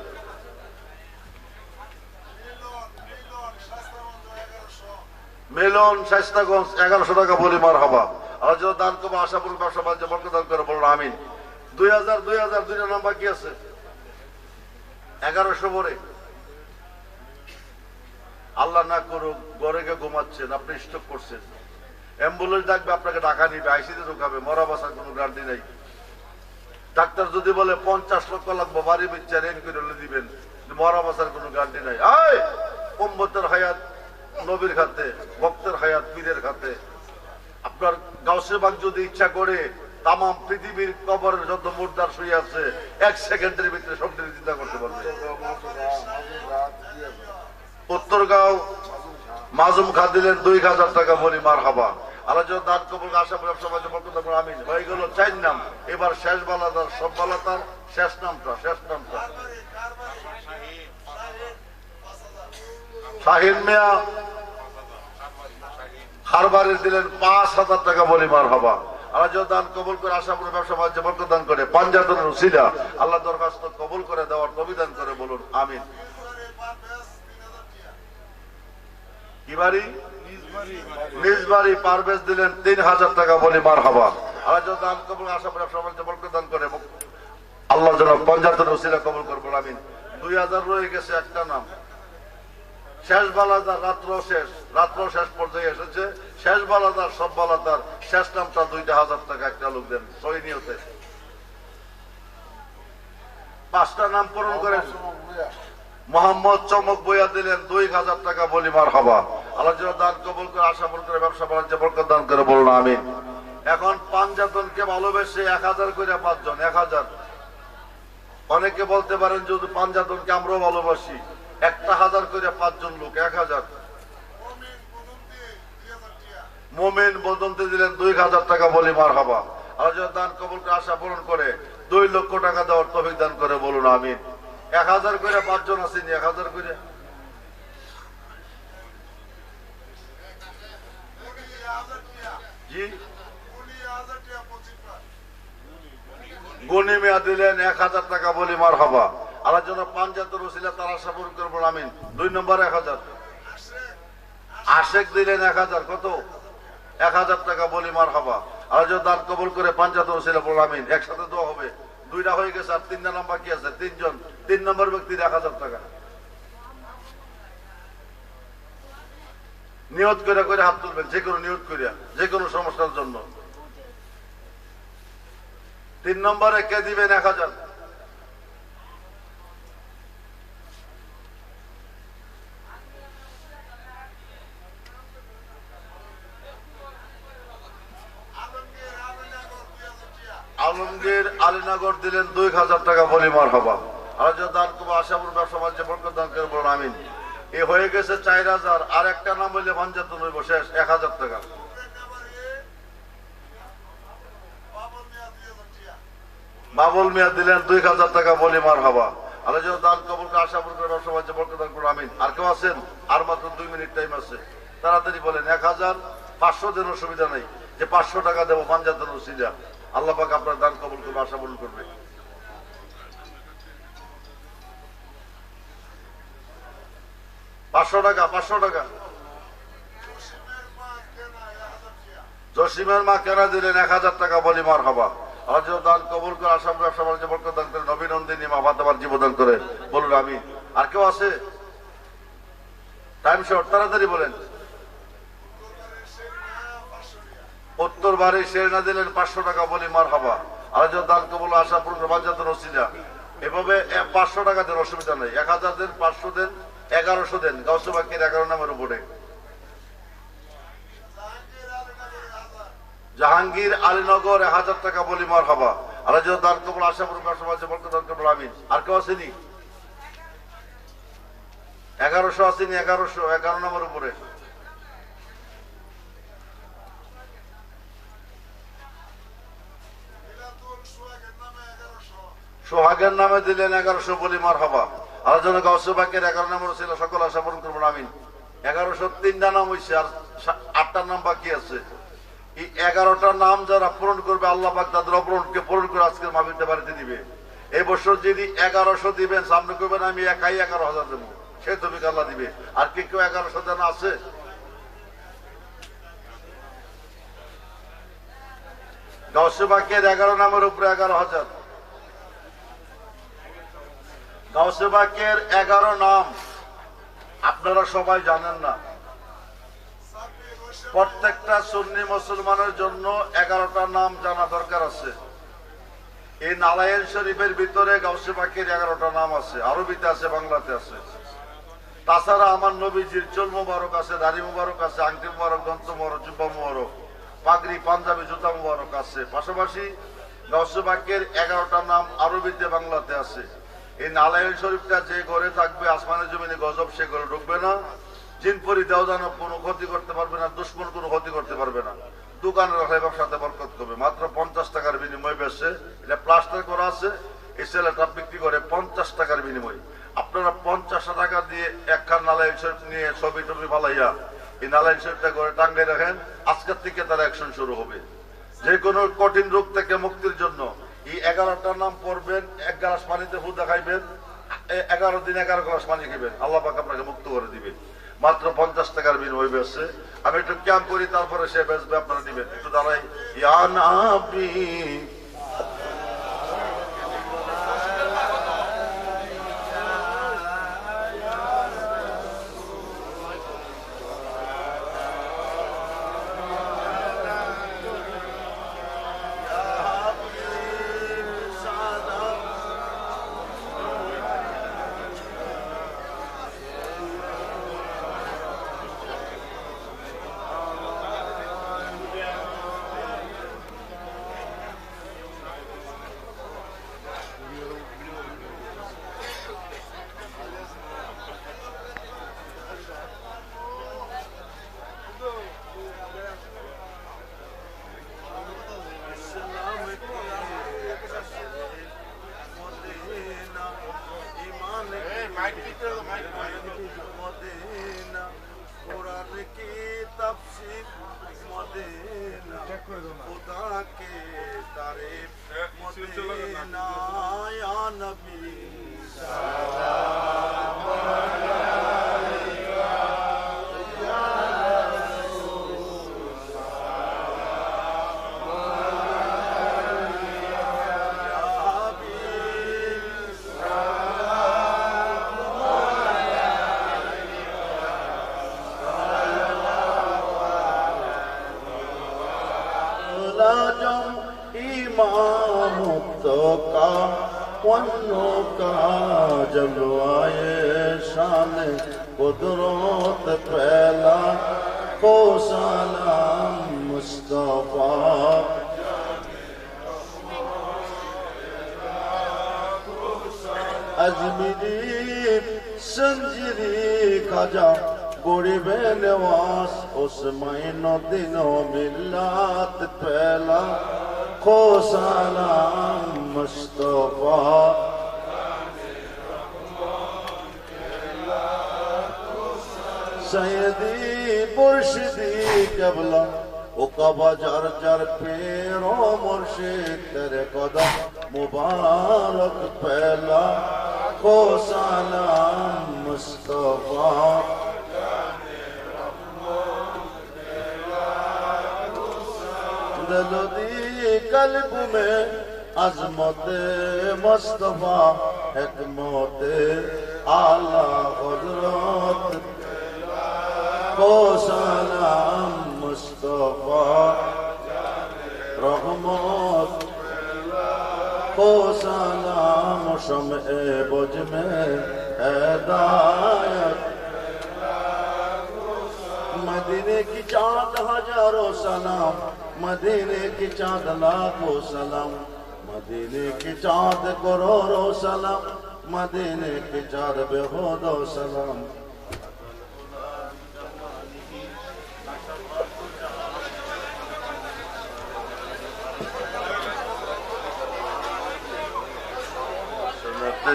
মিলন শাস্তাগঞ্জ 1100 টাকা বলি মারহাবা। আলোচনা দান করবো আশা করি ব্যবসা বাণিজ্য বরকত দান করে বলুন আমিন। 2000, 2000। 2টা নাম্বার কি আছে? 1100 বলে। আল্লাহ না করুক ঘরে গিয়ে ঘুমাচ্ছেন, আপনি স্ট্রোক করছেন, অ্যাম্বুলেন্স ডাকবে, আপনাকে ঢাকা নিবে, আইসিতে ঢুকাবে, মরা বাসার কোনো গ্যারান্টি নাই। ডাক্তার যদি বলে 50 লক্ষ লাগবে, বাড়ি বিচ্ছা রেন করে দিবেন, মরা বাসার কোনো গ্যারান্টি নাই। উম্মতের হায়াত নবীর খাতে, ভক্তের হায়াত পীরের খাতে। আপনার গাউসে পাক যদি ইচ্ছা করে তাম পৃথিবীর কবরের যত মুর্দার শুয়ে আছে 1 সেকেন্ডের ভিতরে সবটি চিন্তা করতে পারবে। উত্তরগাঁও মাজুম খা দিলেন 2000 টাকা বলি মারহাবা। আলোচনা দান কবুল আশা ব্যবসা বাণিজ্য বরকত দান করুন আমিন। হয়ে গেল 4 নাম। এবার শেষ বালাদার, সব বালাতার শেষ নামটা, শেষ নামটা শাহিন মিয়া খারবারের দিলেন 5000 টাকা বলি মারহাবা। আলোচনা দান কবুল করে আশা করি ব্যবসা বাণিজ্য বরকত দান করে পাঞ্জাতনের উসিলা আল্লাহ দরখাস্ত কবুল করে দেওয়ার তৌফিক করে বলুন আমিন। কি বাড়ি? নিজ বাড়ি পারভেজ দিলেন 3000 টাকা বলি মারহাবা। আলোচনা দান কবুল আশা করি ব্যবসা বাণিজ্য বরকত দান করে আল্লাহ যেন পাঞ্জাতনের উসিলা কবুল করে বলুন আমিন। 2000 রয়ে গেছে একটা নাম, শেষ বালাদার। রাত্র শেষ পর্যায়ে এসেছে, শেষ বালাদার, সব বালাদার শেষ নামটা 2000 টাকা একটা লোক দেন সই নিয়তে। 5টা নাম পূরণ করেন। মোহাম্মদ চমক বইয়া দিলেন 2000 টাকা বলি মারহাবা। আলোচনা দান কবুল করে আশা পূরণ করে ব্যবসা বাণিজ্য বরকত দান করে বলুন আমিন। এখন পাঞ্জাতনকে ভালোবেসে 1000 করে 5 জন, 1000। অনেকে বলতে পারেন যদি পাঞ্জাতনকে আমরাও ভালোবাসি, 1000 করে 5 জন লোক, 1000। মোমেন বদন্তে দিলেন 2000 টাকা বলি মারহাবা। আলোচনা দান কবুল করে আশা পূরণ করে 2 লক্ষ টাকা দেওয়ার তৌফিক দান করে বলুন আমিন। 1000 করে 5 জন আসেনি, 1000 করে। জি, গনি মিয়া দিলেন 1000 টাকা বলি মারহাবা। আলোচনা পাঞ্জাতন উসিলা তার আশা পূরণ করে বলুন আমিন। 2 নম্বর 1000। আশেক দিলেন 1000। কত? 1000 টাকা বলি মারহাবা। আলোচনা দান কবুল করে পাঞ্জাতন উসিলা বলুন আমিন। একসাথে দোয়া হবে। 2টা হয়ে গেছে, আর 3টা নাম বাকি আছে। 3 জন, 3 নম্বর ব্যক্তির 1000 টাকা নিয়ত করে করে হাত তুলবেন, যে কোনো নিয়ত করিয়া, যে কোনো সমস্যার জন্য। 3 নম্বরে কে দিবেন 1000? আলমগীর আলীনগর দিলেন 2000 টাকা বলি মারহাবা। আলোচনা দান করবো আশা করি ব্যবসা বাণিজ্য বরকত দান করে বলুন আমিন। এ হয়ে গেছে 4000। আর একটা নাম হইলে পাঞ্জাতন হইব, শেষ 1000 টাকা। বাবুল মিয়া দিলেন 2000 টাকা বলি মারহাবা। আল্লাহ যেন দান কবুল করে, আশা করে ব্যবসা বাণিজ্য বরকত দান করুন, আমিন। আর কেউ আছেন? আর মাত্র 2 মিনিট টাইম আছে, তাড়াতাড়ি বলেন। 1500 দেন, অসুবিধা নেই, যে 500 টাকা দেবো পাঞ্জাতের ওসিলা। আল্লাহ পাক আপনার দান কবুল করবে, আশা পূরণ করবে। 500 টাকা, 500 টাকা। জসিমের মা কেনা দিলেন 1000 টাকা, বলি মারহাবা। আর যে দান কবুল করে, আশা ব্যবসা বাণিজ্য বরকত দান করে, নবীনন্দিনী মা বাতাবার জীবদান করে, বলুন আমিন। আর কেউ আছে? টাইম শর্ট, তাড়াতাড়ি বলেন। উত্তর বাড়ি শেরনা দিলেন 500 টাকা, বলি মারহাবা। আর যে দান কবুল, আশা পূরণ করে, বাঞ্ছাতুল ওসিলা। এভাবে 500 টাকা দেন, অসুবিধা নেই। 1000 দেন, 500 দেন, 1100 দেন, গাউসে বাকির 11 নামের উপরে। জাহাঙ্গীর আলীনগর 1000 টাকা, বলি মারহাবা। আল্লাহ যেন দান কবুল, আশা পূরণ করে, সমাজে বরকত দান করুন, আমিন। আর কেউ আসেনি? 1100 আসেনি? 1100, 11 নম্বর উপরে। সোহাগের নামে দিলেন 1100, বলি মারহাবা। আল্লাহ যেন গাউসে বাকির 11 নম্বর ছিল, সকল আশা পূরণ করুন, আমিন। 1103টা নাম হয়েছে, আর 8টার নাম বাকি আছে। এই 11টা নাম যারা পূরণ করবে, আল্লাহ পাক তাদের অপূরণকে পূরণ করে আজকের মাহফিলটা বাড়িতে দিবে। এই বছর যদি 1100 দিবেন, সামনে করবেন আমি একাই 11,000 দেবো, সে তুমি আল্লাহ দিবে। আর কি কেউ 1100 দেন আছে? গাউসে বাকের 11 নামের উপরে 11,000। গাউসে বাকের 11 নাম আপনারা সবাই জানেন না। প্রত্যেকটা সুন্নি মুসলমানের জন্য 11টা নাম জানা দরকার আছে। এই নালায়েন শরীফের ভিতরে গাউসে পাকের 11টা নাম আছে, আরবিতে আছে, বাংলাতে আছে। তাছাড়া আমার নবীজির চুল মুবারক আছে, দাড়ি মুবারক আছে, আংটি মুবারক, দন্ত মুবারক, জুব্বা মুবারক, পাগড়ি, পাঞ্জাবি, জুতা মুবারক আছে। পাশাপাশি গাউসে পাকের 11টা নাম আরবিতে, বাংলাতে আছে। এই নালায়েন শরীফটা যে ঘরে থাকবে, আসমানের জমিনে গজব সে ঘরে ঢুকবে না, জিনপরি দেওদানব কোনো ক্ষতি করতে পারবে না, দুশ্মন কোনো ক্ষতি করতে পারবে না। দোকানে রাখলে ব্যবসাতে বরকত করবে। মাত্র 50 টাকার বিনিময় বেচে, এটা প্লাস্টার করা আছে। এই ছেলেটা বিক্রি করে 50 টাকার বিনিময়। আপনারা 50 টাকা দিয়ে একখান নালায়েন শরীফ নিয়ে ছবি টবি ফালাইয়া এই নালায়েন শরীফটা করে টাঙ্গাই রাখেন। আজকের থেকে তার অ্যাকশন শুরু হবে। যে কোনো কঠিন রোগ থেকে মুক্তির জন্য এই 11টার নাম পড়বেন, 1 গ্লাস পানিতে ফু দেখাইবেন, 11 দিন 11 গ্লাস পানি খাবেন, আল্লাহ পাক আপনাকে মুক্ত করে দিবেন। মাত্র 50 টাকার বিনিময় বেচছে। আমি একটু ক্যাম্প করি, তারপরে সে বেচবে, আপনারা দিবেন। একটু দাঁড়াই। ইয়া নবী जलवाए शान कुदरत पहला को सलाम मुस्तफा अजमेरी संजीरी खाजा गरीबे नवाज उस्मान दिनो मिल्लत पहला को सलाम मुस्तफा सैयदी मुर्शिदी क़िबला उक़बा जार जार पेरो मुर्शिद तेरे कदम मुबारक पहला को सलाम मुस्तफा दिलो दी कल्ब में अज़मत मुस्तफा हिकमत आला हज़रत को सलाम मुस्तफा रहमत को सलाम शम्ए बुझ में हिदायत मदीने की चाँद हजारों सलाम मदीने की चाँद लाखों सलाम मदीने की चाँद करोड़ों सलाम मदीने की चाँद बेहुदों सलाम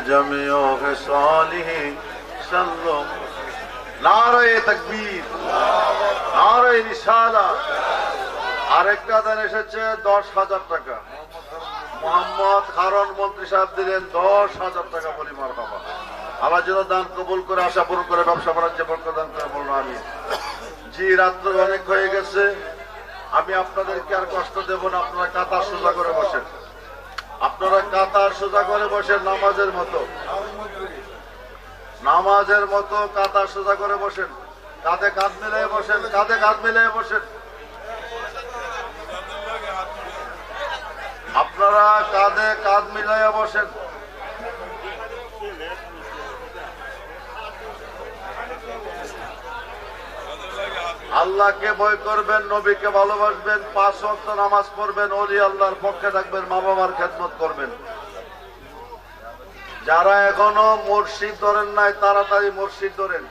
जमियो है सालिही सल्लो नारे तकबीर नारे रिसाला আরেকটা দান এসেছে 10,000 টাকা মোহাম্মদ খারন মন্ত্রী সাহেব দিলেন 10,000 টাকা বলি মারহাবা আল্লাহ যেন দান কবুল করে আশা পূরণ করে ব্যবসা বাণিজ্য বরকত দান করে বলুন আমি জি রাত্র অনেক হয়ে গেছে আমি আপনাদেরকে আর কষ্ট দেব না আপনারা কাতার সোজা করে বসেন আপনারা কাতার সোজা করে বসেন নামাজের মতো কাতার সোজা করে বসেন কাঁধে কাঁধ মিলিয়ে বসেন কাঁধে কাঁধ মিলিয়ে বসেন আপনারা কাঁধে কাঁধ মিলাইয়া বসেন আল্লাহকে ভয় করবেন নবীকে ভালোবাসবেন 5 ওয়াক্ত নামাজ পড়বেন ওলি আল্লাহর পক্ষে থাকবেন মা বাবার খেদমত করবেন যারা এখনো মুর্শিদ ধরেন নাই তাড়াতাড়ি মুর্শিদ ধরেন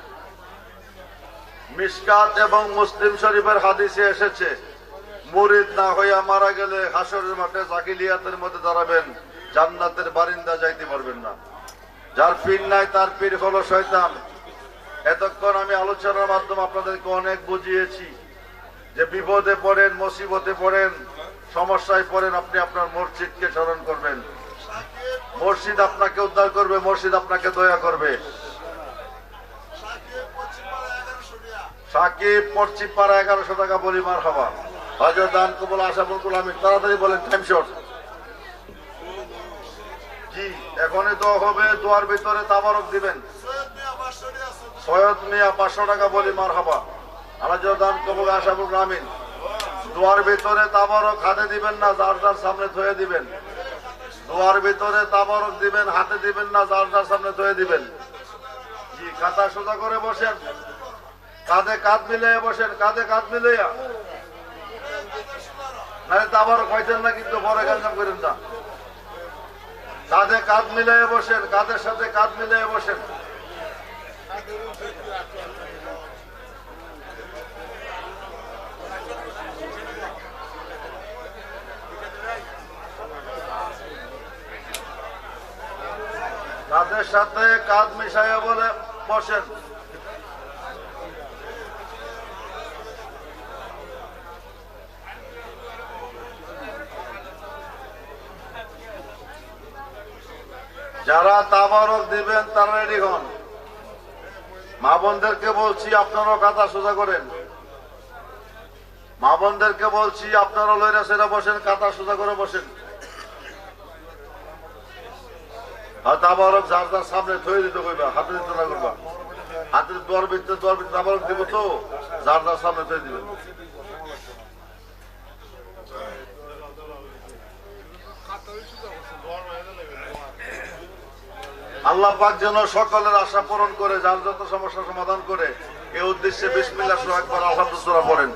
মিশকাত এবং মুসলিম শরীফের হাদিসে এসেছে মুরিদ না হইয়া মারা গেলে হাসরের মাঠে জাকিলিয়াতের মধ্যে দাঁড়াবেন জান্নাতের বারিন্দা যাইতে পারবেন না যার পীর নাই তার পীর হলো শয়তান এতক্ষণ আমি আলোচনার মাধ্যমে আপনাদেরকে অনেক বুঝিয়েছি যে বিপদে পড়েন মুসিবতে পড়েন সমস্যায় পড়েন আপনি আপনার মুর্শিদকে স্মরণ করবেন মুর্শিদ আপনাকে উদ্ধার করবে মুর্শিদ আপনাকে দয়া করবে সাকিব পড়চিপাড়া 1100 টাকা বলি মারহাবা হযরত দান কবুল আশা বলকুল আমি তাড়াতাড়ি বলেন টাইম শর্ট জি এখনই তো হবে দোয়ার ভিতরে তাবারক দিবেন সৈয়দ মিয়া 500 টাকা বলি মারহাবা আল্লাহ দান কবুল আশা বলকুল আমিন দোয়ার ভিতরে তাবারক হাতে দিবেন না যার যার সামনে ধুয়ে দিবেন দোয়ার ভিতরে তাবারক দিবেন হাতে দিবেন না যার যার সামনে ধুয়ে দিবেন জি কাঁধা সোজা করে বসেন কাঁধে কাঁধ মিলিয়ে বসেন কাঁধে কাঁধ মিলিয়ে নাহলে তাবারক হইতেন না কিন্তু পরে কাজ করেন না কাঁধে কাঁধ মিলিয়ে বসেন কাঁধের সাথে কাঁধ মিলিয়ে বসেন কাঁধের সাথে কাঁধ মিশাইয়া বলে বসেন যারা তাবারক দিবেন তারা রেডি হন মা বোনদেরকে বলছি আপনারাও কাঁধা সোজা করেন মা বোনদেরকে বলছি আপনারা লইরা সেরা বসেন কাঁধা সোজা করে বসেন আর তাবারক যার যার সামনে থয়ে দিতে কইবা হাতে দিতে না করবা হাতের দোয়ার ভিতরে তাবারক দিব তো যার যার সামনে থয়ে দিবেন আল্লাহ পাক যেন সকলের আশা পূরণ করে যার যত সমস্যা সমাধান করে এই উদ্দেশ্যে বিসমিল্লাহ সহ একবার আলহামদুলিল্লাহ পড়েন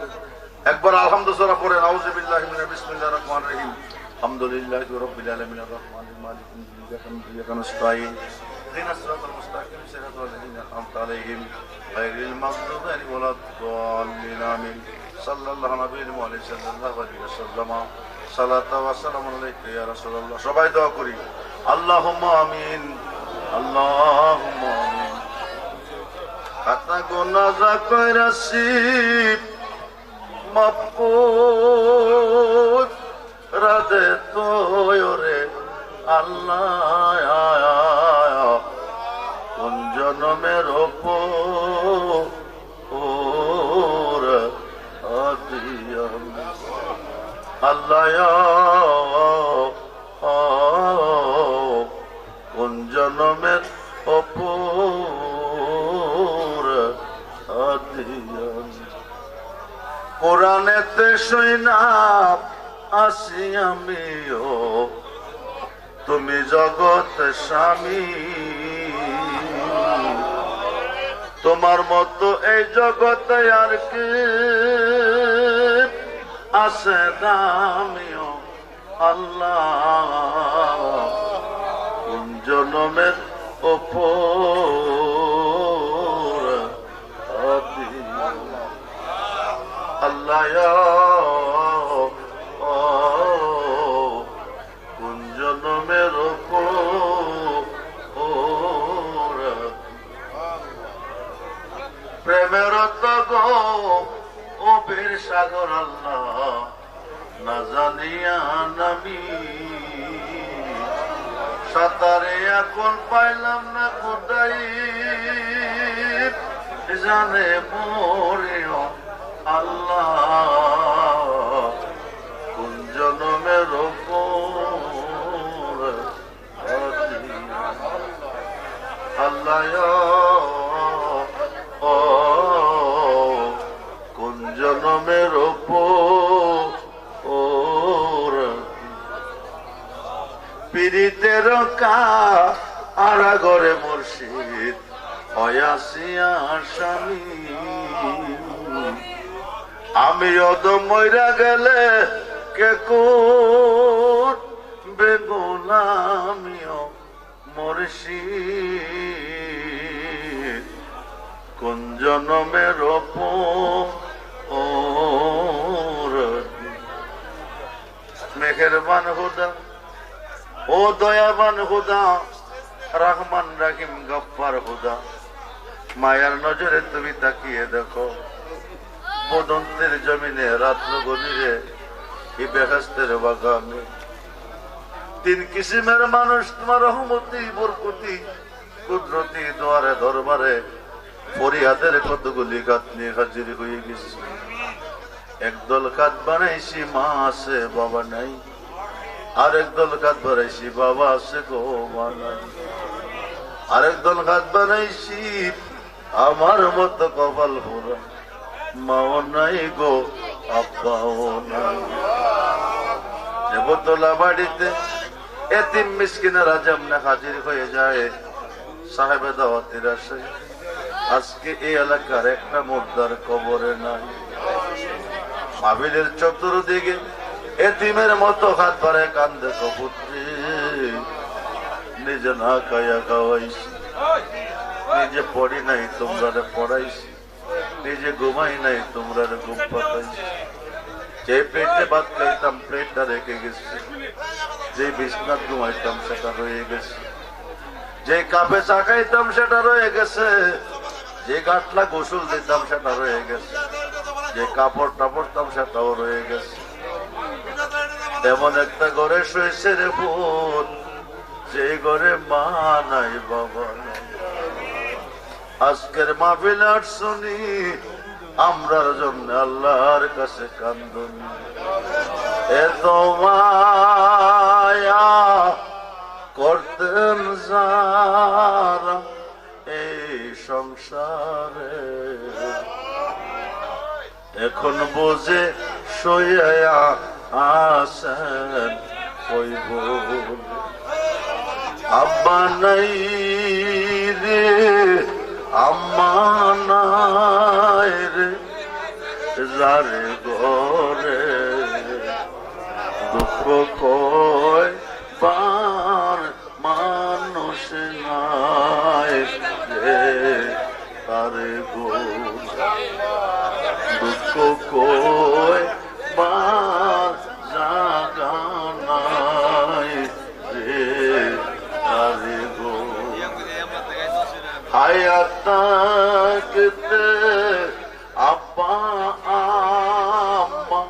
একবার আলহামদুলিল্লাহ পড়েন আউযু বিল্লাহি মিনাশ বিসমিল্লাহির রহমানির রহিম আলহামদুলিল্লাহি রাব্বিল আলামিন আর রহমানির মালিক ইয়াকা নাস্তাইন ইহদিনাস সিরাতাল মুস্তাকিম সিরাতাল লাযিনা আন'আমতা আলাইহিম গায়রিল মাগদুবি আলাইহিম ওয়ালাদ-দাল্লিন আমিন সাল্লাল্লাহু আলাইহি ওয়াসাল্লাম সালাতু ওয়া সালামু আলাইকা ইয়া রাসূলুল্লাহ সবাই দোয়া করি আল্লাহুম্মা আমিন اللهم آمين খাতা গোনা যা কইরাছি মাফ কর রাধে তোরে আল্লাহ কোন জনমের ওপর আল্লাহ কোন জনমের ওপর কোরআনেতে শুনা আসি আমিও তুমি জগৎ স্বামী তোমার মতো এই জগতে আর কি আছে দামিও আল্লাহ কোন জনমের ওপর আল্লাহ কোন জনমের ওপর প্রেমের তো গো ও বীর সাগর আল্লাহ না জানিয়া নামি সাঁতারে এখন পাইলাম না কোথায় জানে মোরেও আল্লাহ কোন জনমের ওপর আল্লাহ কোন জনমের ওপর পীড়িতের কারা ঘরে মুর্শিদ হয়াসিয়া স্বামী আমি অদ মইরা গেলে কে করবে গোলামিও মুর্শিদ কোন জনমের ওপর মেহেরবান হুদা ও দয়াবান হুদা রহমান রাহিম গফফার হুদা মায়ার নজরে তুমি তাকিয়ে দেখো বদন্তের জমিনে রাত্র গভীরে এই বেহেশতের বাগানে তিন কিসিমের মানুষ তোমার রহমতি বরকতি কুদরতি দুয়ারে দরবারে ফরিয়াদের কতগুলি গাত নিয়ে হাজির হয়ে গেছে একদল কাঠ বানাইছি মা আছে বাবা নাই আরেক দল কাঠ বানাইছি বাবা আছে গো মা নাই আরেক দল কাঠ বানাইছি আমার মতো কপাল পোড়া মাও নাই গো আব্বাও নাই দেবতলা বাড়িতে এতিম মিসকিনেরা যেমনে হাজির হয়ে যায় সাহেবে দাওয়াতের আসে আজকে এই এলাকার একটা মুর্দার কবরে নাই মাহফিলের চতুর্দিকে এতিমের মতো হাত পারে কান্দে কপুত্রী নিজে না খাইয়া খাওয়াইছি নিজে পড়ি নাই তোমরা পড়াইছি নিজে ঘুমাই নাই তোমরা ঘুম পাতাইছি যে পেটে ভাত খাইতাম প্লেটটা রেখে গেছি যে বিছনাত ঘুমাইতাম সেটা রয়ে গেছে যে কাপে চা খাইতাম সেটা রয়ে গেছে যে গাটলা গোসল দিতাম সেটা রয়ে গেছে যে কাপড় টাপড়তাম সেটাও রয়ে গেছে এমন একটা ঘরে শুয়েছে রে বোন যে ঘরে মা নাই বাবা নাই আজকের মাহফিল শুনি আমরার জন্য আল্লাহর কাছে কান্দনি এত মায়া করতেন যারা এই সংসারে এখন বুঝে শুইয়া আছেন ওই বোন আব্বা নাই রে আম্মা নাই রে যারে ঘরে দুঃখ কয় পার মানুষ নাই রে তারে গো দুঃখ কয় পার জাগা নাই রে তারে গো হায়াত ডাকতে আব্বা আম্মা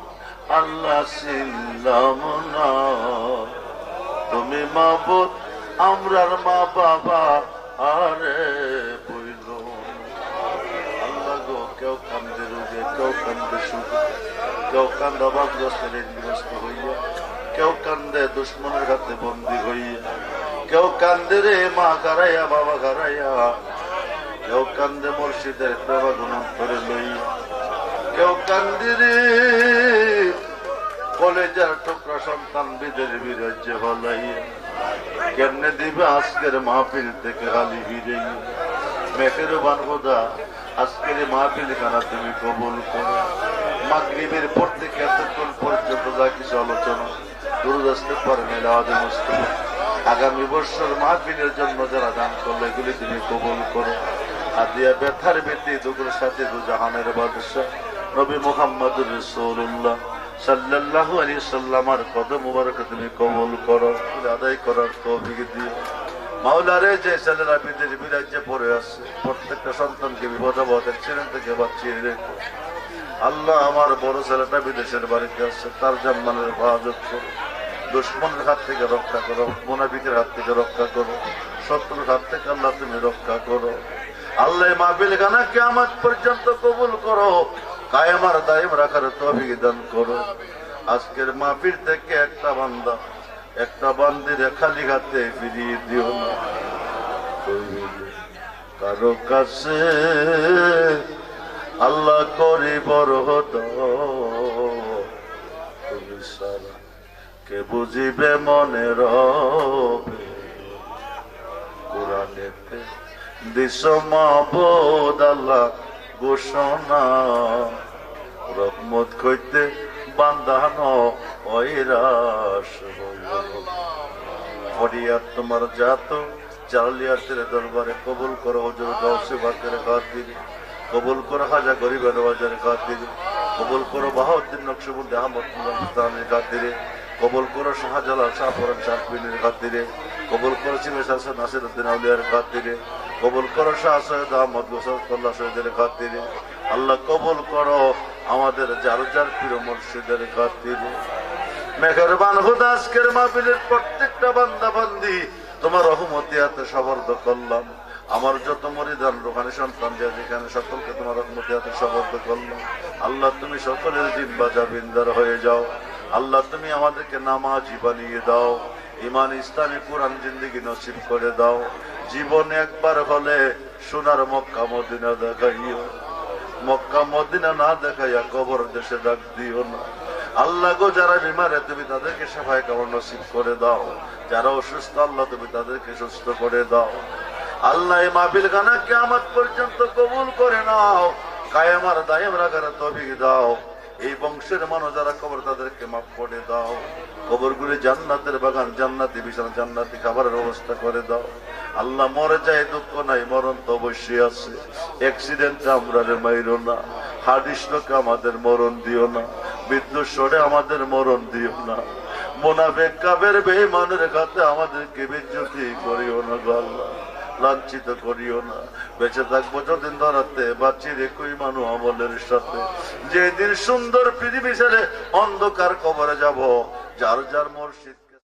আল্লাহ চিনলাম না, তুমি মাবুদ আমরার মা বাবা আরে বইল। আল্লাহ গো, কেউ কান্দে রোগে, কেউ কান্দে সুখে, কেউ কান্দে অভাবগ্রস্ত ঋণগ্রস্ত হইয়া, কেউ কান্দে দুশ্মনের হাতে বন্দী হইয়া, কেউ কান্দে রে মা গারাইয়া বাবা গারাইয়া, কেউ কান্দে মুর্শিদের প্রেমা গুণান্তরে লইয়া, কেউ কান্দে রে কলেজের টুকরা সন্তান বিদের বিরাজ্যে হলাইয়া। কেমনে দিবে আজকের মাহফিল থেকে খালি ফিরে মেঘের বানগোদা, আজকের মাহফিল খানা তুমি কবুল করো। মাগরিবের পর থেকে এতক্ষণ পর্যন্ত যা কিছু আলোচনা দুরূদ ইস্তিগফার মিলাদ মুস্তাফা আগামী বছর মাহফিলের জন্য যারা দান করলো এগুলি তুমি কবুল করো। হাদিয়া ব্যথার ব্যক্তি দুগুলোর সাথে দু জাহানের বাদশাহ নবী মুহাম্মদুর রাসূলুল্লাহ সাল্লাল্লাহু আলাইহি সাল্লামের কদম মুবারক তুমি কবুল করো, আদায় করার তৌফিক দিও। মাওলারে, যে ছেলেরা বিদেশ বিরাজ্যে পড়ে আছে প্রত্যেকটা সন্তানকে বিপদ আপদের ছেলেন থেকে বাঁচিয়ে রেখো। আল্লাহ, আমার বড় ছেলেটা বিদেশের বাড়িতে আছে, তার জান্নাতের হেফাজত করো, দুশ্মনের হাত থেকে রক্ষা করো, মুনাফিকের হাত থেকে রক্ষা করো, শত্রুর হাত থেকে আল্লাহ তুমি রক্ষা করো। আল্লাহ, মাহফিল খানা কিয়ামত পর্যন্ত কবুল করো, কায়েম আর দায়েম রাখার তৌফিক দান করো। আজকের মাহফিল থেকে একটা বান্দা একটা বান্দিরে খালি হাতে ফিরিয়ে দিও না। কারো কাছে আল্লাহ করি বড় তুমি সারা কে বুঝিবে মনে রবে। কোরআনেতে দিস মাহবুদ আল্লাহ ঘোষণা, রহমত কইতে বান্ধানো ঐরাস ফরিয়াদ তোমার জাত জালিয়াতের দরবারে কবুল করো। হুজুর গাউসে বাকের খাতিরে কবুল করো, হাজা গরিবের নওয়াজের খাতিরে কবুল করো, বাহাউদ্দিন নকশবন্দি আহমদ মুজাফফরের খাতিরে কবুল করো, শাহজালাল শাহপুরান শাহপিনের খাতিরে কবুল করো, সিমেশ হাসান নাসিরউদ্দিন আউলিয়ার খাতিরে কবুল করো, শাহ সৈয়দ আহমদ গোসাউদ্দৌলা শহীদের খাতিরে। আল্লাহ, কবুল করো আমাদের যার যার প্রিয় মুর্শিদের খাতিরে। মেহেরবান খোদা, আজকের মাহফিলের প্রত্যেকটা বান্দা বান্দি তোমার রহমতি হাতে সবর্দ করলাম। আমার যত মরিদান রুহানি সন্তান যে যেখানে সকলকে তোমার রহমতি হাতে সবর্দ করলাম। আল্লাহ, তুমি সকলের জিম্বা জাবিনদার হয়ে যাও। আল্লাহ, তুমি আমাদেরকে নামাজি বানিয়ে দাও, ইমান ইসলামী কোরআন জিন্দেগি নসিব করে দাও। জীবনে একবার হলে সোনার মক্কা মদিনা দেখাইও, মক্কা মদিনা না দেখাইয়া কবর দেশে ডাক দিও না। আল্লাহ গো, যারা বিমারে তুমি তাদেরকে সেবায় কেমন নসিব করে দাও, যারা অসুস্থ আল্লাহ তুমি তাদেরকে সুস্থ করে দাও। আল্লাহ, এই মাহফিল খানা কিয়ামত পর্যন্ত কবুল করে নাও, কায়েম আর দায়েম রাখার তৌফিক দাও। এই বংশের মানুষ যারা কবর তাদেরকে মাফ করে দাও, কবরগুলি জান্নাতের বাগান, জান্নাতি বিছানা, জান্নাতি খাবারের ব্যবস্থা করে দাও। আল্লাহ, মরে যায় দুঃখ নাই, মরণ তো অবশ্যই আছে। অ্যাক্সিডেন্টে আমরা মাইরো না, হার্ট স্ট্রোকে আমাদের মরণ দিও না, বিদ্যুৎ সরে আমাদের মরণ দিও না, মুনাফিক কাফের বেঈমানের কাছে আমাদেরকে বিচ্যুতি করিও না গো আল্লাহ, লাঞ্ছিত করিও না। বেঁচে থাকবো যতদিন ধরাতে বাঁচি রেখো ইমান ও আমলের সাথে। যেদিন সুন্দর পৃথিবী ছেড়ে অন্ধকার কবরে যাব, যার যার মুর্শিদ